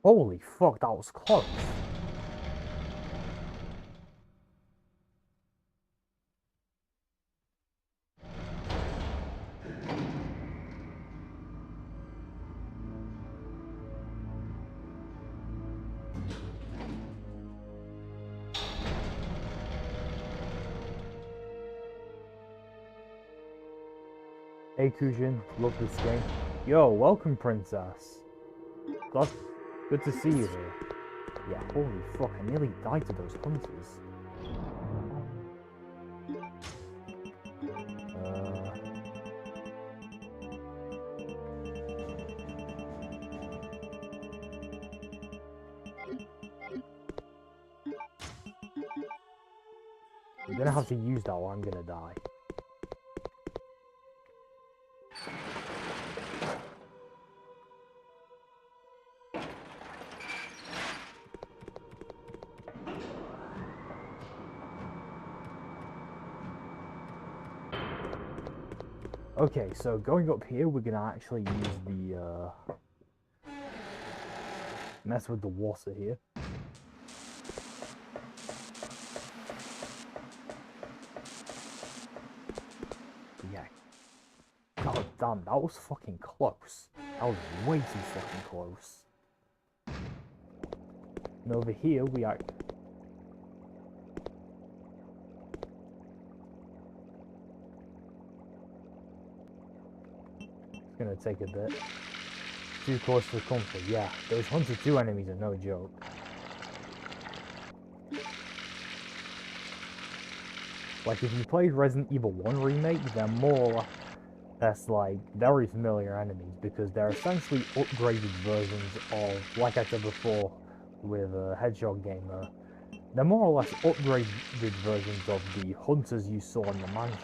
Holy fuck, that was close. Hey Kujin, love this game. Yo, welcome princess. Good to see you here. Yeah, holy fuck, I nearly died to those hunters. I'm gonna have to use that or I'm gonna die. Okay, so going up here, we're gonna actually use the, mess with the water here. Yeah. God damn, that was fucking close. That was way too fucking close. And over here, we are... It's gonna take a bit. Too close for comfort, yeah. Those Hunter 2 enemies are no joke. Like, if you played Resident Evil 1 Remake, they're more... That's like very familiar enemies because they're essentially upgraded versions of, like I said before with Hedgehog Gamer, they're more or less upgraded versions of the hunters you saw in the mansion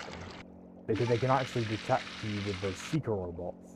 because they can actually detect you with those seeker robots.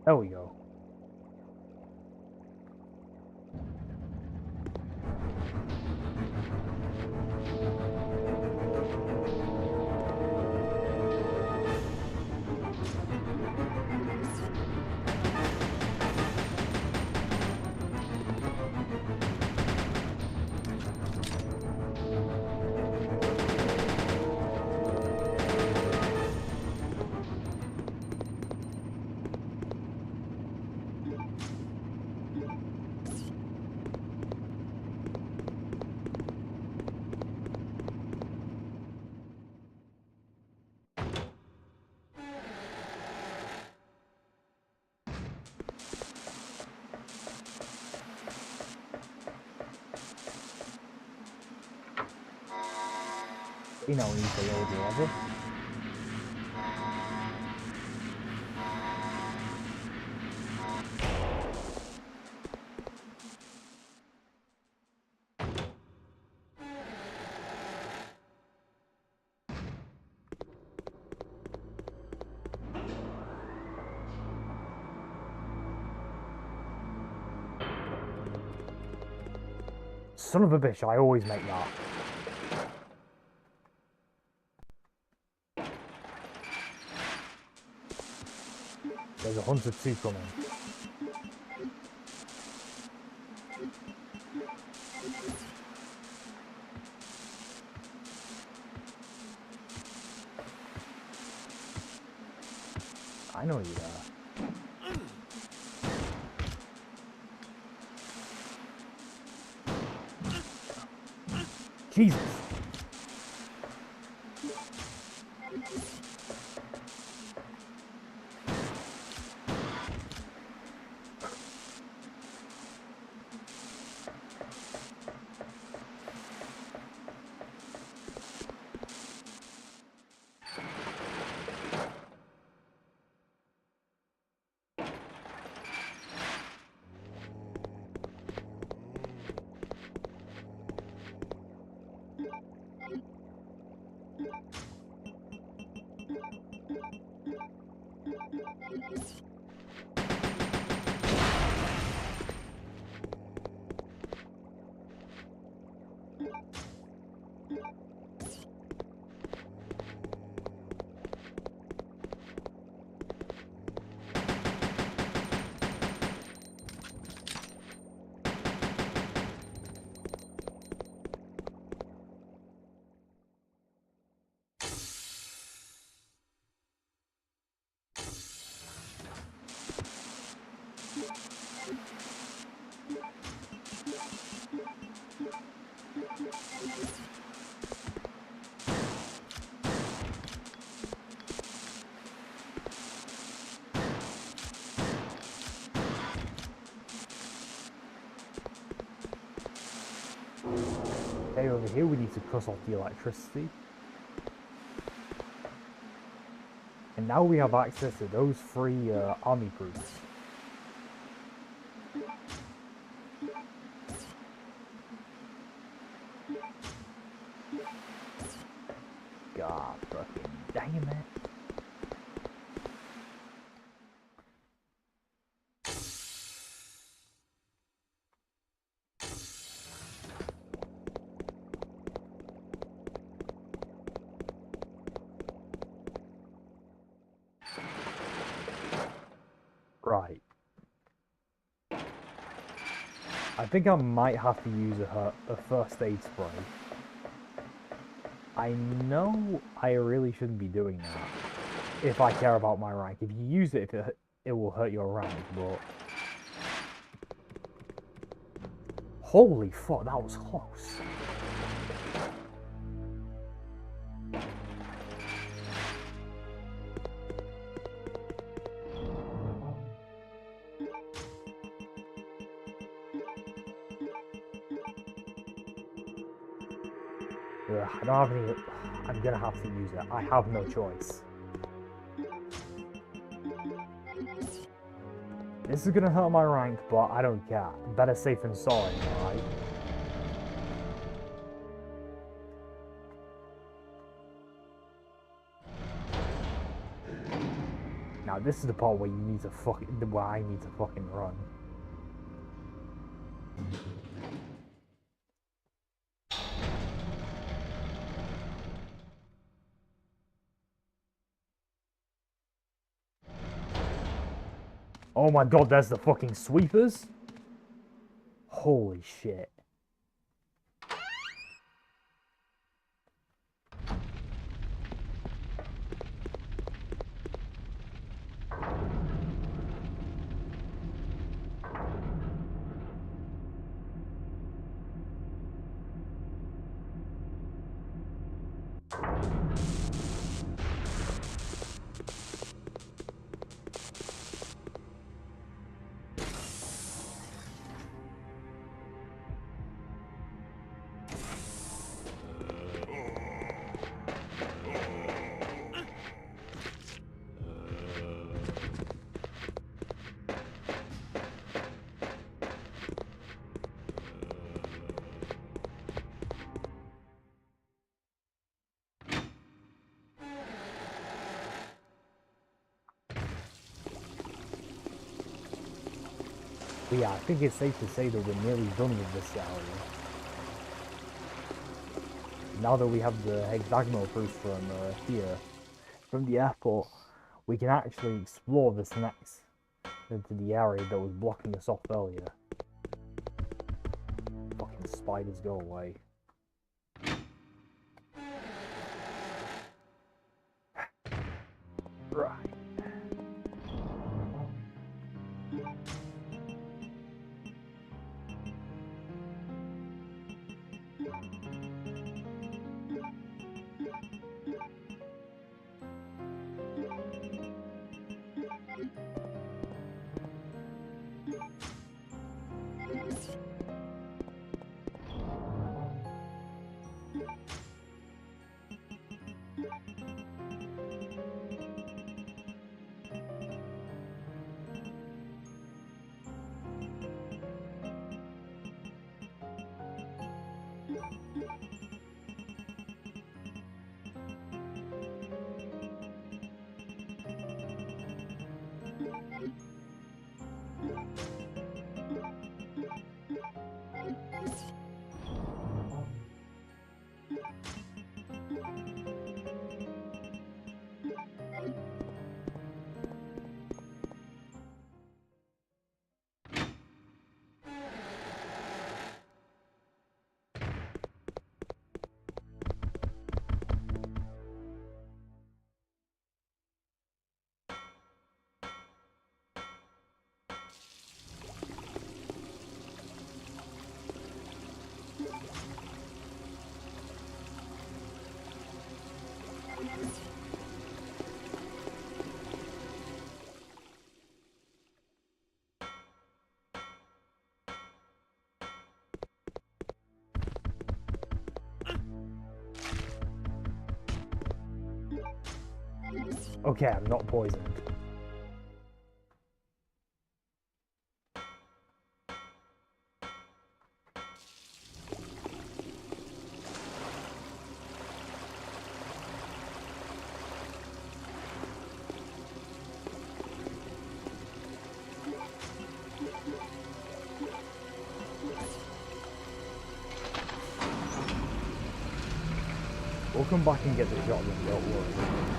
There we go. You know, when you say old level. Son of a bitch, I always make that. There's a hunter 2 coming. I know you there. Jesus! Okay, over here we need to cut off the electricity. And now we have access to those 3 army groups. God fucking damn it. Right. I think I might have to use a first aid spray. I know I really shouldn't be doing that if I care about my rank. If you use it, it will hurt your rank, but... Holy fuck, that was close. I don't have any... I'm gonna have to use it. I have no choice. This is gonna hurt my rank, but I don't care. Better safe than sorry, alright? Now this is the part where you need to where I need to fucking run. Oh my god, there's the fucking sweepers? Holy shit. But yeah, I think it's safe to say that we're nearly done with this area. Now that we have the hexagonal proof from here, from the airport, we can actually explore this next into the area that was blocking us off earlier. Fucking spiders, go away. Right. Okay, I'm not poisoned. We'll come back and get the shotgun, don't worry.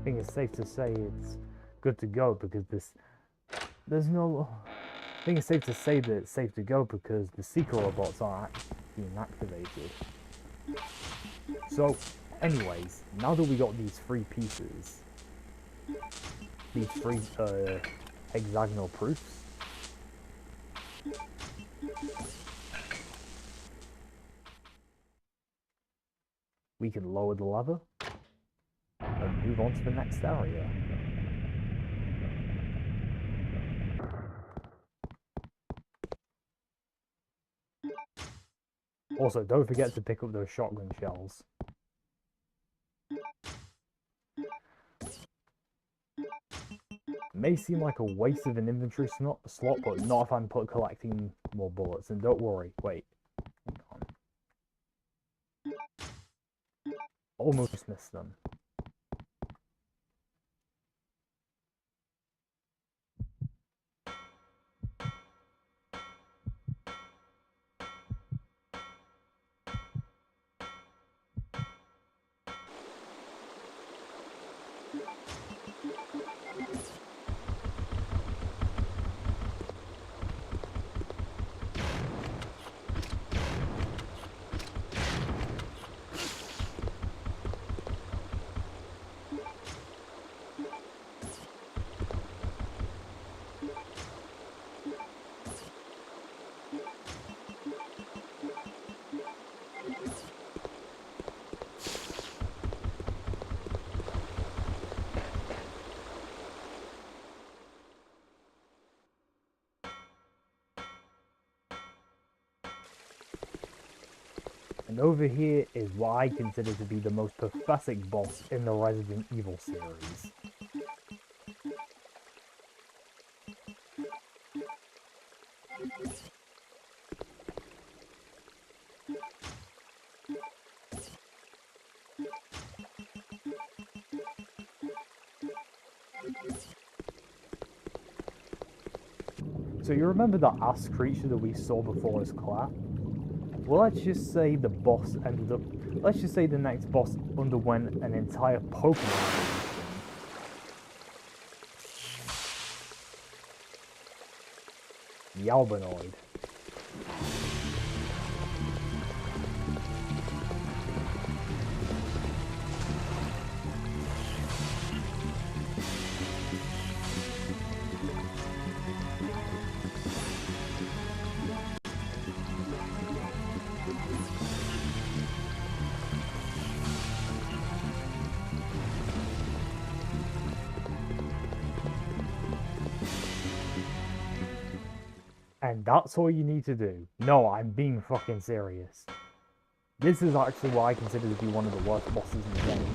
think it's safe to say it's good to go because there's no. I think it's safe to say that it's safe to go because the seeker robots aren't being activated. So, anyways, now that we got these three pieces, these three hexagonal proofs, we can lower the lever and move on to the next area. Also, don't forget to pick up those shotgun shells. May seem like a waste of an inventory slot, but not if I'm collecting more bullets. And don't worry, wait. Hang on. Almost missed them. And over here is what I consider to be the most pathetic boss in the Resident Evil series. So you remember that ass creature that we saw before as Claire? Well, let's just say the boss ended up... Let's just say the next boss underwent an entire Pokemon evolution. The Albinoid. And that's all you need to do. No, I'm being fucking serious. This is actually what I consider to be one of the worst bosses in the game.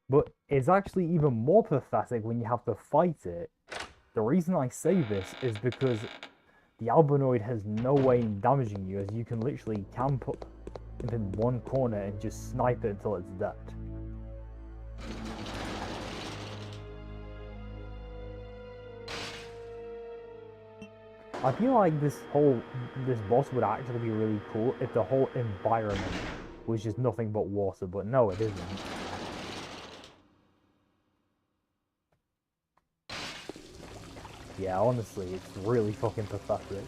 But it's actually even more pathetic when you have to fight it. The reason I say this is because the Albinoid has no way in damaging you, as you can literally camp up in one corner and just snipe it until it's dead. I feel like this boss would actually be really cool if the whole environment was just nothing but water, but no, it isn't. Yeah, honestly, it's really fucking pathetic.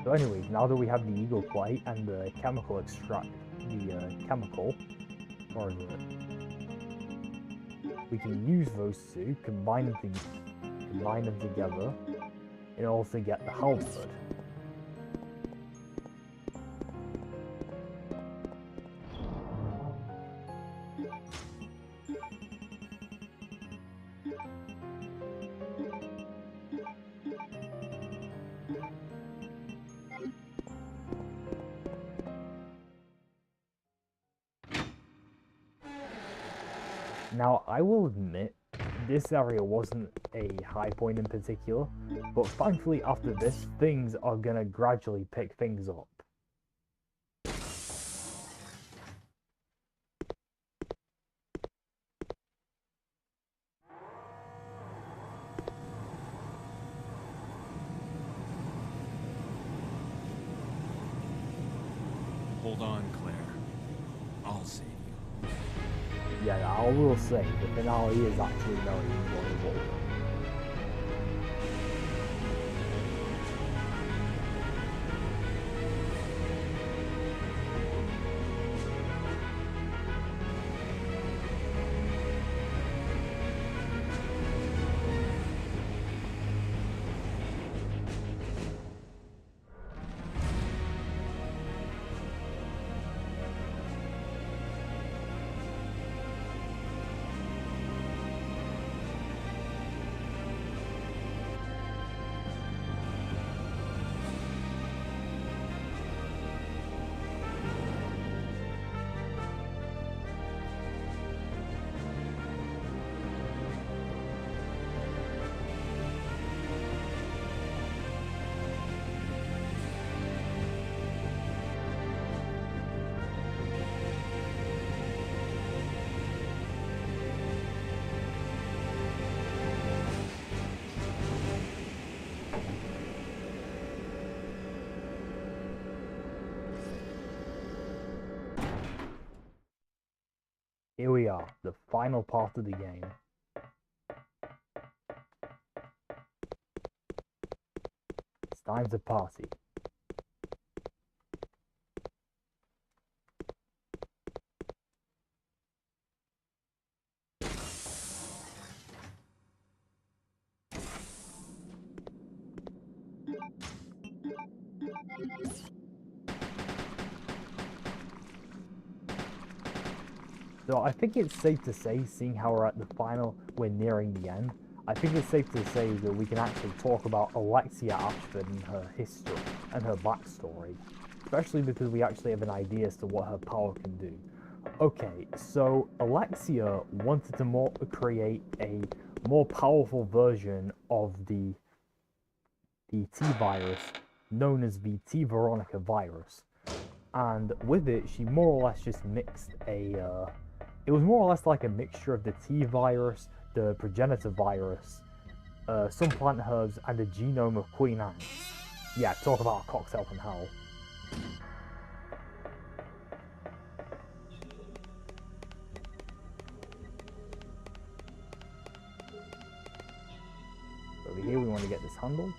So anyways, now that we have the Eagle Plate and the chemical extract, or is it? We can use those two, combine them combine them together in order to get the halberd. Now, I will admit, this area wasn't a high point in particular, but thankfully after this, things are gonna gradually pick things up. Hold on, Claire. I'll save you. Yeah, I will say, the finale is actually very enjoyable. Here we are, the final part of the game. It's time to party. So I think it's safe to say, seeing how we're at the final, we're nearing the end, I think it's safe to say that we can actually talk about Alexia Ashford and her history and her backstory, especially because we actually have an idea as to what her power can do. Okay, so Alexia wanted to create a more powerful version of the T-virus, known as the T-Veronica virus. And with it, she more or less just mixed it was more or less like a mixture of the T-virus, the progenitor virus, some plant herbs, and the genome of Queen Anne. Yeah, talk about a cocktail from hell. Over here we want to get this handle.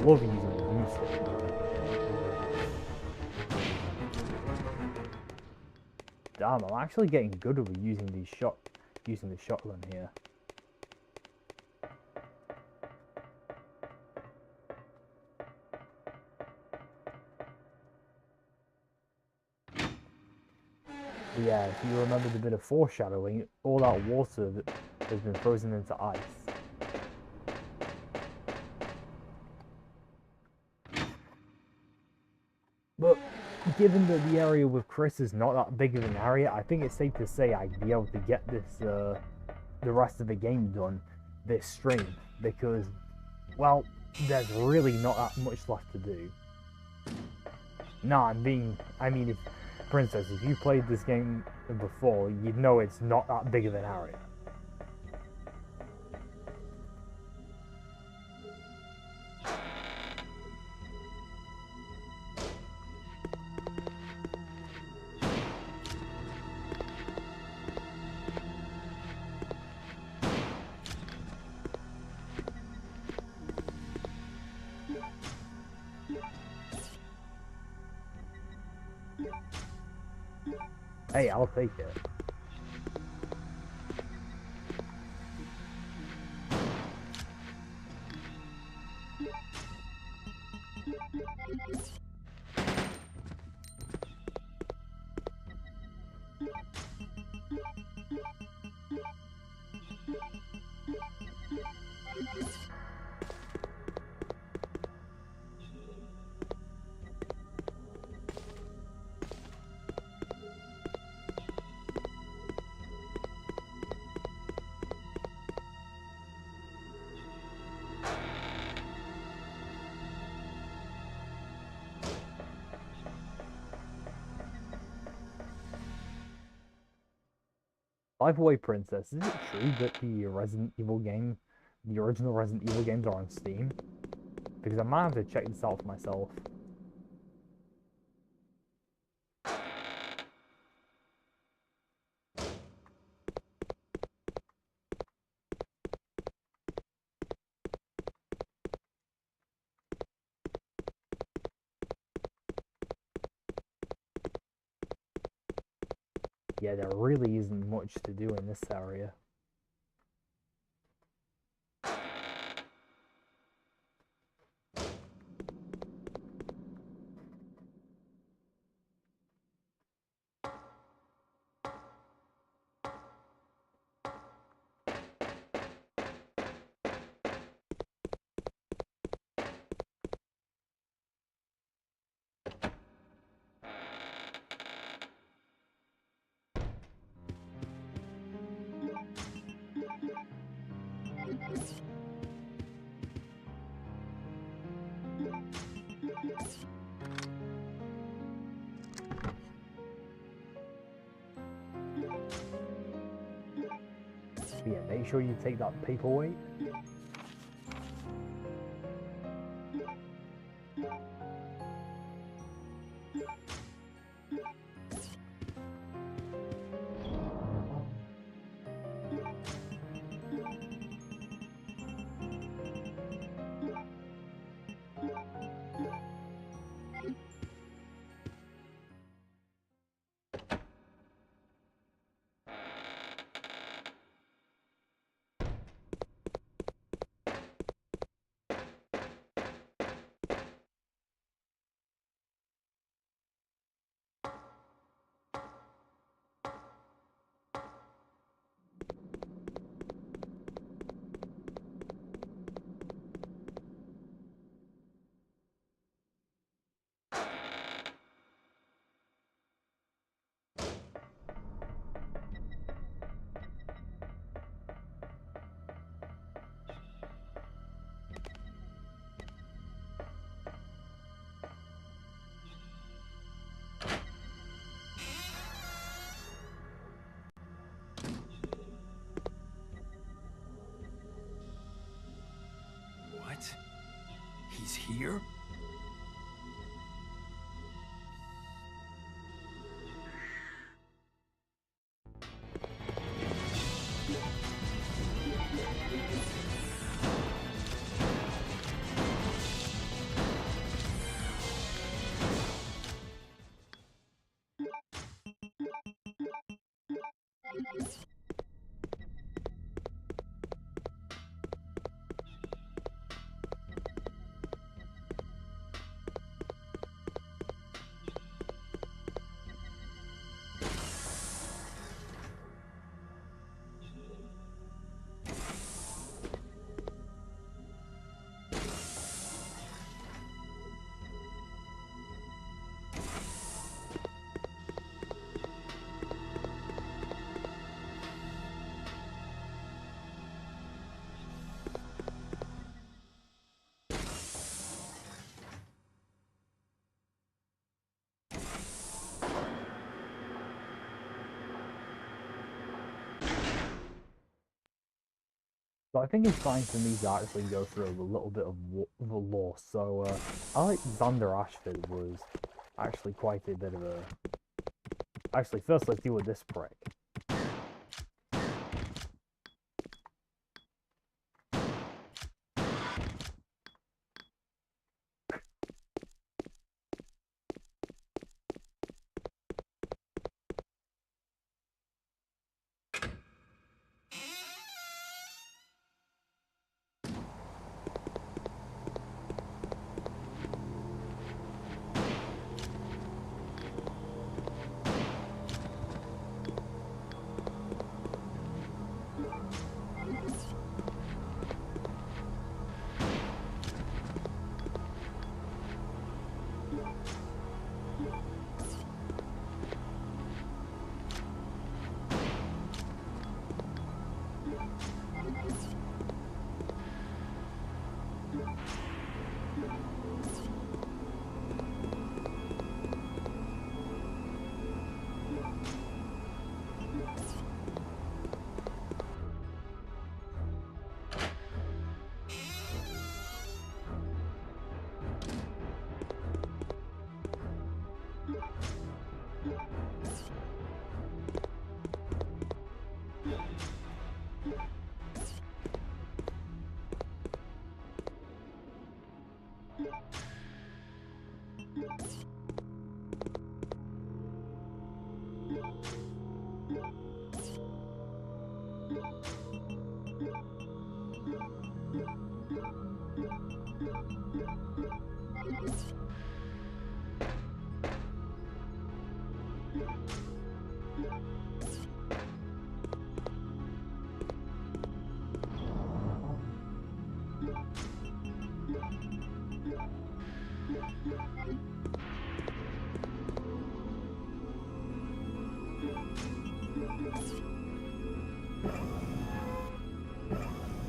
Love using the music. Damn, I'm actually getting good at using the shotgun here. But yeah, if you remember the bit of foreshadowing, all that water has been frozen into ice. But given that the area with Chris is not that big of an area, I think it's safe to say I'd be able to get this, the rest of the game done this stream, because, well, there's really not that much left to do. No, I mean, Princess, if you played this game before, you'd know it's not that big of an area. Hey, I'll take it. By the way, Princess, is it true that the Resident Evil game, the original Resident Evil games are on Steam? Because I might have to check this out for myself. Yeah, there really isn't much to do in this area. But yeah, make sure you take that paperweight. What? He's here? So I think it's fine for me to actually go through a little bit of the lore. So Alexander Ashford was actually quite a bit of a... Actually, first let's deal with this prick.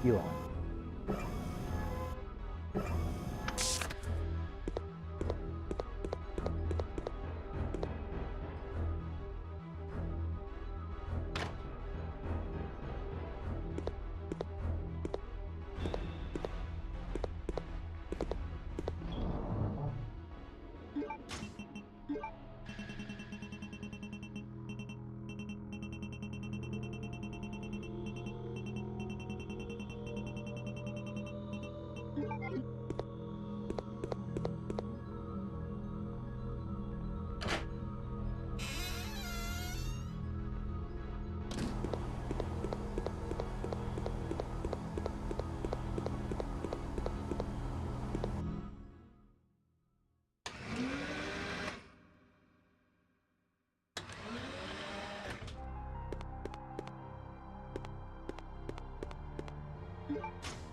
Elon.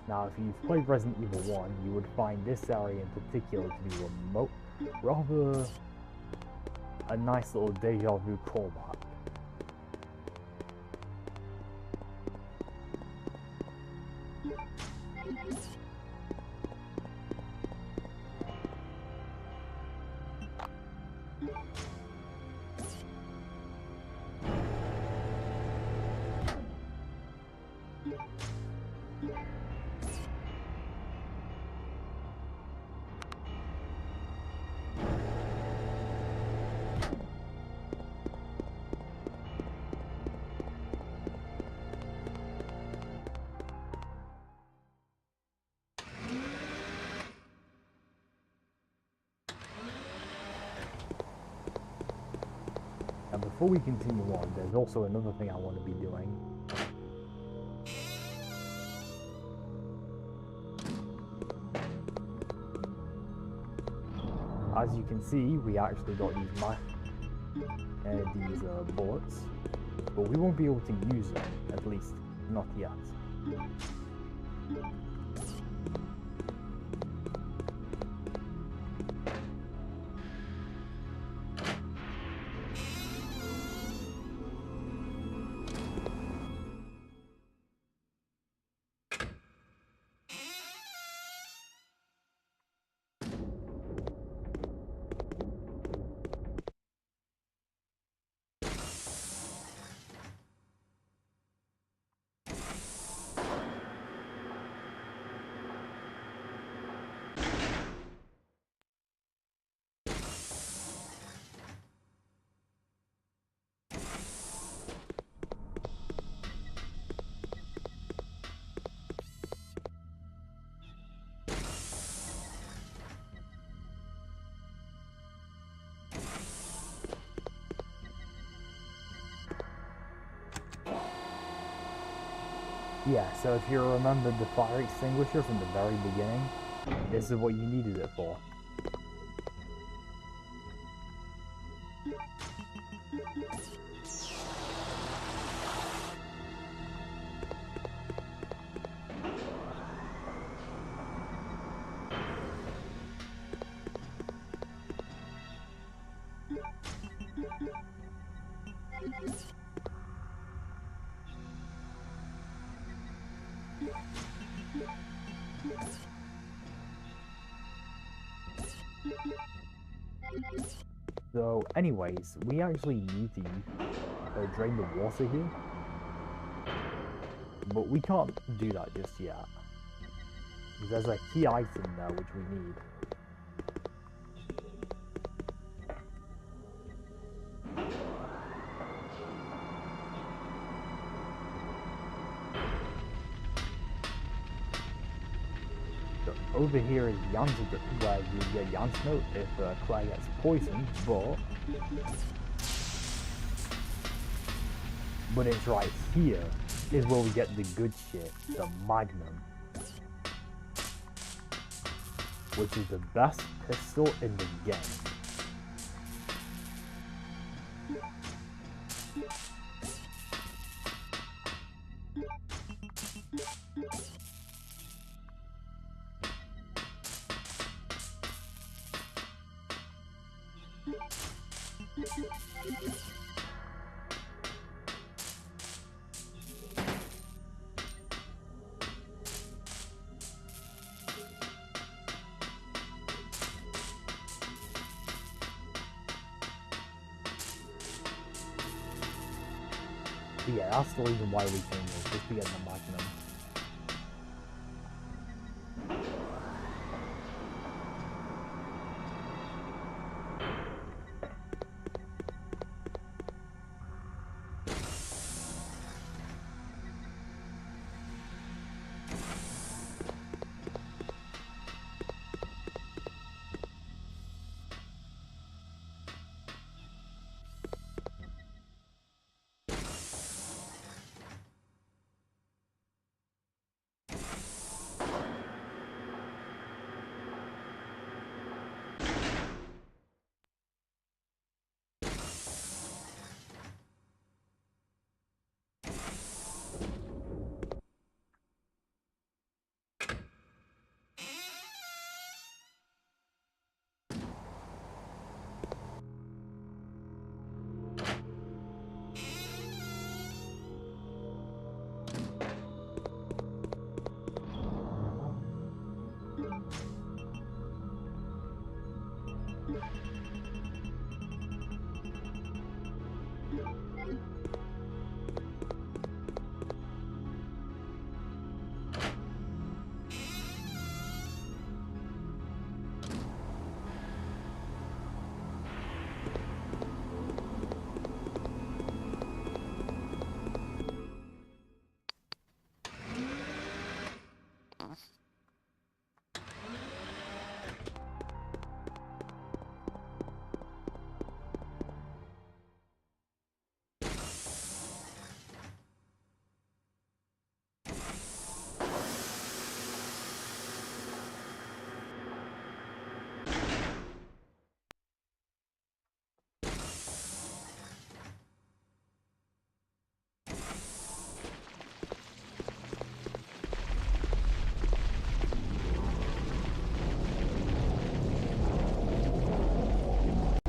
Now, if you've played Resident Evil 1, you would find this area in particular to be remote, rather a nice little deja vu callback. And before we continue on, there's also another thing I want to be doing. As you can see, we actually got these bullets, but we won't be able to use them, at least not yet. Yeah, so if you remember the fire extinguisher from the very beginning, this is what you needed it for. So anyways, we actually need to drain the water here. But we can't do that just yet. There's a key item there which we need. So over here is Jan's, where you get Jan's note if Claire gets poisoned, but it's right here is where we get the good shit, the Magnum, which is the best pistol in the game. Yeah, that's the reason why we came here, just to get the Magnum.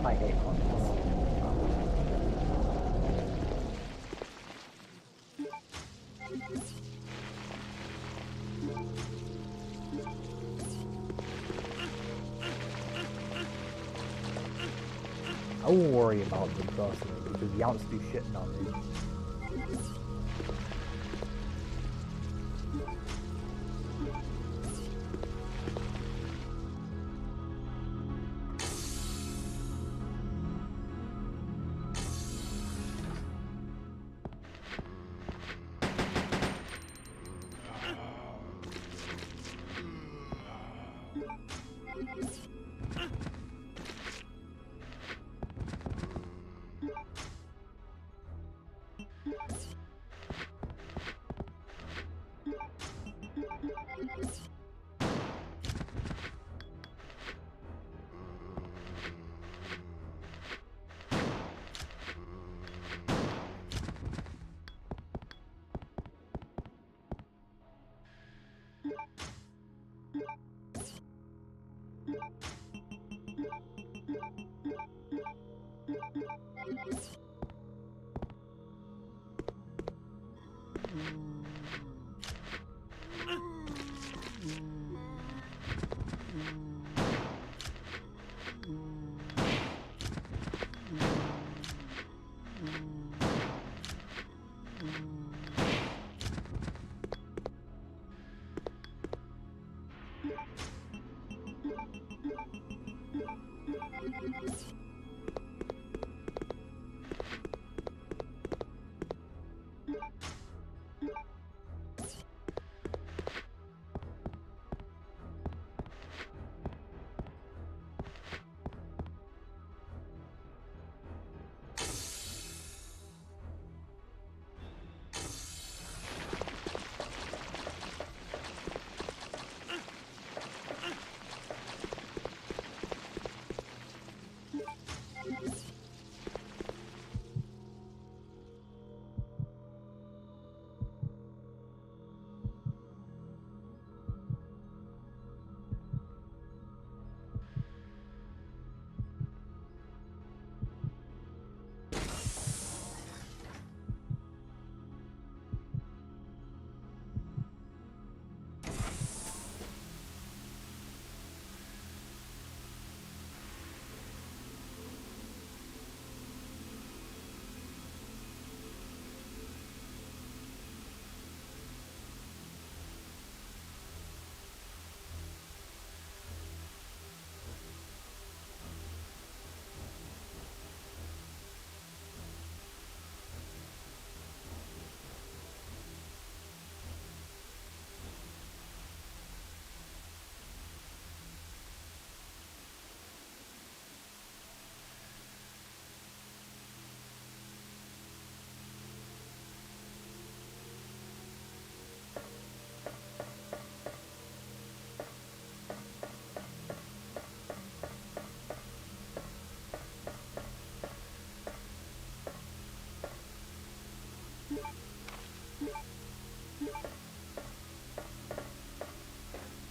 I hate funnels. I won't worry about them personally because Yance do shitting on me.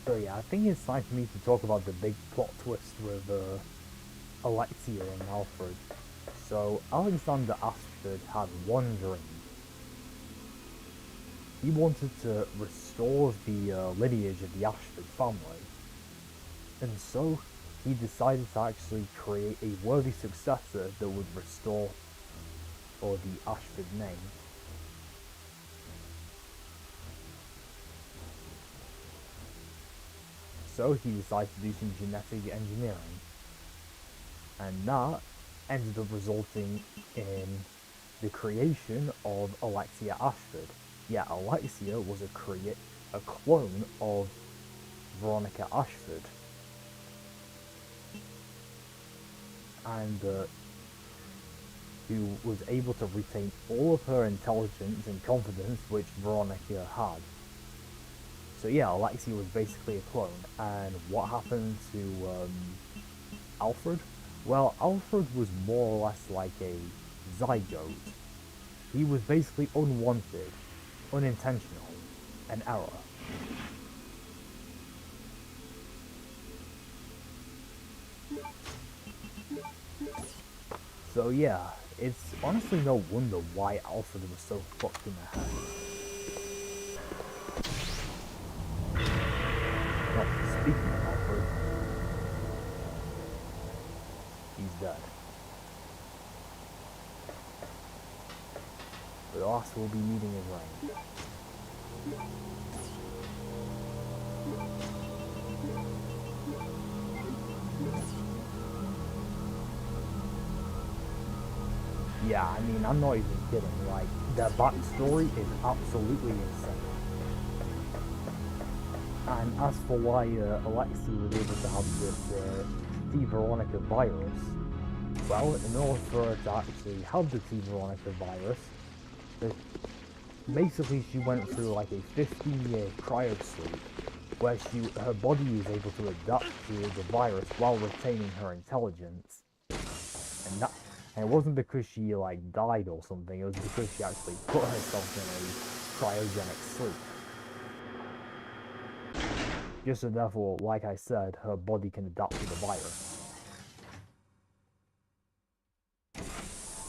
So yeah, I think it's time for me to talk about the big plot twist with Alexia and Alfred. So Alexander Ashford had one dream. He wanted to restore the lineage of the Ashford family. And so he decided to actually create a worthy successor that would restore the Ashford name. So he decided to do some genetic engineering, and that ended up resulting in the creation of Alexia Ashford. Yeah, Alexia was a clone of Veronica Ashford, and who was able to retain all of her intelligence and confidence which Veronica had. So yeah, Alexia was basically a clone. And what happened to Alfred? Well, Alfred was more or less like a zygote. He was basically unwanted, unintentional, an error. So yeah, it's honestly no wonder why Alfred was so fucked in the head. Well, speaking of Alfred, he's dead. But also will be meeting his rank. Yeah, I mean, I'm not even kidding. Like, their backstory is absolutely insane. And as for why Alexei was able to have this T. Veronica virus, well, in order for her to actually have the T. Veronica virus, basically she went through like a 15-year cryo sleep, where her body is able to adapt to the virus while retaining her intelligence. And it wasn't because she like died or something, it was because she actually put herself in a cryogenic sleep. Just so therefore, like I said, her body can adapt to the virus.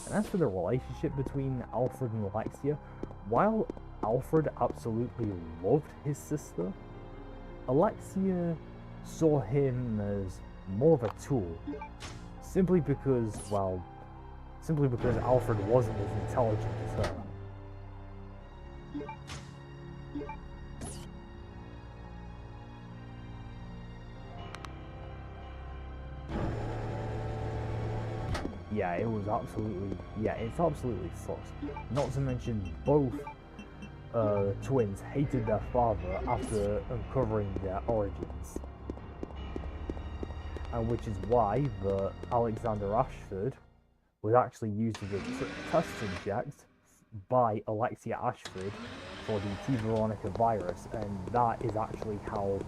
And as for the relationship between Alfred and Alexia, while Alfred absolutely loved his sister, Alexia saw him as more of a tool, simply because Alfred wasn't as intelligent as her. Yeah, it's absolutely sus. Not to mention both twins hated their father after uncovering their origins. And which is why the Alexander Ashford was actually used as a test subject by Alexia Ashford for the T. Veronica virus, and that is actually how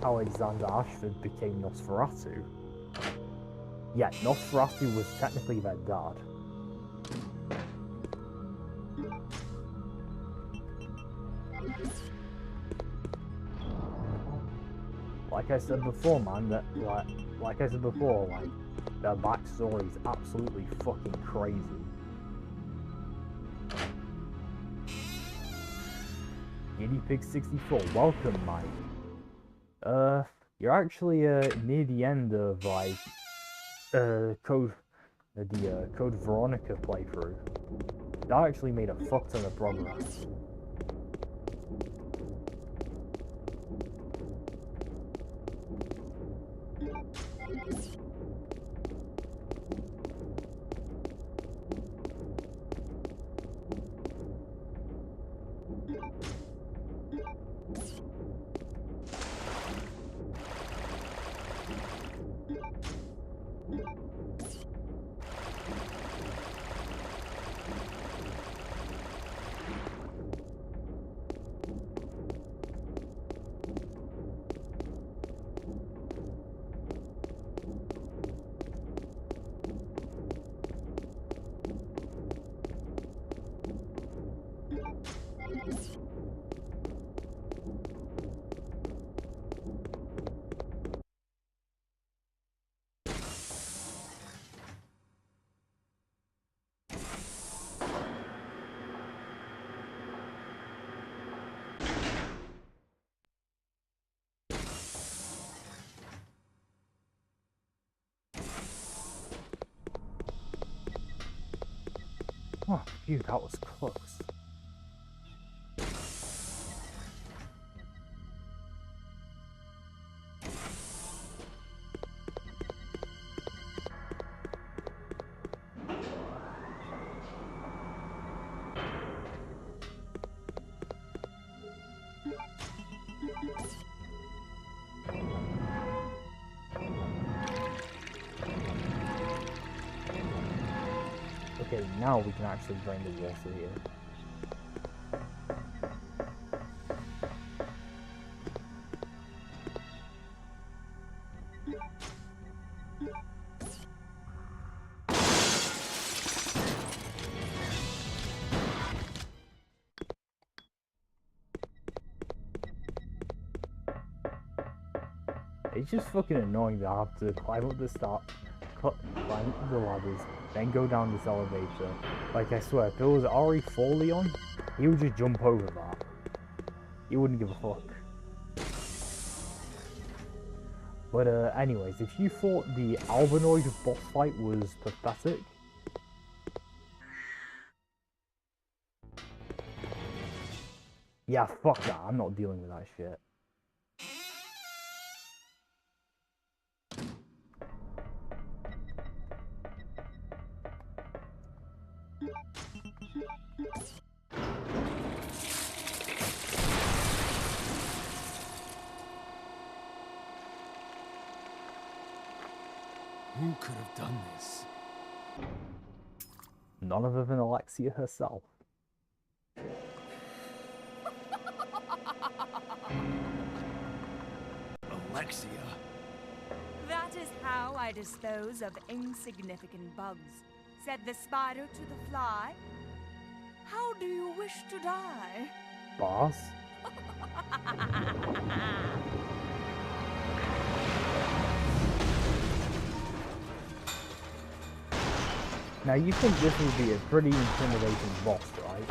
Alexander Ashford became Nosferatu. Yeah, Nosferatu was technically their dad. Like I said before, man, like I said before, their backstory is absolutely fucking crazy. Guinea Pig 64, welcome, Mike. You're actually near the end of Code Veronica playthrough. That actually made a fuck ton of progress. Oh, phew, that was close. Okay, now we can actually drain the water here. It's just fucking annoying that I have to climb up the ladders, then go down this elevator. Like, I swear, if it was RE4 Leon, he would just jump over that. He wouldn't give a fuck. But anyways, if you thought the Albinoid boss fight was pathetic, yeah, fuck that, I'm not dealing with that shit. Who could have done this? None other than Alexia herself. Alexia? That is how I dispose of insignificant bugs, said the spider to the fly. How do you wish to die? Boss? Now you think this would be a pretty intimidating boss, right?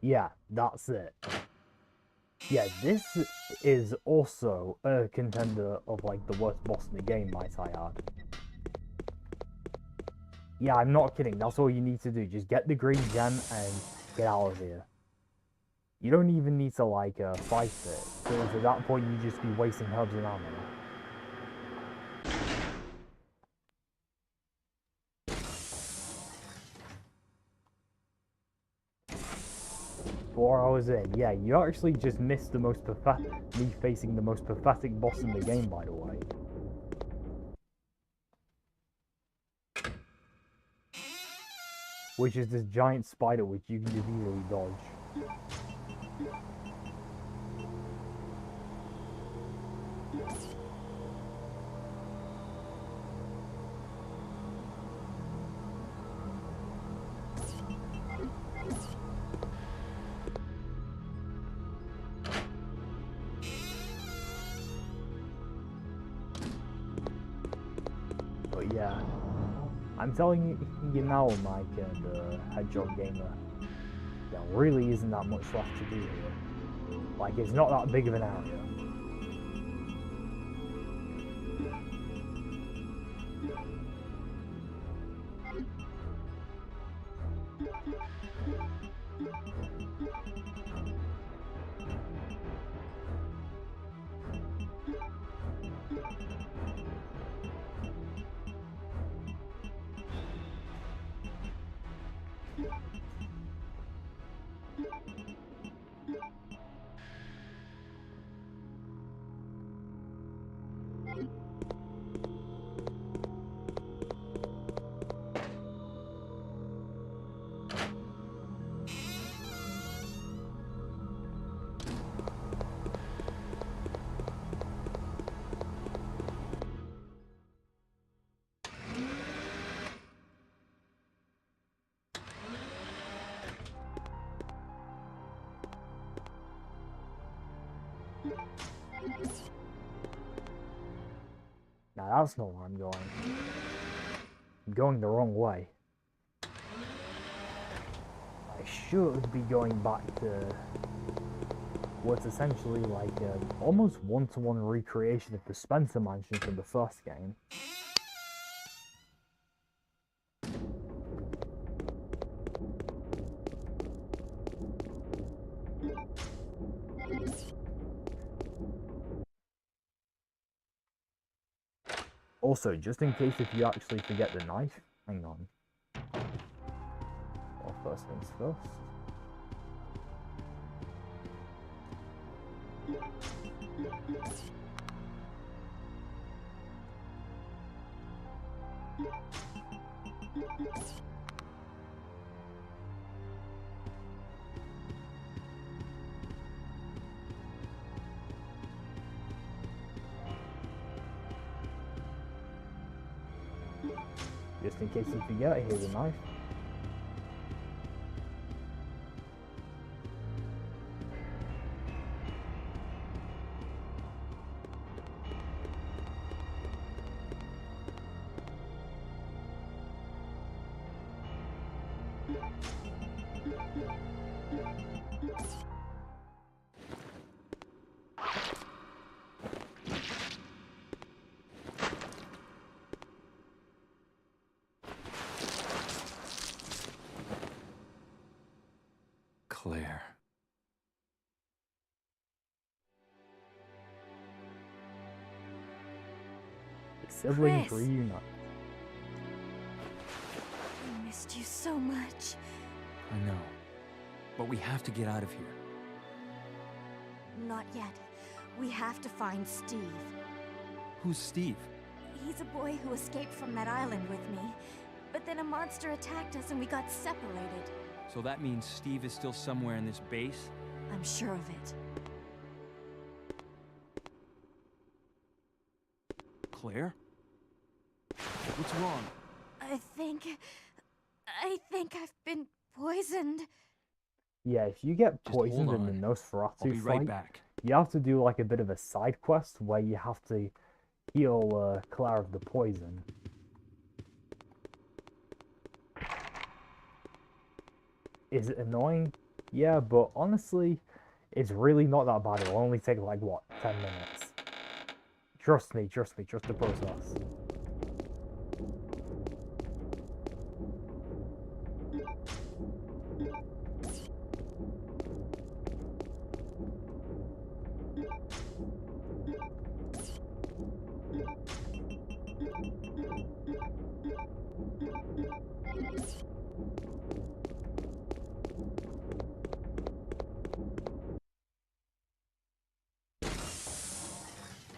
Yeah, that's it. Yeah, this is also a contender of like the worst boss in the game, might I add. Yeah, I'm not kidding. That's all you need to do. Just get the green gem and get out of here. You don't even need to like fight it. Because at that point you just be wasting herbs and ammo. 4 hours in. Yeah, you actually just missed the most pathetic, me facing the most pathetic boss in the game, by the way. Which is this giant spider which you can just easily dodge. But yeah, I'm telling you now, Mike and Hedgehog Gamer, there really isn't that much left to do here. Like, it's not that big of an area. Now that's not where I'm going. I'm going the wrong way. I should be going back to what's essentially like an almost one-to-one recreation of the Spencer Mansion from the first game. Also, just in case if you actually forget the knife, hang on. Well, first things first. Just in case you forget, here's a knife. Claire. Siblings Chris. reunite. I missed you so much. I know. But we have to get out of here. Not yet. We have to find Steve. Who's Steve? He's a boy who escaped from that island with me. But then a monster attacked us and we got separated. So that means Steve is still somewhere in this base? I'm sure of it. Claire? What's wrong? I think I've been poisoned. Yeah, if you get Just hold poisoned in the on. Nosferatu I'll be right fight, back. you have to do like a bit of a side quest where you have to heal Claire of the poison. Is it annoying? Yeah, but honestly, it's really not that bad. It'll only take like, what, 10 minutes. Trust me, trust the process.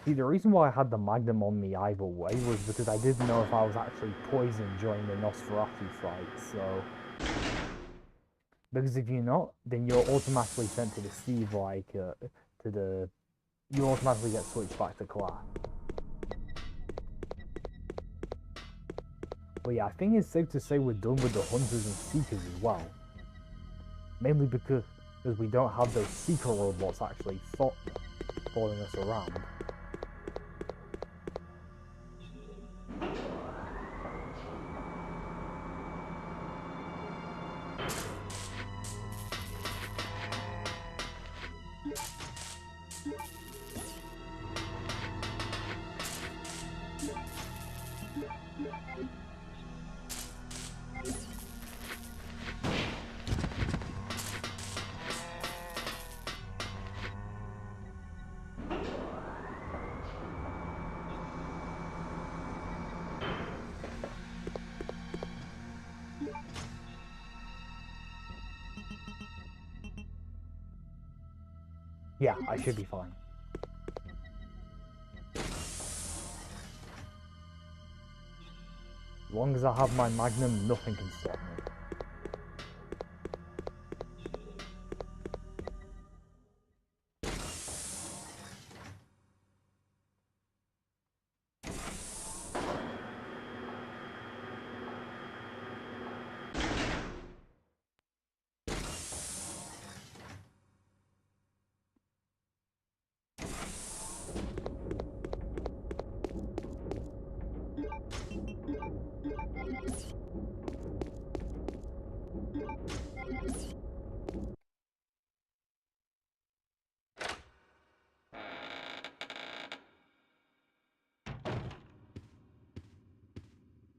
See, the reason why I had the Magnum on me either way was because I didn't know if I was actually poisoned during the Nosferatu fight, so... Because if you're not, then you're automatically sent to the Steve, like, to the... You automatically get switched back to Claire. But yeah, I think it's safe to say we're done with the Hunters and Seekers as well. Mainly because we don't have those Seeker robots actually following us around. Yeah, I should be fine. As long as I have my Magnum, nothing can stop me.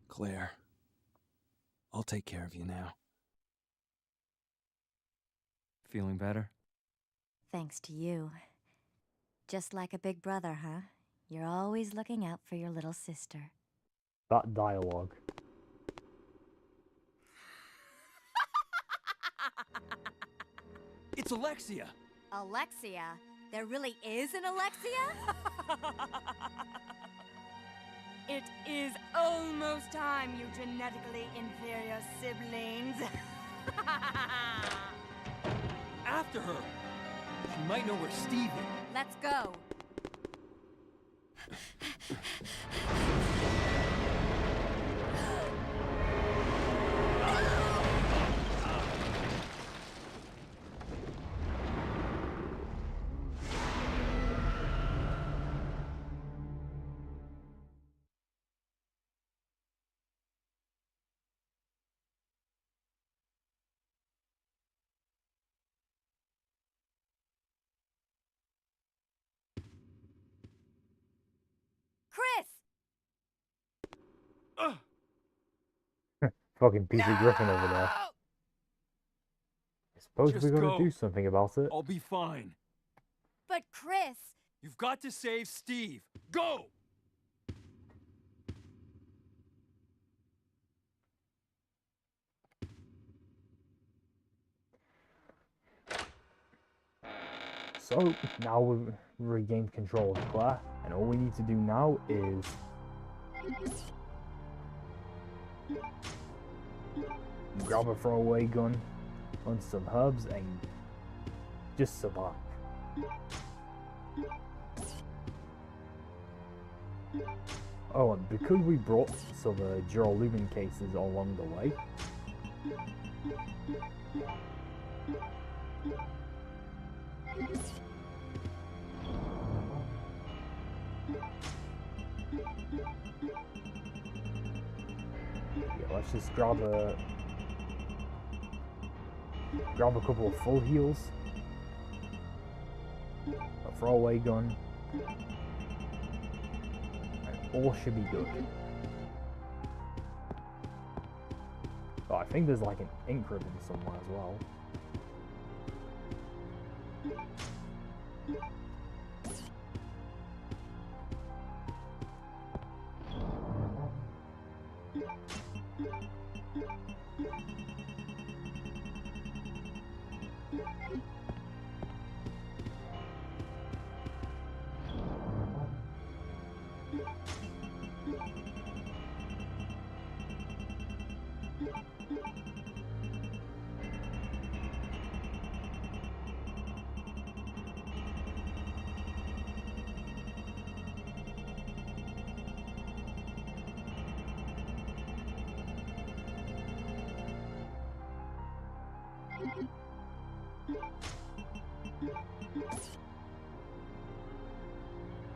Claire, I'll take care of you now. Feeling better? Thanks to you. Just like a big brother, huh? You're always looking out for your little sister. That dialogue. It's Alexia! Alexia? There really is an Alexia? It is almost time, you genetically inferior siblings. After her! She might know where Steve is. Let's go. Chris! Fucking piece of Griffin over there. I suppose Just we gotta go. do something about it. I'll be fine. But Chris! You've got to save Steve. Go! So, now we've regained control of Claire, and all we need to do now is... grab a throwaway gun, hunt some herbs, and just survive. Oh, and because we brought some Durolumin cases along the way, yeah, let's just grab a... grab a couple of full heals, a throwaway gun, and all should be good. Oh, I think there's like an ink ribbon somewhere as well.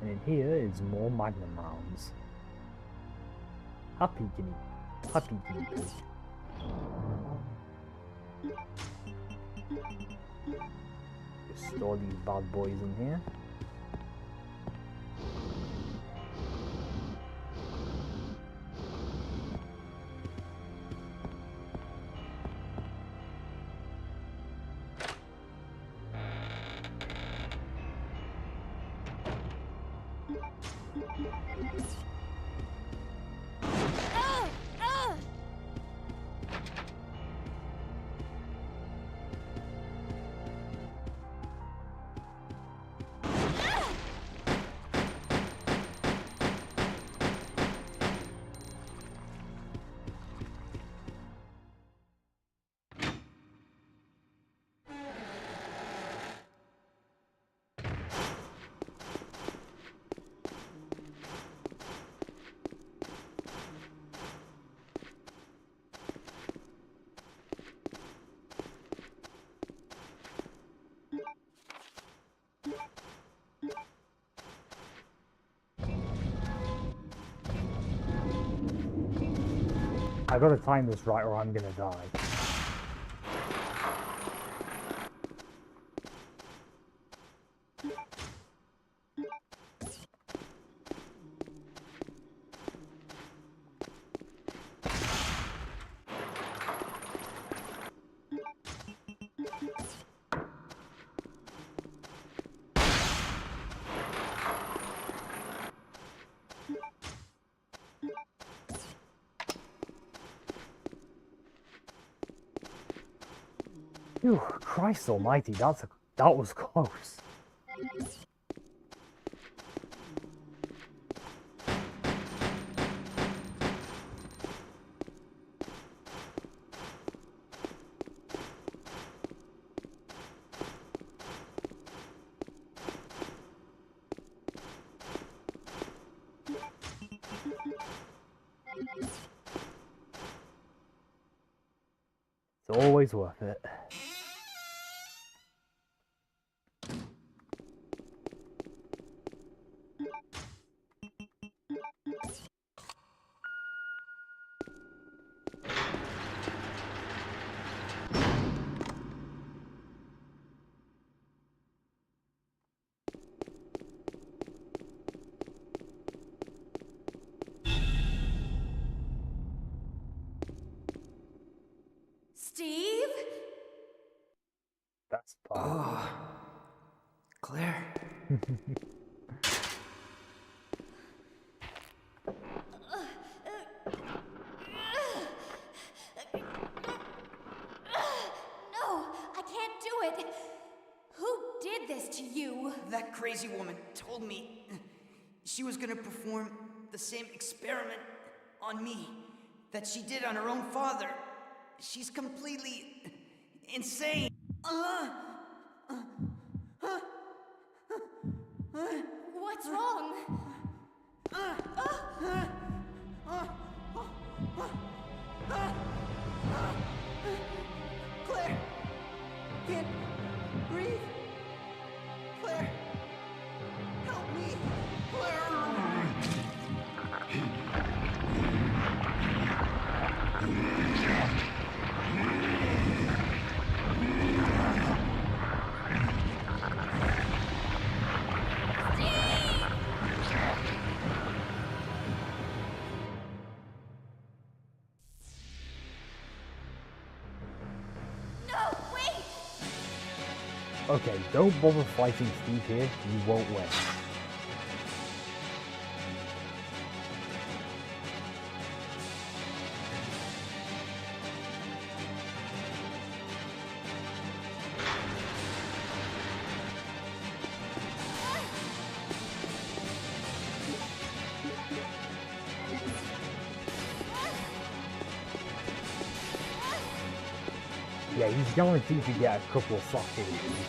And in here is more Magnum rounds. Happy guinea pig. Just store these bad boys in here. I gotta time this right or I'm gonna die. Phew, Christ almighty, that was close. It's always worth it. Steve? That's fine. Oh, Claire. No, I can't do it. Who did this to you? That crazy woman told me she was gonna perform the same experiment on me that she did on her own father. She's completely insane. What's wrong? Claire! Can't breathe. Claire! Help me! Claire! Okay, don't bother fighting Steve here, you won't win. Yeah, he's guaranteed to get a couple of soft injuries.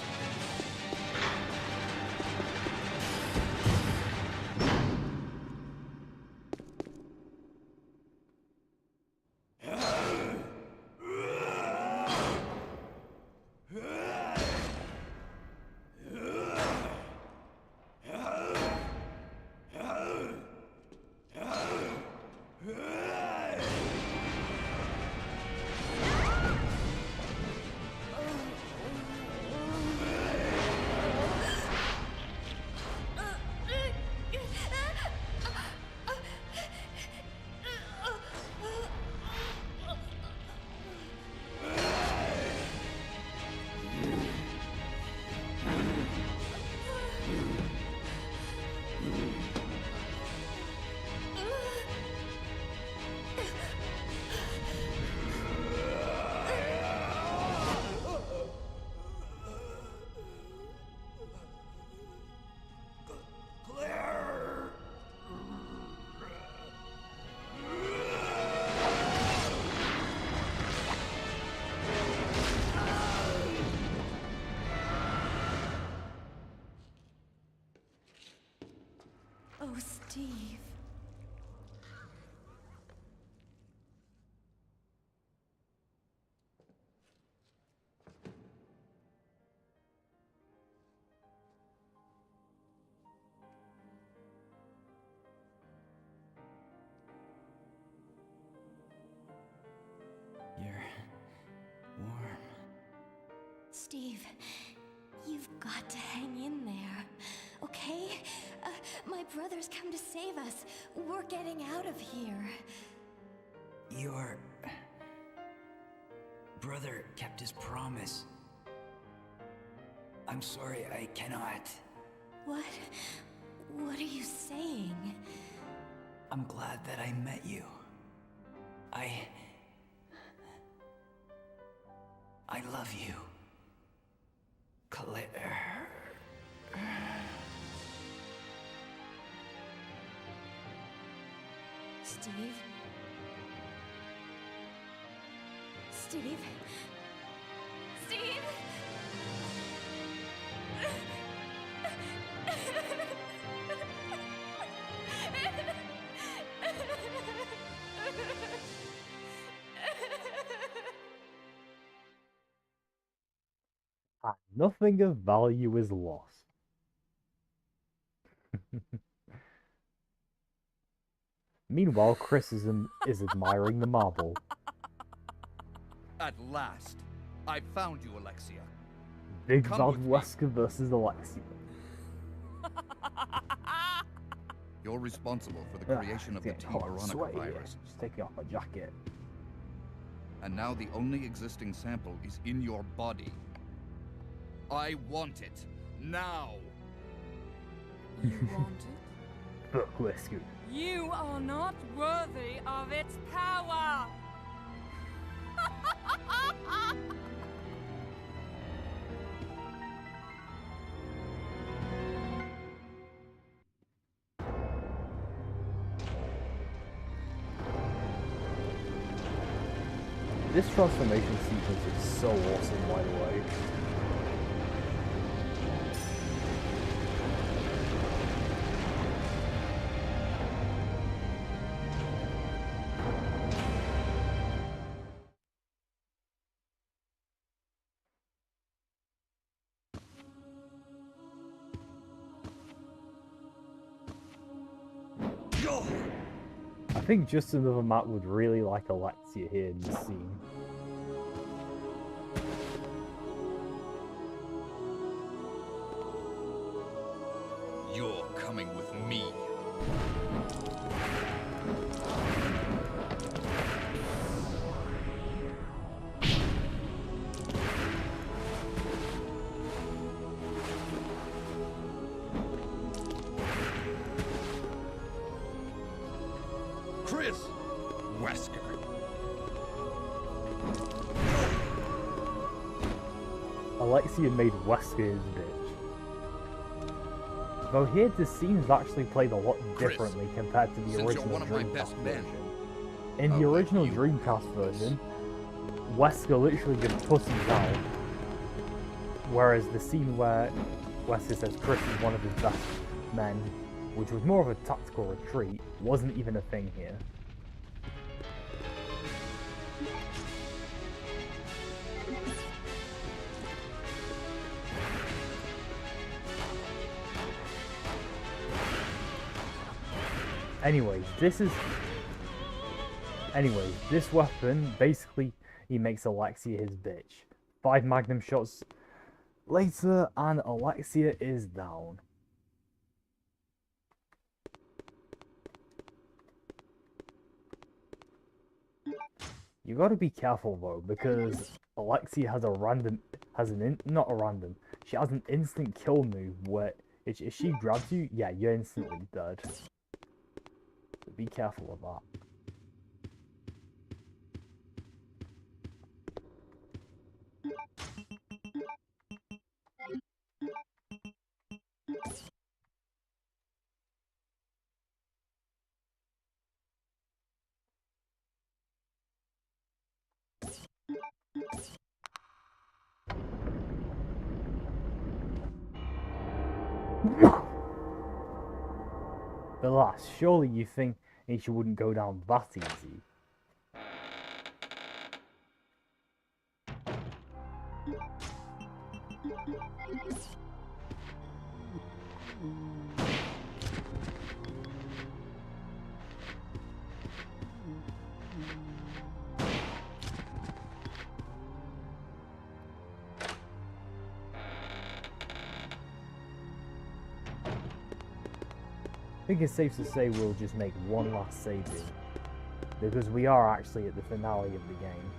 Oh, Steve. You're warm. Steve, you've got to hang in there, okay? My brother's come to save us. We're getting out of here. Your brother kept his promise. I'm sorry, I cannot. What? What are you saying? I'm glad that I met you. I love you. Claire. Steve? Steve? Steve? And nothing of value is lost. Meanwhile, Chris is admiring the marble. At last, I found you, Alexia. Big Come Bad with me. Wesker versus Alexia. You're responsible for the creation of the It's T. getting hot and Veronica sweaty here. virus. Just taking off my jacket. And now the only existing sample is in your body. I want it. Now! You want it? Fuck Wesker. You are not worthy of its power! This transformation sequence is so awesome, by the way. I think just another Matt would really like Alexia here in this scene. You're coming with me. Alexia made Wesker his bitch. Though here the scenes actually played a lot differently compared to the since you're original one of my Dreamcast best men, version. In the I'll let original you Dreamcast version, Wesker literally just pussies out, whereas the scene where Wesker says Chris is one of his best men, which was more of a tactical retreat, wasn't even a thing here. Anyways, this weapon, basically, he makes Alexia his bitch. 5 magnum shots later, and Alexia is down. You gotta be careful though, because Alexia has she has an instant kill move where if she grabs you, yeah, you're instantly dead. So be careful of that. But last, surely you think she wouldn't go down that easy. I think it's safe to say we'll just make one last saving, because we are actually at the finale of the game.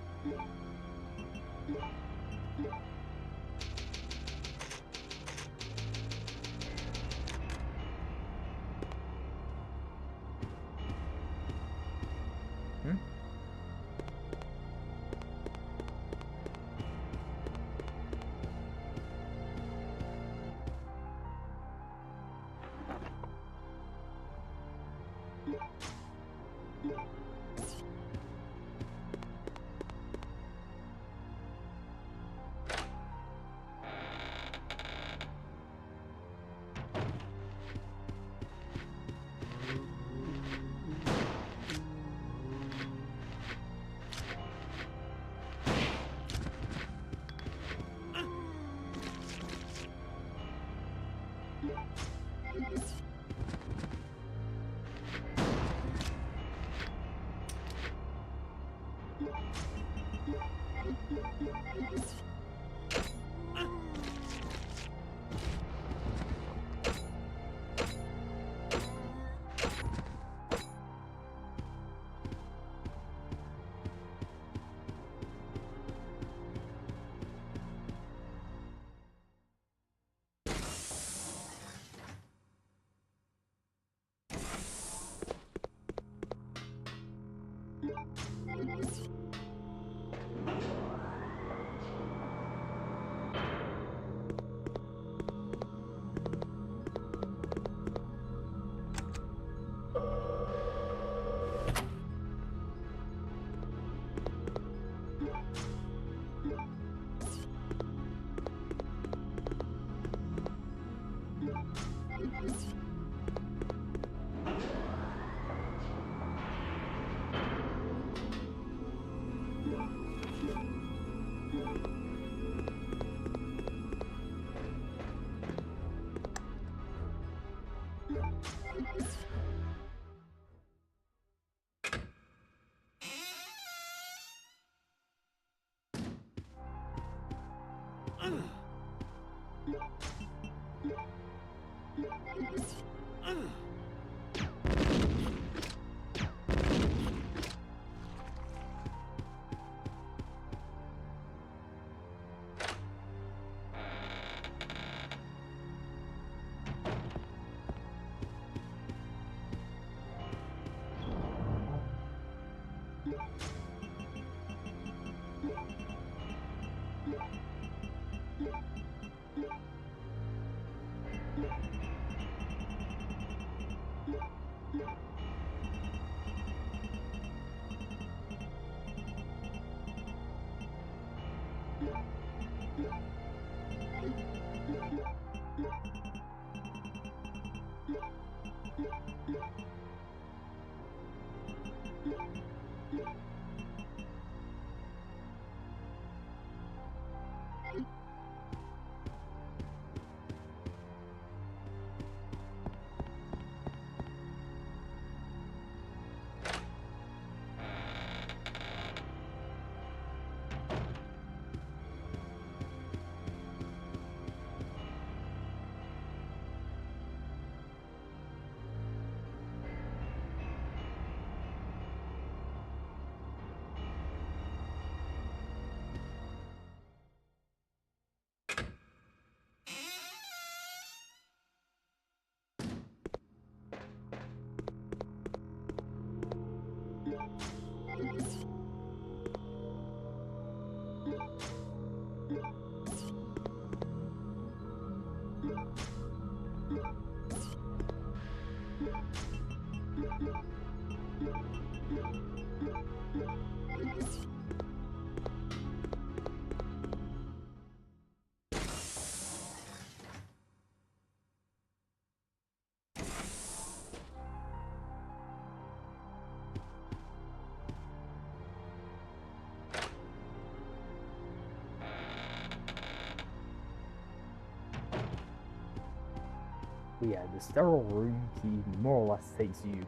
But yeah, the sterile room key more or less takes you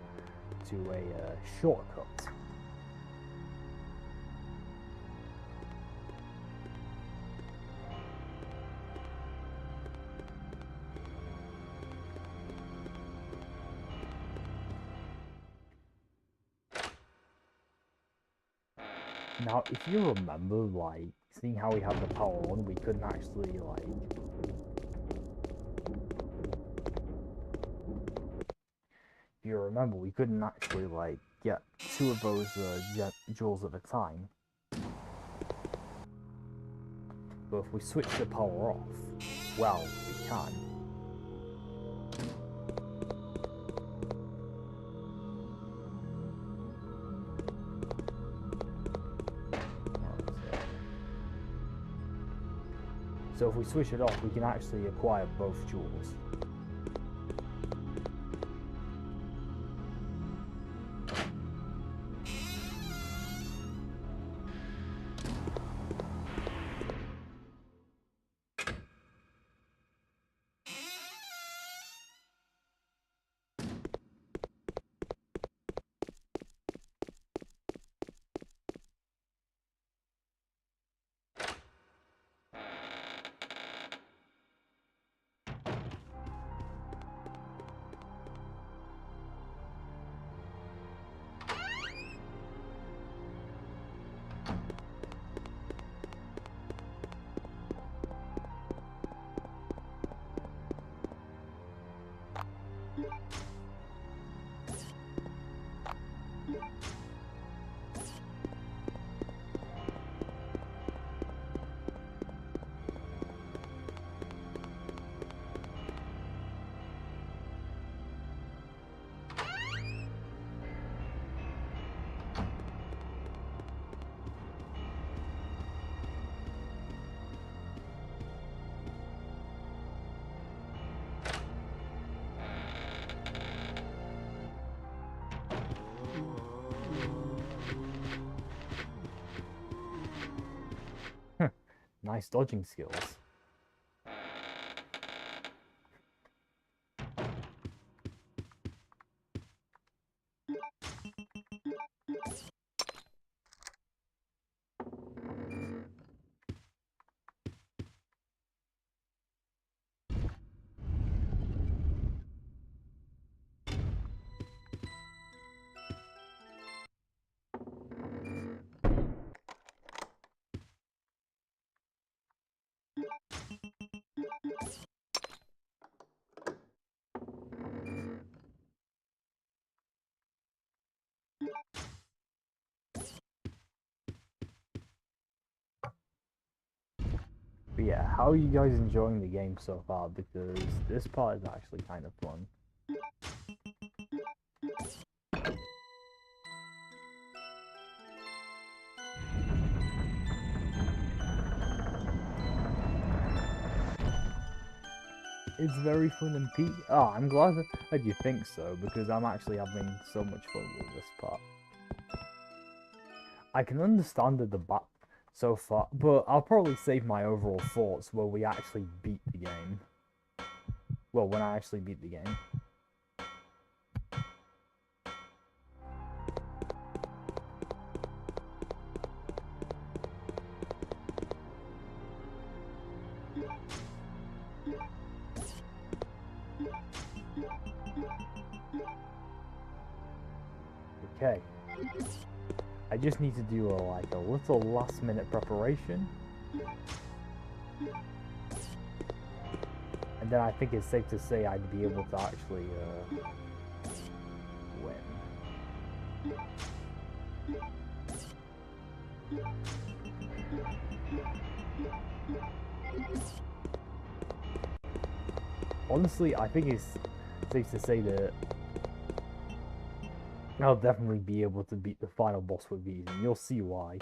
to a shortcut. Now, if you remember, like, seeing how we had the power on, we couldn't actually, like... If you remember, we couldn't actually, like, get 2 of those jewels at a time. But if we switch the power off, well, we can. So if we switch it off, we can actually acquire both jewels. Nice dodging skills. But yeah, how are you guys enjoying the game so far? Because this part is actually kind of fun. It's very fun and peak. Oh, I'm glad that you think so, because I'm actually having so much fun with this part. I can understand the debate so far, but I'll probably save my overall thoughts when we actually beat the game. Well, when I actually beat the game. Okay. I just need to do a little last minute preparation. And then I think it's safe to say I'd be able to actually win. Honestly, I think it's safe to say that I'll definitely be able to beat the final boss with these, and you'll see why.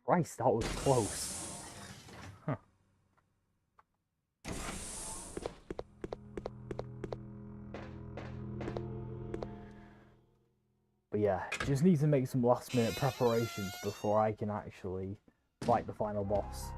Christ, that was close. Huh. But yeah, just need to make some last minute preparations before I can actually fight the final boss.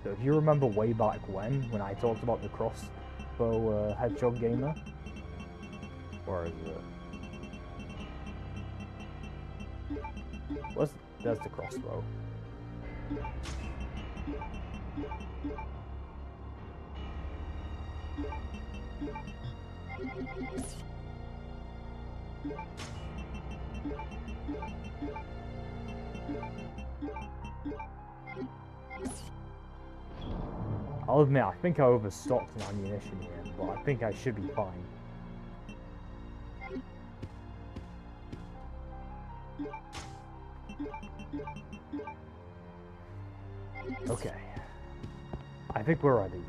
So if you remember way back when I talked about the crossbow headshot gamer, where is it? There's the crossbow. I'll admit, I think I overstocked in ammunition here, but I think I should be fine. Okay. I think we're ready.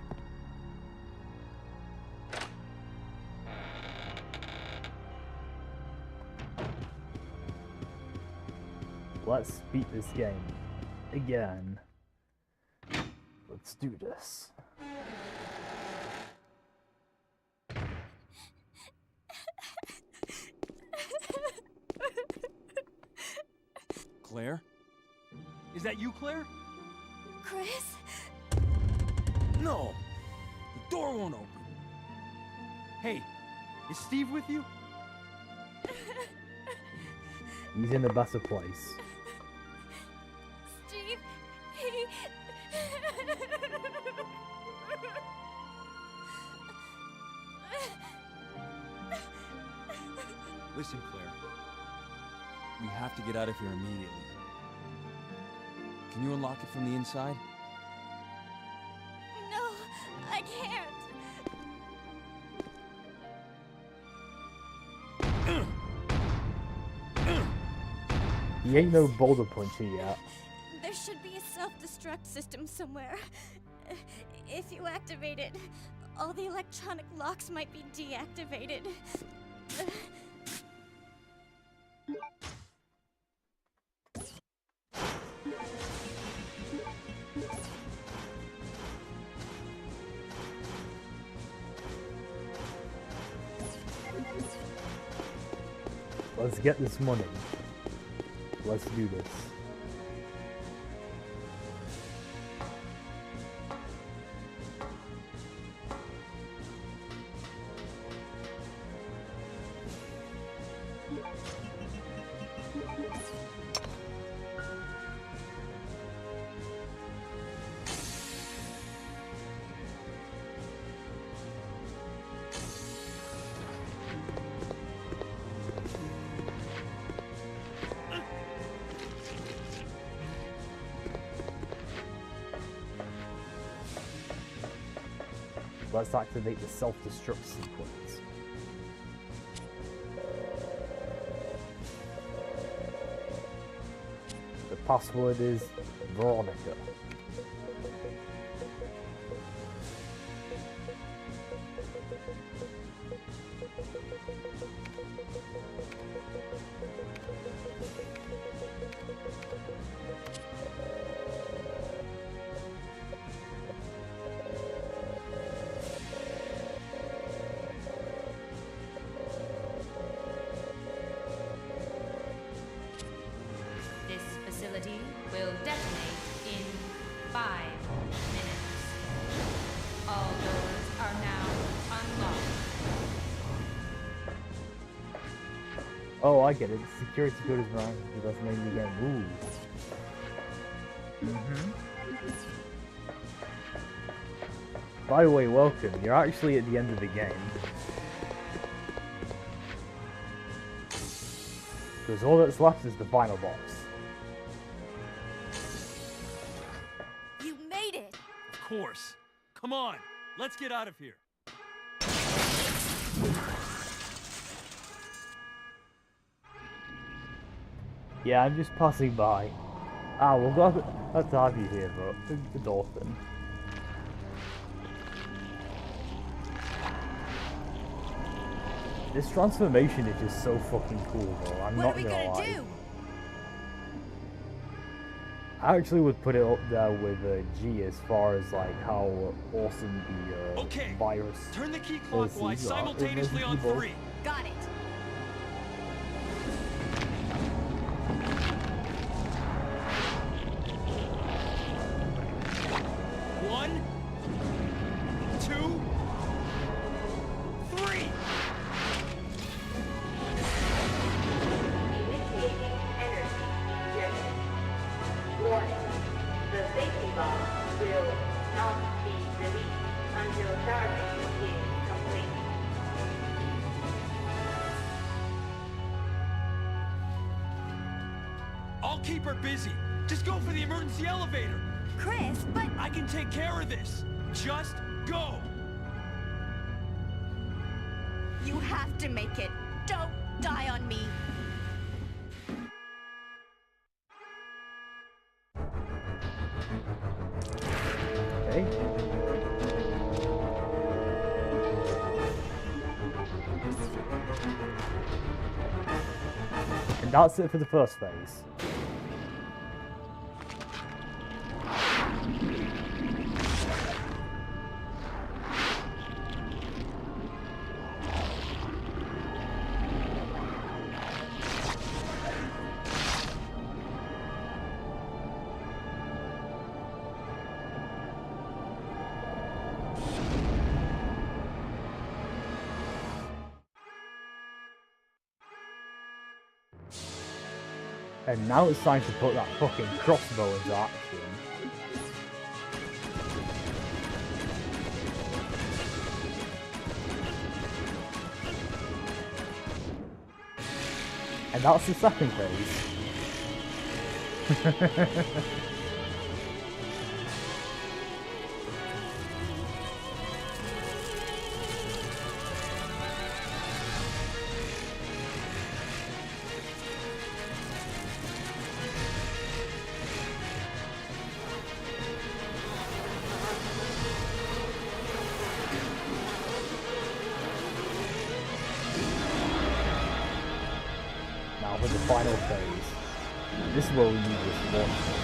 Let's beat this game again. Let's do this. Claire? Is that you, Claire? Chris? No! The door won't open. Hey, is Steve with you? He's in a better place. Steve, he... Listen, Claire. We have to get out of here immediately. Can you unlock it from the inside? No, I can't. He ain't no boulder puncher yet. There should be a self-destruct system somewhere. If you activate it, all the electronic locks might be deactivated. Let's get this money. Let's do this. Let's activate the self-destruct sequence. The password is Veronica. This facility will detonate in 5 minutes. All doors are now unlocked. Oh, I get it. The security code is wrong. That's made me get moved. By the way, welcome. You're actually at the end of the game. Because all that's left is the final boss. You made it! Of course. Come on, let's get out of here. Yeah, I'm just passing by. Ah, we'll glad to have you here, but the dolphin. This transformation is just so fucking cool, though. I'm What not are we gonna gonna lie. do? I actually would put it up there with G as far as like how awesome the Okay, virus turn the key is. clockwise simultaneously on 3. Got it. One, 2, 3. Initiating energy injection. Warning. The safety bomb will not be released until charging is complete. I'll keep her busy. Just go for the emergency elevator. Chris, but I can take care of this. Just go. you have to make it. Don't die on me. Okay. And that's it for the first phase. And now it's time to put that fucking crossbow into action. And that's the second phase. Now for the final phase. This is where we need this launcher.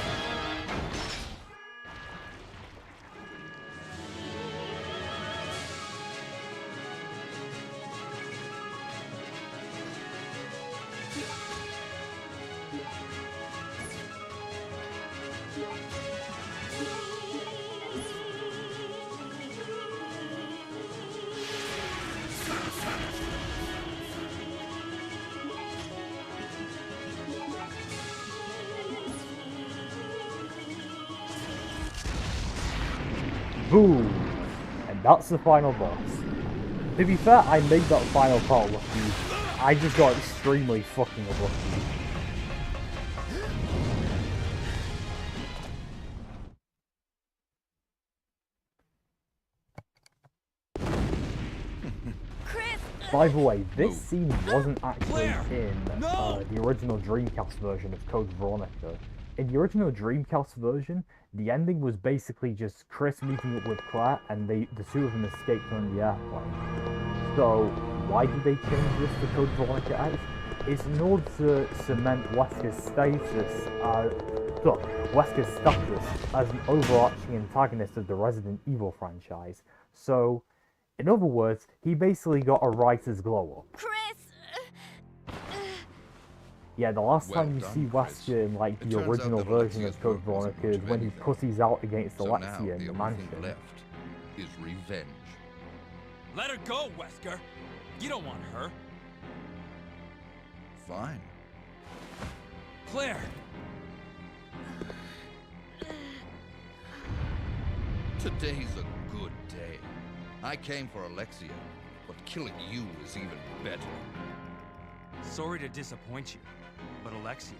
Boom! And that's the final boss. To be fair, I made that final part look easy. I just got extremely fucking unlucky. By the way, this Move. scene wasn't actually Claire! in No! the original Dreamcast version of Code Veronica. In the original Dreamcast version, the ending was basically just Chris meeting up with Claire, and the two of them escaped on the airplane. So, why did they change this to Code Veronica X? It's in order to cement Wesker's status as an overarching antagonist of the Resident Evil franchise. So, in other words, he basically got a writer's glow up. Chris! Yeah, the last Well time you done, see Chris. Wesker in like It the turns out original that version Alexia's of Code work wasn't Veronica is much of when he anything. pussies out against So now Alexia in the the only thing mansion. left is revenge. Let her go, Wesker. You don't want her. Fine. Claire! Today's a good day. I came for Alexia, but killing you is even better. Sorry to disappoint you, but Alexia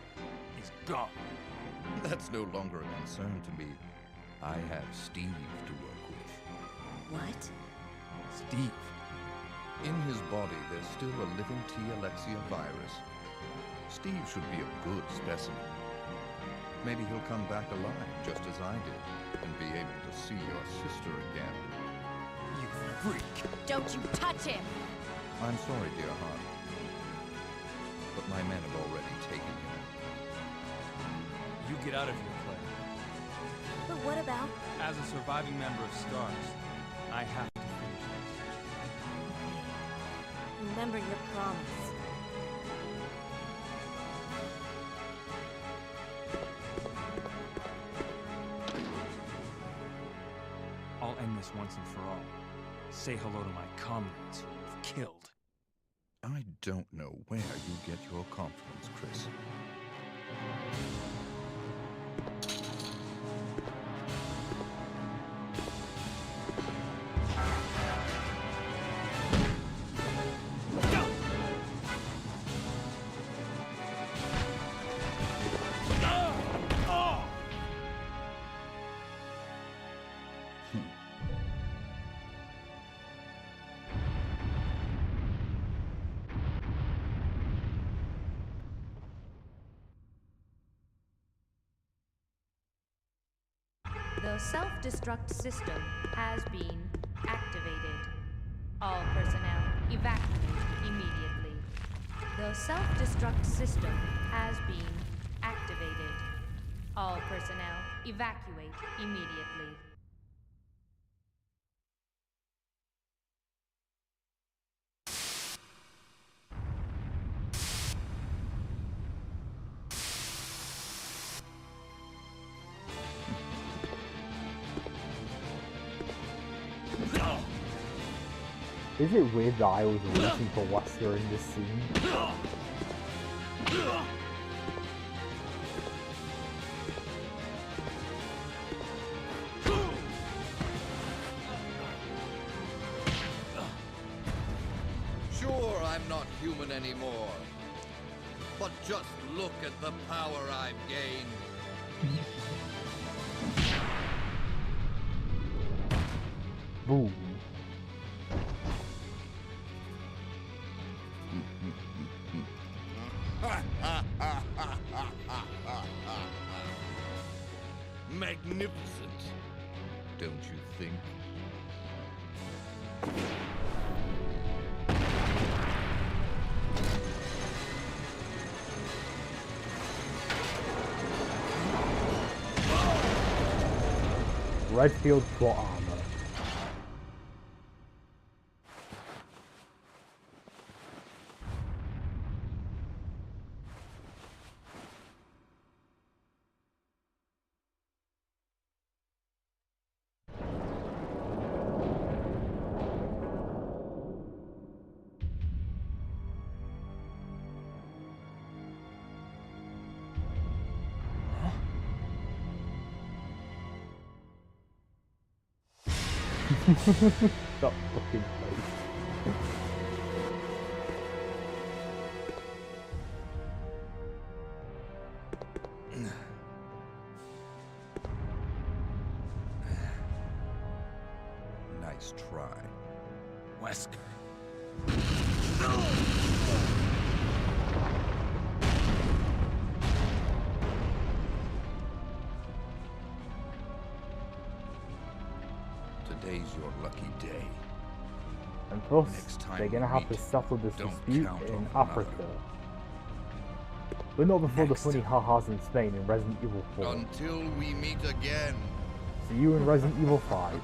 is gone. That's no longer a concern to me. I have Steve to work with. What? Steve. In his body, there's still a living T. Alexia virus. Steve should be a good specimen. Maybe he'll come back alive, just as I did, and be able to see your sister again. You freak. Don't you touch him! I'm sorry, dear heart. But my men have already taken him. You get out of here, Claire. But what about... As a surviving member of STARS, I have to finish this. Remember your promise. I'll end this once and for all. Say hello to my comrades who you've killed. I don't know where you get your confidence, Chris. The self-destruct system has been activated. All personnel evacuate immediately. The self-destruct system has been activated. All personnel evacuate immediately. Is it weird that I was rooting for Wesker in this scene? Sure, I'm not human anymore. But just look at the power I've gained. Boom. Magnificent, don't you think? Redfield plot armor. That fucking face. Nice try. Wesker. Today's your lucky day. And plus, Next time they're gonna we have to meet, settle this don't dispute count in on Africa. another. But not before the Next. funny ha-has in Spain in Resident Evil 4. Until we meet again. See you in Resident Evil 5.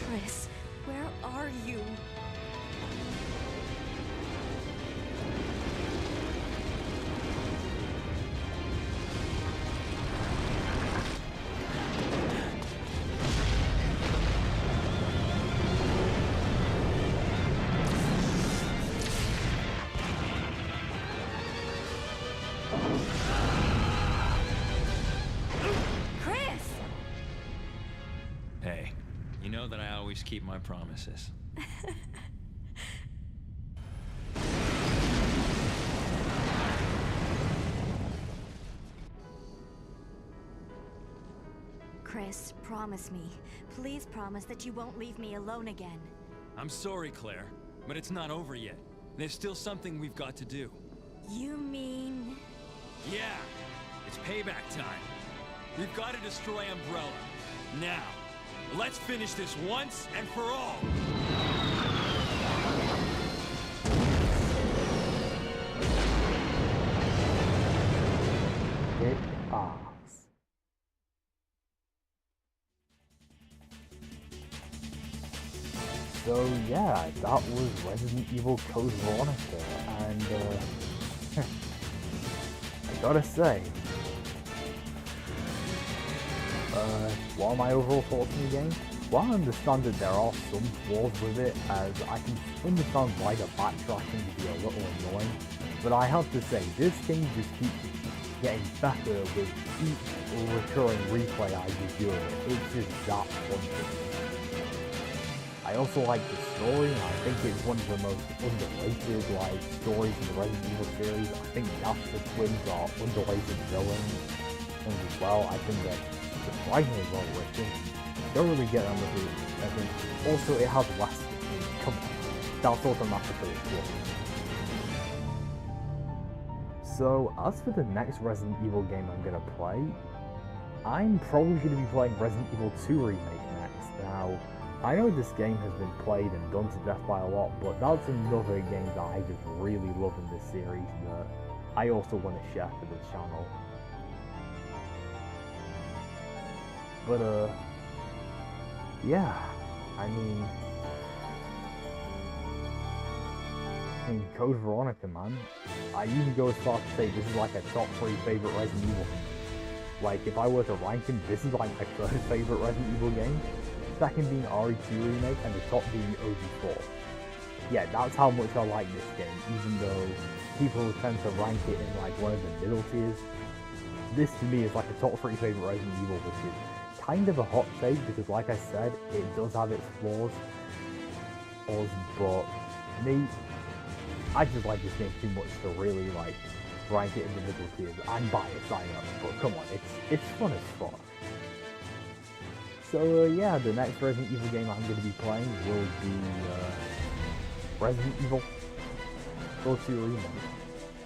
Chris, where are you? Chris! Hey, you know that I always keep my promises. Chris, promise me. Please promise that you won't leave me alone again. I'm sorry, Claire, but it's not over yet. There's still something we've got to do. You mean... Yeah, it's payback time. We've got to destroy Umbrella. Now, let's finish this once and for all. Kick ass. So yeah, that was Resident Evil Code Veronica, and I gotta say, what are my overall thoughts on the game? While I understand that there are some flaws with it, as I can understand why the backtracking can be a little annoying, but I have to say, this game just keeps getting better with each recurring replay I do do it. It's just that fun to me. I also like the story, and I think it's one of the most underrated stories in the Resident Evil series. I think the Asher twins are underrated villains as well. I think they're surprisingly well written. Don't really get on with it. I think also it has less. Come on, that's automatically a plus. So as for the next Resident Evil game I'm gonna play, I'm probably gonna be playing Resident Evil 2 Remake next. Now, I know this game has been played and done to death by a lot, but that's another game that I just really love in this series that I also want to share for the channel. But yeah, I mean, Code Veronica, man. I even go as far as to say this is like a top 3 favorite Resident Evil. Like, if I were to rank them, this is like my first favorite Resident Evil game. Second being RE2 Remake, and the top being OG4. Yeah, that's how much I like this game, even though people tend to rank it in like one of the middle tiers. This to me is like a top 3 favorite Resident Evil, which is kind of a hot take, because like I said, it does have its flaws, but me, I just like this game too much to really like rank it in the middle tiers. I'm biased, I know, but come on, it's fun as fuck. So yeah, the next Resident Evil game I'm going to be playing will be Resident Evil 2 Remake.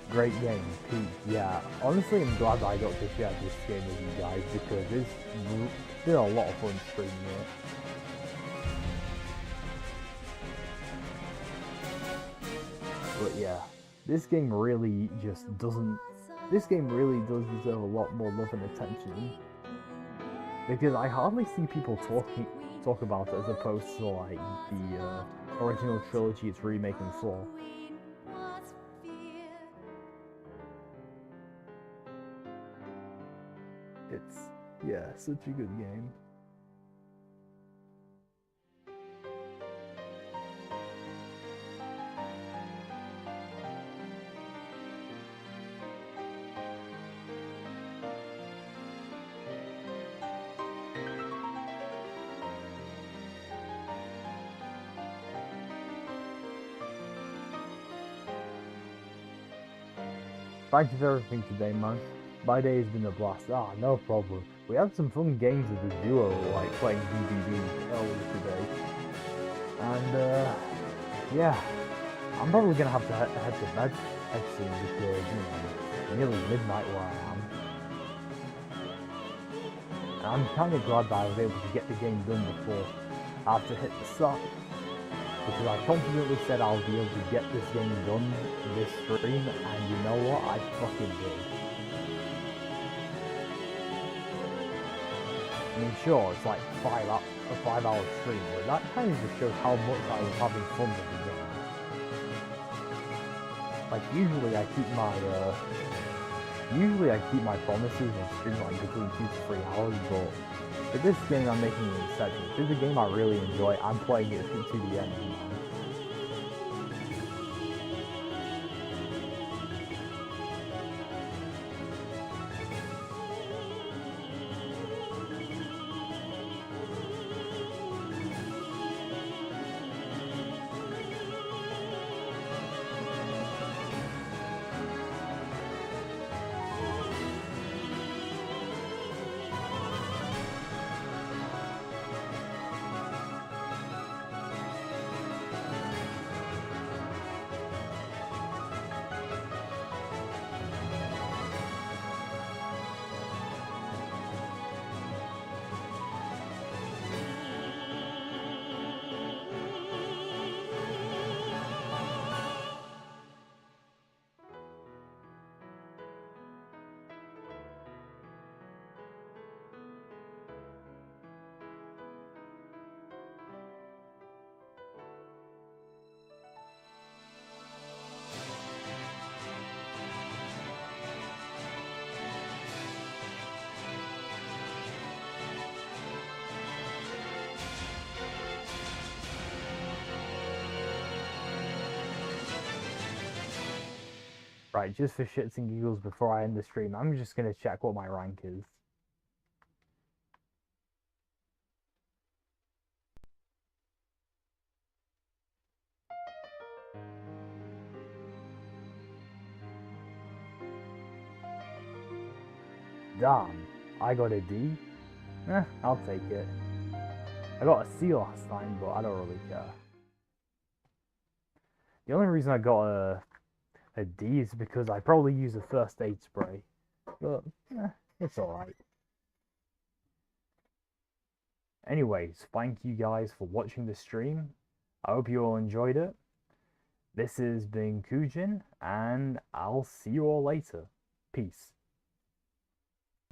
Great game, peak. Yeah, honestly I'm glad I got to share this game with you guys, because it's been a lot of fun streaming it. But yeah, this game really just doesn't... This game really does deserve a lot more love and attention, because I hardly see people talk about it as opposed to like the original trilogy, its remake and 4. It's, yeah, such a good game. Thank you for everything today, man. My day has been a blast. Ah, no problem. We had some fun games as a duo, like playing DBD earlier today. And, yeah. I'm probably gonna have to head to bed soon because, it's nearly midnight where I am. And I'm kind of glad that I was able to get the game done before I have to hit the start. Because I confidently said I'll be able to get this game done this stream, and you know what? I fucking did. I mean, sure, it's like a 5-hour stream, but that kind of just shows how much I was having fun with the game. Like, usually I keep my promises and stream like between 2 to 3 hours, but for this game I'm making an exception. This is a game I really enjoy. I'm playing it to the end, man. Right, just for shits and giggles before I end the stream, I'm just gonna check what my rank is. Damn, I got a D? I'll take it. I got a C last time, but I don't really care. The only reason I got a D is because I probably use a first aid spray. But, it's alright. Anyways, thank you guys for watching the stream. I hope you all enjoyed it. This has been Kujin, and I'll see you all later. Peace.